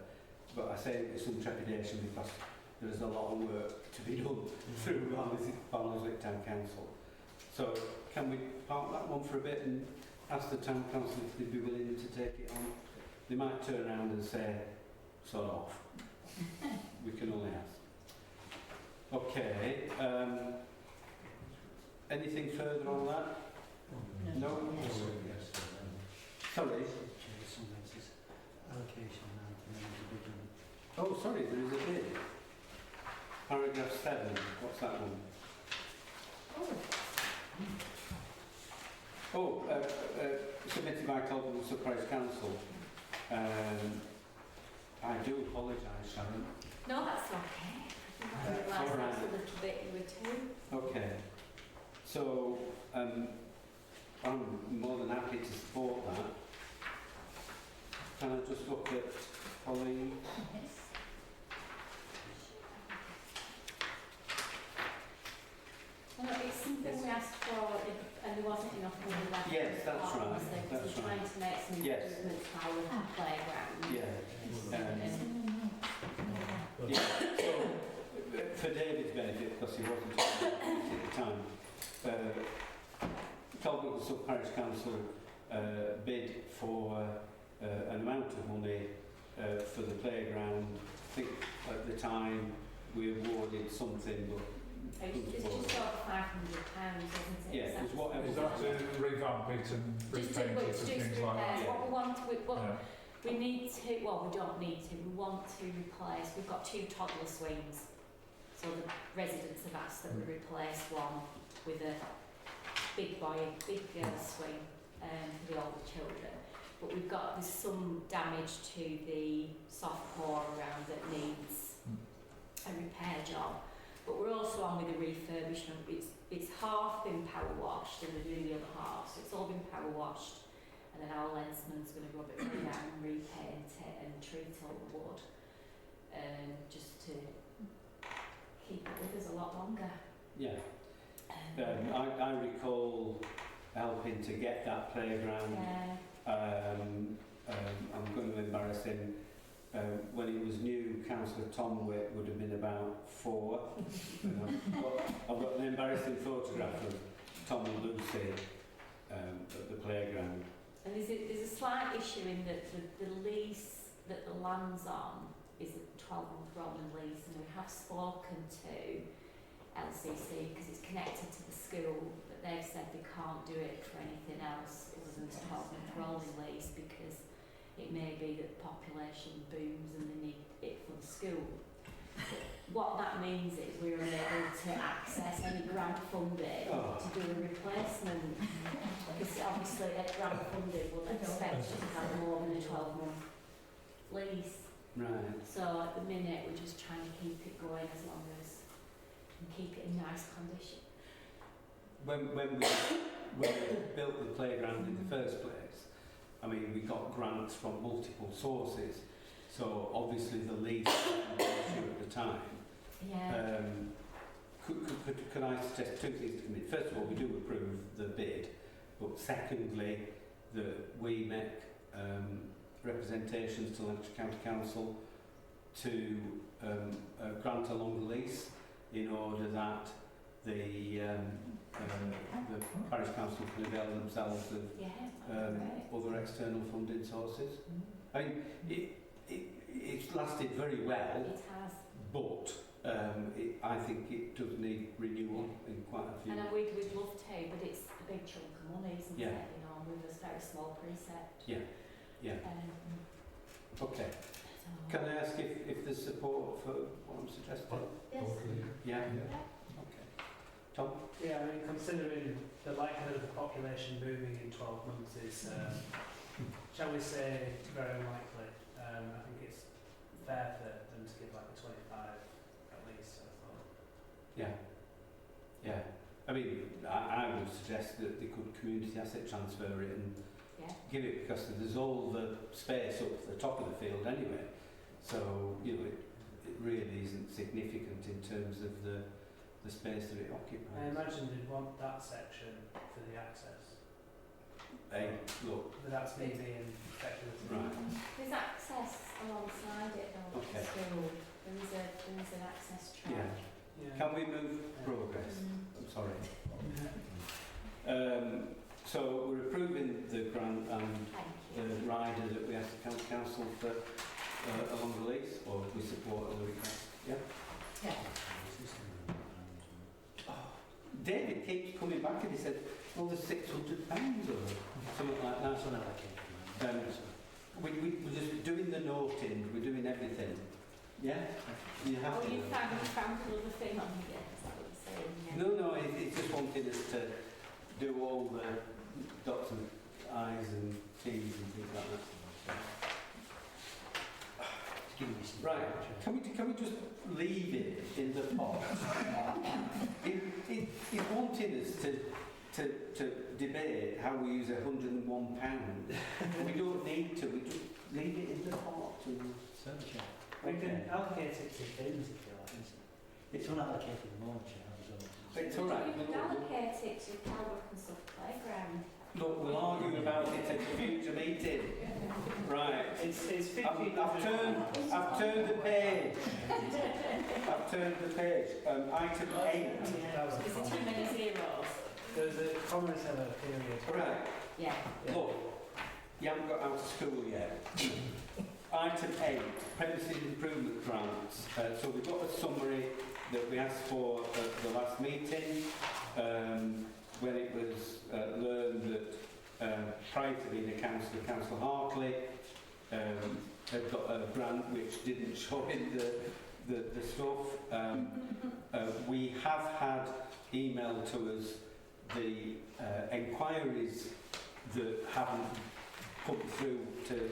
But I say it with some trepidation because there is a lot of work to be done through Barnoldswick Town Council. So can we park that one for a bit and ask the Town Council if they'd be willing to take it on? They might turn around and say, sod off. We can only ask. Okay. Anything further on that? No? Sorry? Oh, sorry, there is a bid. Paragraph 7, what's that one? Submitted by Colburn Surprise Council. I do apologise, Sharon. No, that's okay. I didn't realise all right. that's a little bit you were too. Okay. So, I'm more than happy to support that. Can I just look at Colleen? wasn't enough money left. Yes, that's right, obviously, 'cause that's we're trying to make some Yes. improvements to our playground. Yeah. And Yeah. So, for David's benefit, because he wasn't at the time, Talbot Sub-Parish Council bid for an amount of money for the playground. I think at the time we awarded something, but it's just over £500, isn't it? yeah, it was whatever. Is that to revamp it and Just to, repaint it and just things like that? what we want, Yeah. we need to, well, we don't need to, we want to replace, we've got 2 toddler swings. So the residents have asked that we replace one with a big girl swing for the older children. But there's some damage to the soft core around that needs a repair job. But we're also on with the refurbishment. It's half been power washed and we're doing the other half. So it's all been power washed. And then our lensman's going to rub it right down and repaint it and treat all the wood. Just to keep it with us a lot longer. Yeah. I recall helping to get that playground. Yeah. I'm going to embarrass him. When it was new, Councillor Tom Witt would have been about 4. I've got an embarrassing photograph of Tom and Lucy at the playground. And there's a slight issue in that the lease that the land's on is a 12-month rolling lease, and we have spoken to LCC because it's connected to the school, but they've said they can't do it for anything else other than this 12-month rolling lease because it may be that the population booms and they need it for the school. What that means is we're unable to access any grant funding to do a replacement because obviously that grant funding will expect you to have more than a 12-month lease. Right. So at the minute we're just trying to keep it going as long as and keep it in nice condition. When we built the playground in the first place, I mean, we got grants from multiple sources. So obviously the lease was an issue at the time. Yeah. Could I suggest 2 things to commit? First of all, we do approve the bid, but secondly, that we make representations to Lancashire County Council to grant a longer lease in order that the parish council can avail themselves of other external funding sources. I mean, it's lasted very well. It has. But I think it does need renewal in quite a few. And we'd love to, but it's a big chunk of money, isn't Yeah. it? You know, with a very small precept. Yeah, yeah. Okay. So Can I ask if there's support for what I'm suggesting? Yes. Yeah? Okay. Tom? Yeah, I mean, considering the likelihood of the population moving in 12 months is, shall we say, very unlikely. I think it's fair for them to give like a 25 at least, I thought. Yeah. Yeah. I mean, I would suggest that they could community asset transfer it and give it, because there's all the space up at the top of the field anyway. So, you know, it really isn't significant in terms of the space that it occupies. I imagine they'd want that section for the access. Hey, look. But that's me being speculative. Right. there's access alongside it though, Okay. the school. There is an access track. Yeah. Yeah. Can we move progress? I'm sorry. So we're approving the grant and the rider that we asked the county council for a longer lease, or we support a request. Yeah. Yeah. David keeps coming back and he said, well, there's £600 or something like that. We're just doing the noting, we're doing everything. Yeah? You have to. You found another thing on here, is that what you're saying? No, it's just wanting us to do all the dots and I's and T's and things like that. Right, can we just leave it in the pot? He's wanting us to debate how we use £101. We don't need to, we just leave it in the pot. We can allocate it to bins if you like, isn't it? It's unallocated at the moment, Chair. It's all right. You can allocate it to Calbrook and South Playground. Look, we'll argue about it at a future meeting. Right. It's 50. I've turned the page. I've turned the page. Item 8. Is it too many zeros? There's a comma seller period. Right. Yeah. Look, you haven't got out of school yet. Item 8, premises improvement grants. So we've got a summary that we asked for at the last meeting, when it was learned that prior to being a councillor, Councillor Hartley had got a grant which didn't show in the stuff. We have had emailed to us the enquiries that haven't come through to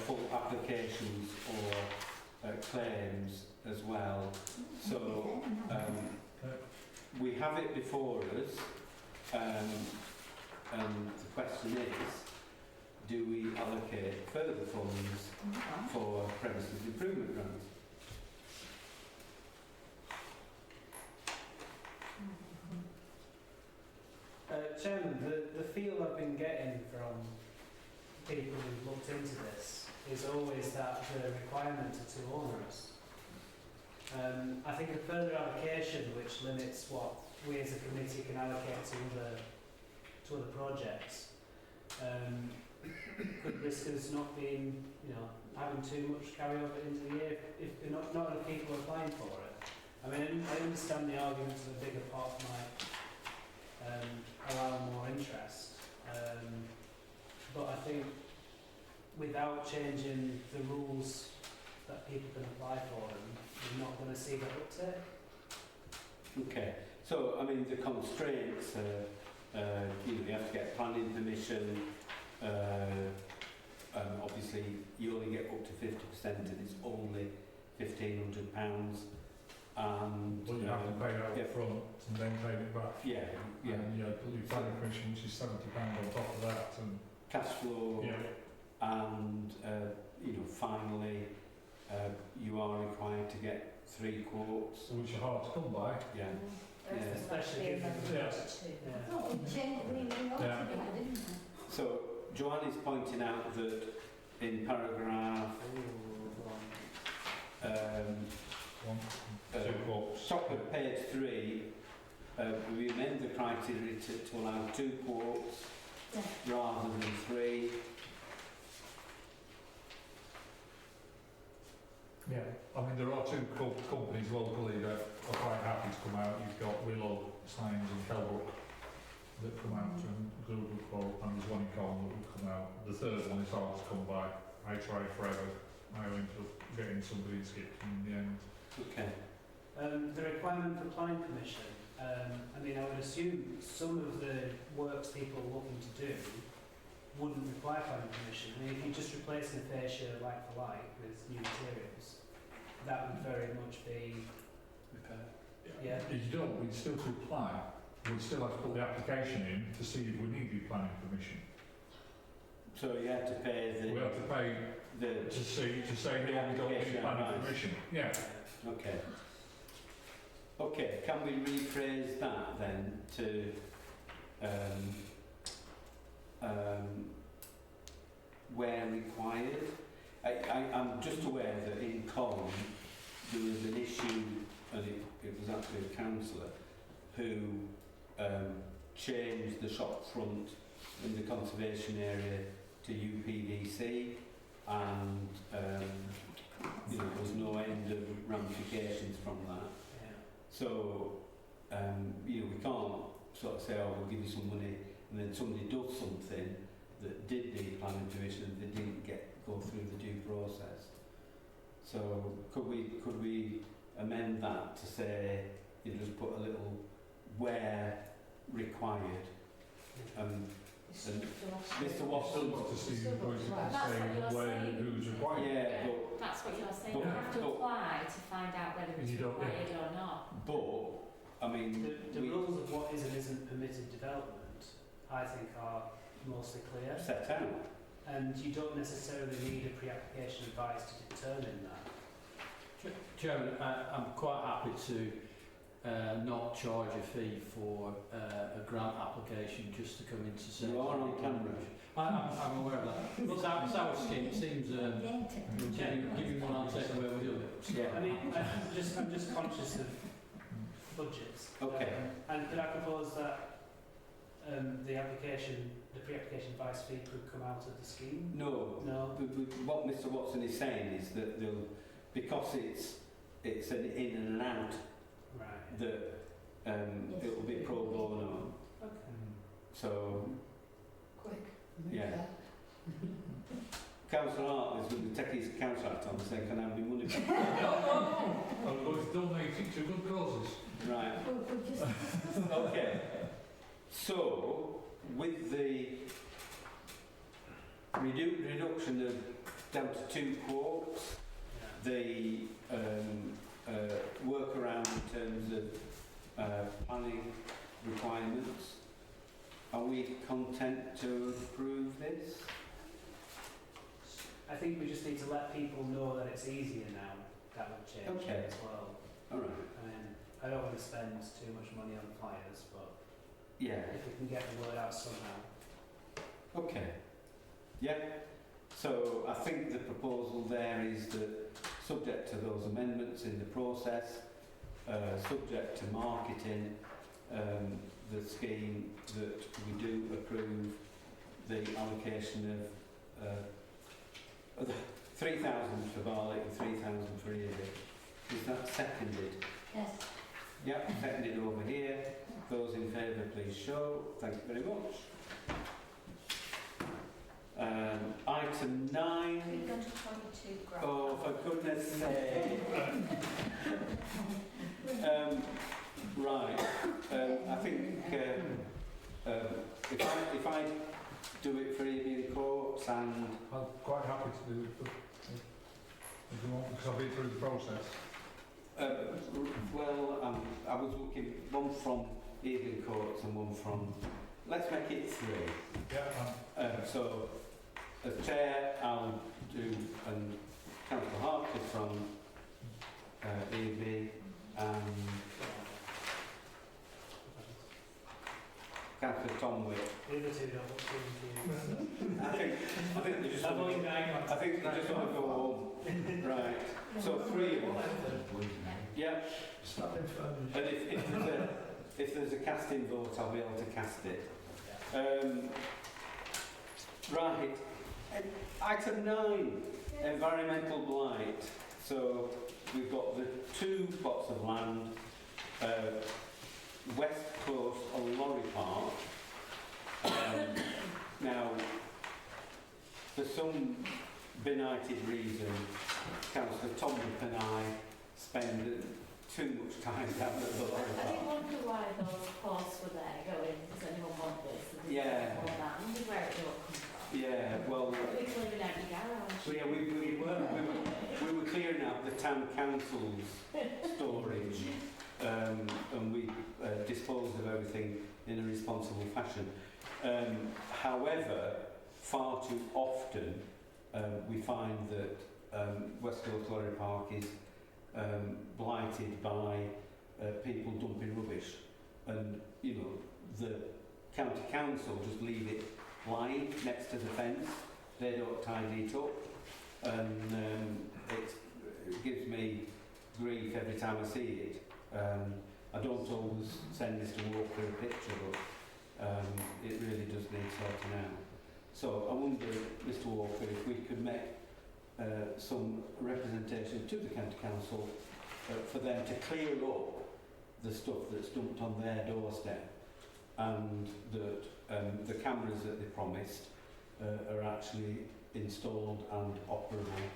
full applications or claims as well. So we have it before us, and the question is, do we allocate further funds for premises improvement grants? Chairman, the feel I've been getting from people who've looked into this is always that the requirements are too onerous. I think a further allocation which limits what we as a committee can allocate to other projects could risk us not being, having too much carryover into the year if not enough people applying for it. I mean, I understand the argument of a bigger pot might allow more interest, but I think without changing the rules that people can apply for them, we're not going to see that uptake. Okay, so I mean the constraints are, you have to get planning permission. Obviously, you only get up to 50%, and it's only £1,500. And Well, you have to pay it up front and then pay it back. Yeah. And your planning permission, which is £70 on top of that, and cash flow. Yeah. And finally, you are required to get 3 quotes. Which are hard to come by. Yeah. Yeah. Especially given the I thought we genuinely ought to be, didn't we? So Joanne is pointing out that in paragraph top of page 3, we amend the criteria to allow 2 quotes rather than 3. Yeah, I mean there are 2 companies locally that are quite happy to come out. You've got Willow Signs and Kelbrook that come out and do a good quote, and there's one in Colne that will come out. The third one is hard to come by. I tried forever. I ended up getting somebody to skip in the end. Okay. The requirement for planning permission, I mean, I would assume some of the works people are looking to do wouldn't require planning permission. I mean, if you're just replacing a fascia like for like with new materials, that would very much be repair. Yeah. If you don't, we'd still to apply. We'd still have to put the application in to see if we need the planning permission. So you have to pay the... We have to pay to say no, we don't need planning permission. Yeah. Okay. Okay, can we rephrase that then to where required? I'm just aware that in Colne there was an issue, and it was actually a councillor who changed the shop front in the conservation area to UPVC, and there was no end of ramifications from that. So we can't sort of say, oh, we'll give you some money, and then somebody does something that did need planning permission and they didn't go through the due process. So could we amend that to say, just put a little where required? And Mr. Watson to see who's required. Yeah, But that's what you're saying. You have to apply to find out whether it's required or not. But I mean, the rules of what is and isn't permitted development, I think, are mostly clear. Set out. And you don't necessarily need a pre-application advice to determine that. Chairman, I'm quite happy to not charge a fee for a grant application just to come into say. You are on camera. I'm aware of that. But that's our scheme. It seems giving one I'll take away with the other. So, Yeah. I mean, I'm just conscious of budgets. Okay. And could I propose that the pre-application advice fee could come out of the scheme? No. No. What Mr Watson is saying is that they'll, because it's an in and an out, Right. that it will be pro bono. Okay. So, Quick. yeah. Councillor Hartley's going to take his council act on and say, can I have my money back? I'm going to donate it to good causes. Right. Okay. So, with the reduction of down to 2 quotes, the workaround in terms of planning requirements, are we content to approve this? I think we just need to let people know that it's easier now. That would change Okay. as well. All right. I mean, I don't want to spend too much money on flyers, but Yeah. if we can get the word out somehow. Okay. Yeah. So I think the proposal there is that, subject to those amendments in the process, subject to marketing, the scheme, that we do approve the allocation of 3,000 for Barley and 3,000 for Ely. Is that seconded? Yes. Yep, seconded over here. Those in favour, please show. Thank you very much. Item 9. 322 grand. Oh, for goodness sake. Right. I think if I do it for Evening Courts and... I'm quite happy to do it, but if you want, because I've been through the process. Well, I was looking one from Evening Courts and one from... Let's make it 3. Yeah. So, as chair, I'll do Councillor Hartley from EV and Councillor Tomwick. The other two don't look too I think they just want to go home. Right. So 3 of them. Yeah. And if there's a casting vote, I'll be able to cast it. Right. Item 9, environmental blight. So we've got the 2 plots of land, west close on Lorry Park. Now, for some benighted reason, Councillor Tomwick and I spend too much time down at the Lorry I Park. did wonder why those posts were there going, does anyone want this? And Yeah. all that. I wondered where it all come from. Yeah, well, We're clearing out your garage. so yeah, we were clearing out the town council's storage, and we disposed of everything in a responsible fashion. However, far too often we find that West Coast Lorry Park is blighted by people dumping rubbish, and you know the county council just leave it lying next to the fence. They don't tidy it up, and it gives me grief every time I see it. I don't always send Mr Walker a picture, but it really does need sorting out. So I wonder, Mr Walker, if we could make some representation to the county council for them to clear up the stuff that's dumped on their doorstep, and that the cameras that they promised are actually installed and operable,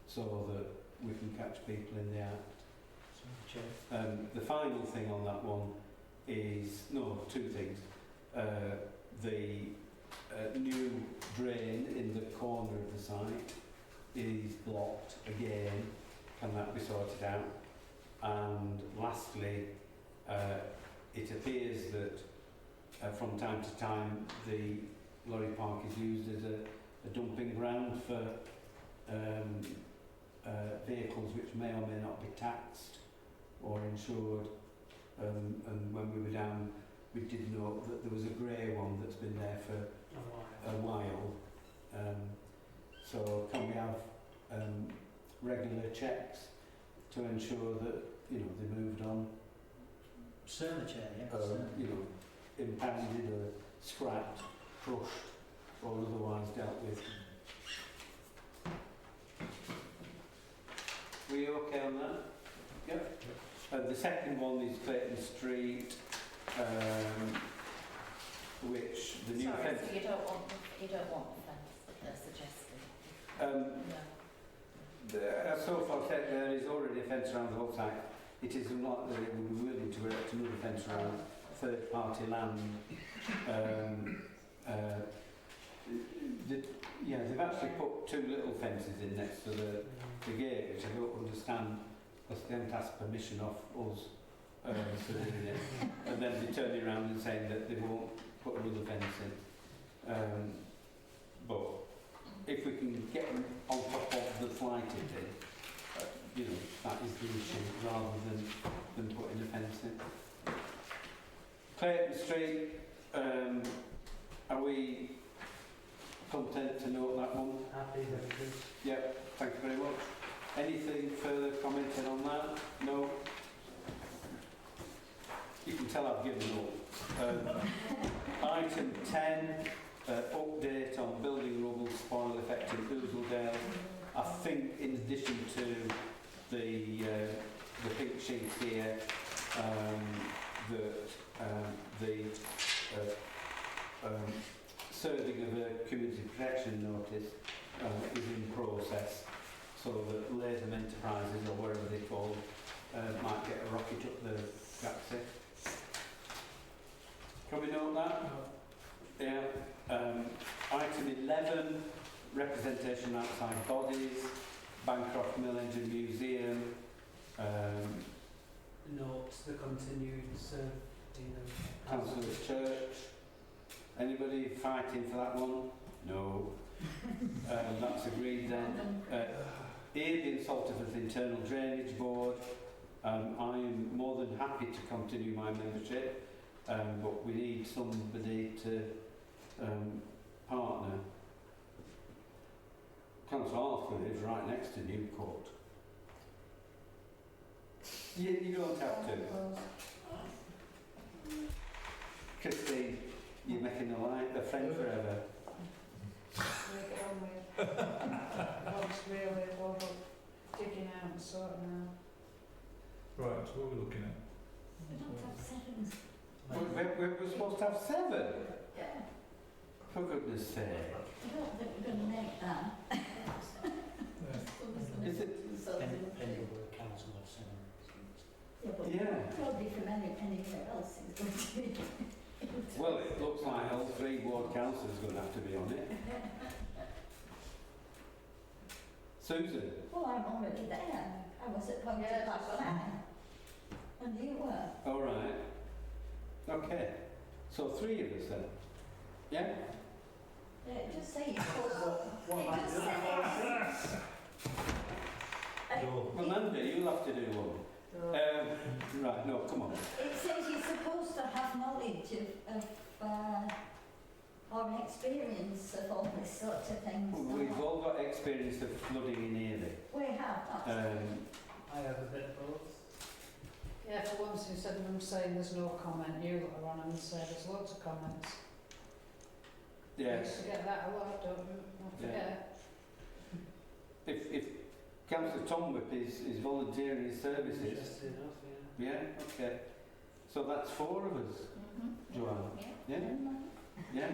so that we can catch people in the act. The final thing on that one is, 2 things. The new drain in the corner of the site is blocked again. Can that be sorted out? And lastly, it appears that from time to time the lorry park is used as a dumping ground for vehicles which may or may not be taxed or insured, and when we were down, we did note that there was a grey one that's been there for a while. So can we have regular checks to ensure that, you know, they moved on, Certainly, Chair, yeah. you know, impounded or scrapped, crushed, or otherwise dealt with? Were you okay on that? Yep. The second one is Clayton Street, which the new Sorry, fence. so you don't want the fence that they're suggesting? No. So far said there is already a fence around the whole site. It is unlikely that they will be willing to erect another fence around third party land. They've actually put two little fences in next to the gate, which I don't understand because they haven't asked permission off us for doing it. And then they turn around and saying that they won't put another fence in. But if we can get them on top of the flighted thing, you know, that is the issue rather than putting a fence in. Clayton Street, are we content to note that one? Happy with everything. Yep, thank you very much. Anything further commented on that? No? You can tell I've given up. Item 10, update on building rubble spoil affecting Ousledale. I think in addition to the pink sheet here, the serving of a community protection notice is in process, so that Latham Enterprises, or whatever they're called, might get a rocket up the taxi. Can we note that? Yeah. Item 11, representation outside bodies, Bancroft Mill Engine Museum. Note the continued serving of Councillor's Church. Anybody fighting for that one? No. That's agreed then. Earby and Salterford Internal Drainage Board. I am more than happy to continue my membership, but we need somebody to partner. Councillor Arthur lives right next to Newcourt. You don't have to. Christine, you're making a friend forever. What's really over digging out and sorting out. Right, so what are we looking at? We don't have sevens. We're supposed to have 7? Yeah. For goodness sake. I don't think we're going to make that. Is it? Pendlebury Council of Seven. Yeah, but Yeah. probably from anywhere else is going to be. Well, it looks like all 3 ward councillors are going to have to be on it. Susan? Well, I'm already there. I was appointed last time. And you were. All right. Okay. So 3 of us then? Yeah? Yeah, just say you're supposed to. It just says. Amanda, you'll have to do one. Right, no, come on. It says you're supposed to have knowledge of or experience of all this sort of things. We've all got experience of flooding in Earby. We have, that's I have a bit of both. Yeah, for once instead of them saying there's no comment, you lot are on and say there's loads of comments. Yeah. I used to get that a lot, don't forget. If Councillor Tomwhip is volunteering his services. Interesting enough, yeah. Yeah, okay. So that's 4 of us, Joanne. Yeah. Yeah?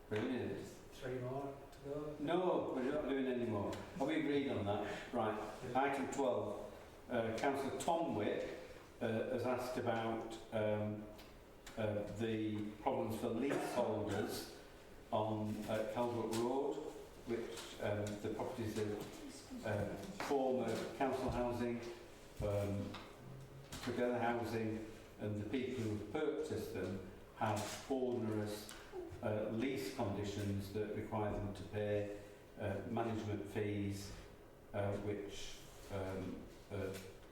Brilliant. 3 more to go. No, we're not doing any more. Are we agreed on that? Right. Item 12. Councillor Tomwhip has asked about the problems for leaseholders on Calvert Road, which the properties are former council housing, together housing, and the people who purchased them have onerous lease conditions that require them to pay management fees, which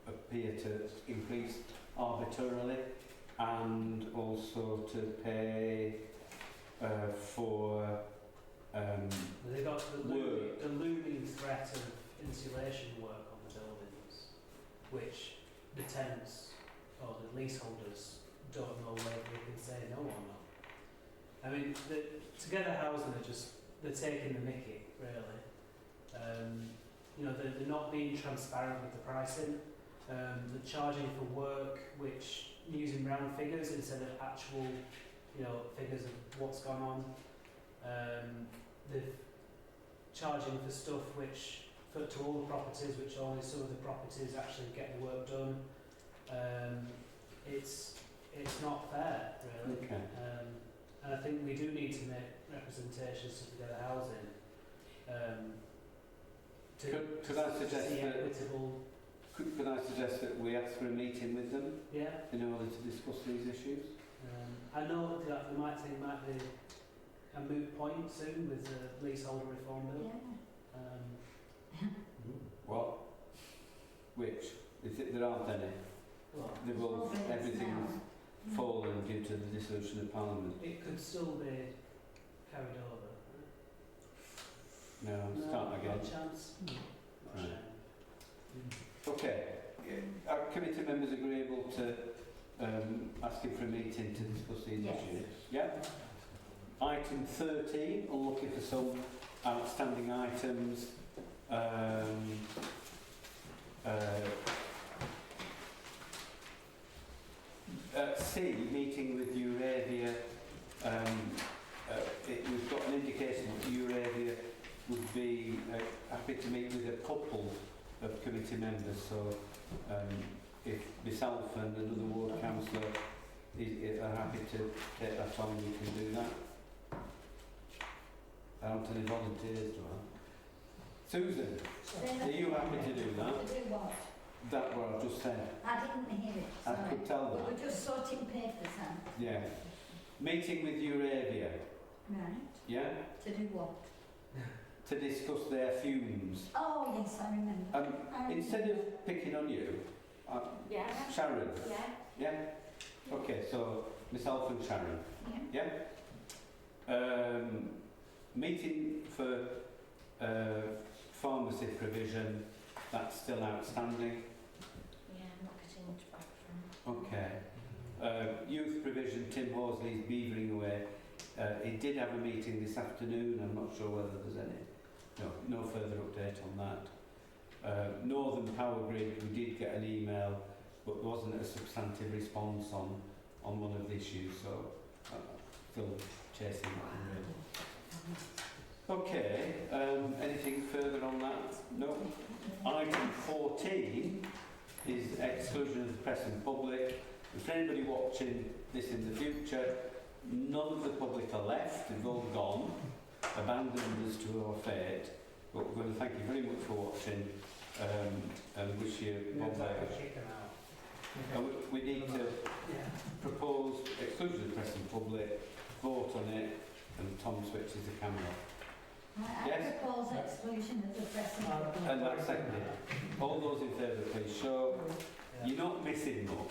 appear to increase arbitrarily, and also to pay for They've got the work. looming threat of insulation work on the buildings, which the tenants or the leaseholders don't know whether they can say no or not. I mean, Together Housing they're taking the mickey, really. They're not being transparent with the pricing. They're charging for work which using round figures instead of actual, figures of what's gone on. They're charging for stuff to all the properties, which only some of the properties actually get the work done. It's not fair, really. Okay. And I think we do need to make representations to Together Housing. Could I suggest see that? equitable. Could I suggest that we ask for a meeting with them Yeah. in order to discuss these issues? I know that they might think it might be a moot point soon with the leaseholder reform bill. What? Which? Is it, there aren't any? Well, They've all, everything's fallen due to the dissolution of Parliament. it could still be carried over. No, start again. Not a chance. Not a Right. chance. Okay. Are committee members agreeable to asking for a meeting to discuss these issues? Yeah? Item 13, I'm looking for some outstanding items. C, meeting with Euravia. We've got an indication that Euravia would be happy to meet with a couple of committee members, so if myself and another ward councillor are happy to take that on, we can do that. I don't have any volunteers, do I? Susan, are you happy to do that? To do what? That what I've just said. I didn't hear it. I Sorry. could tell We that. were just sorting papers out. Yeah. Meeting with Euravia. Right. Yeah? To do what? To discuss their fumes. Oh, yes, I remember. Instead of picking on you, Yeah. Sharon. Yeah. Yeah? Okay, so myself and Sharon. Yeah. Yeah? Meeting for pharmacy provision, that's still outstanding. Yeah, I'm not getting much back from Okay. Youth provision, Tim Horsley's beavering away. He did have a meeting this afternoon. I'm not sure whether there's any. No further update on that. Northern Power Grid, we did get an email, but there wasn't a substantive response on one of the issues, so still chasing that. Really. Okay. Anything further on that? No. Item 14 is exclusion of the press and public. And for anybody watching this in the future, none of the public are left. They've all gone, abandoned us to our fate. But we're going to thank you very much for watching and wish you one day. We need to propose exclusion of the press and public, vote on it, and Tom switches the camera off. I propose exclusion of the press and And that's seconded. All those in favour, please show. You're not missing much.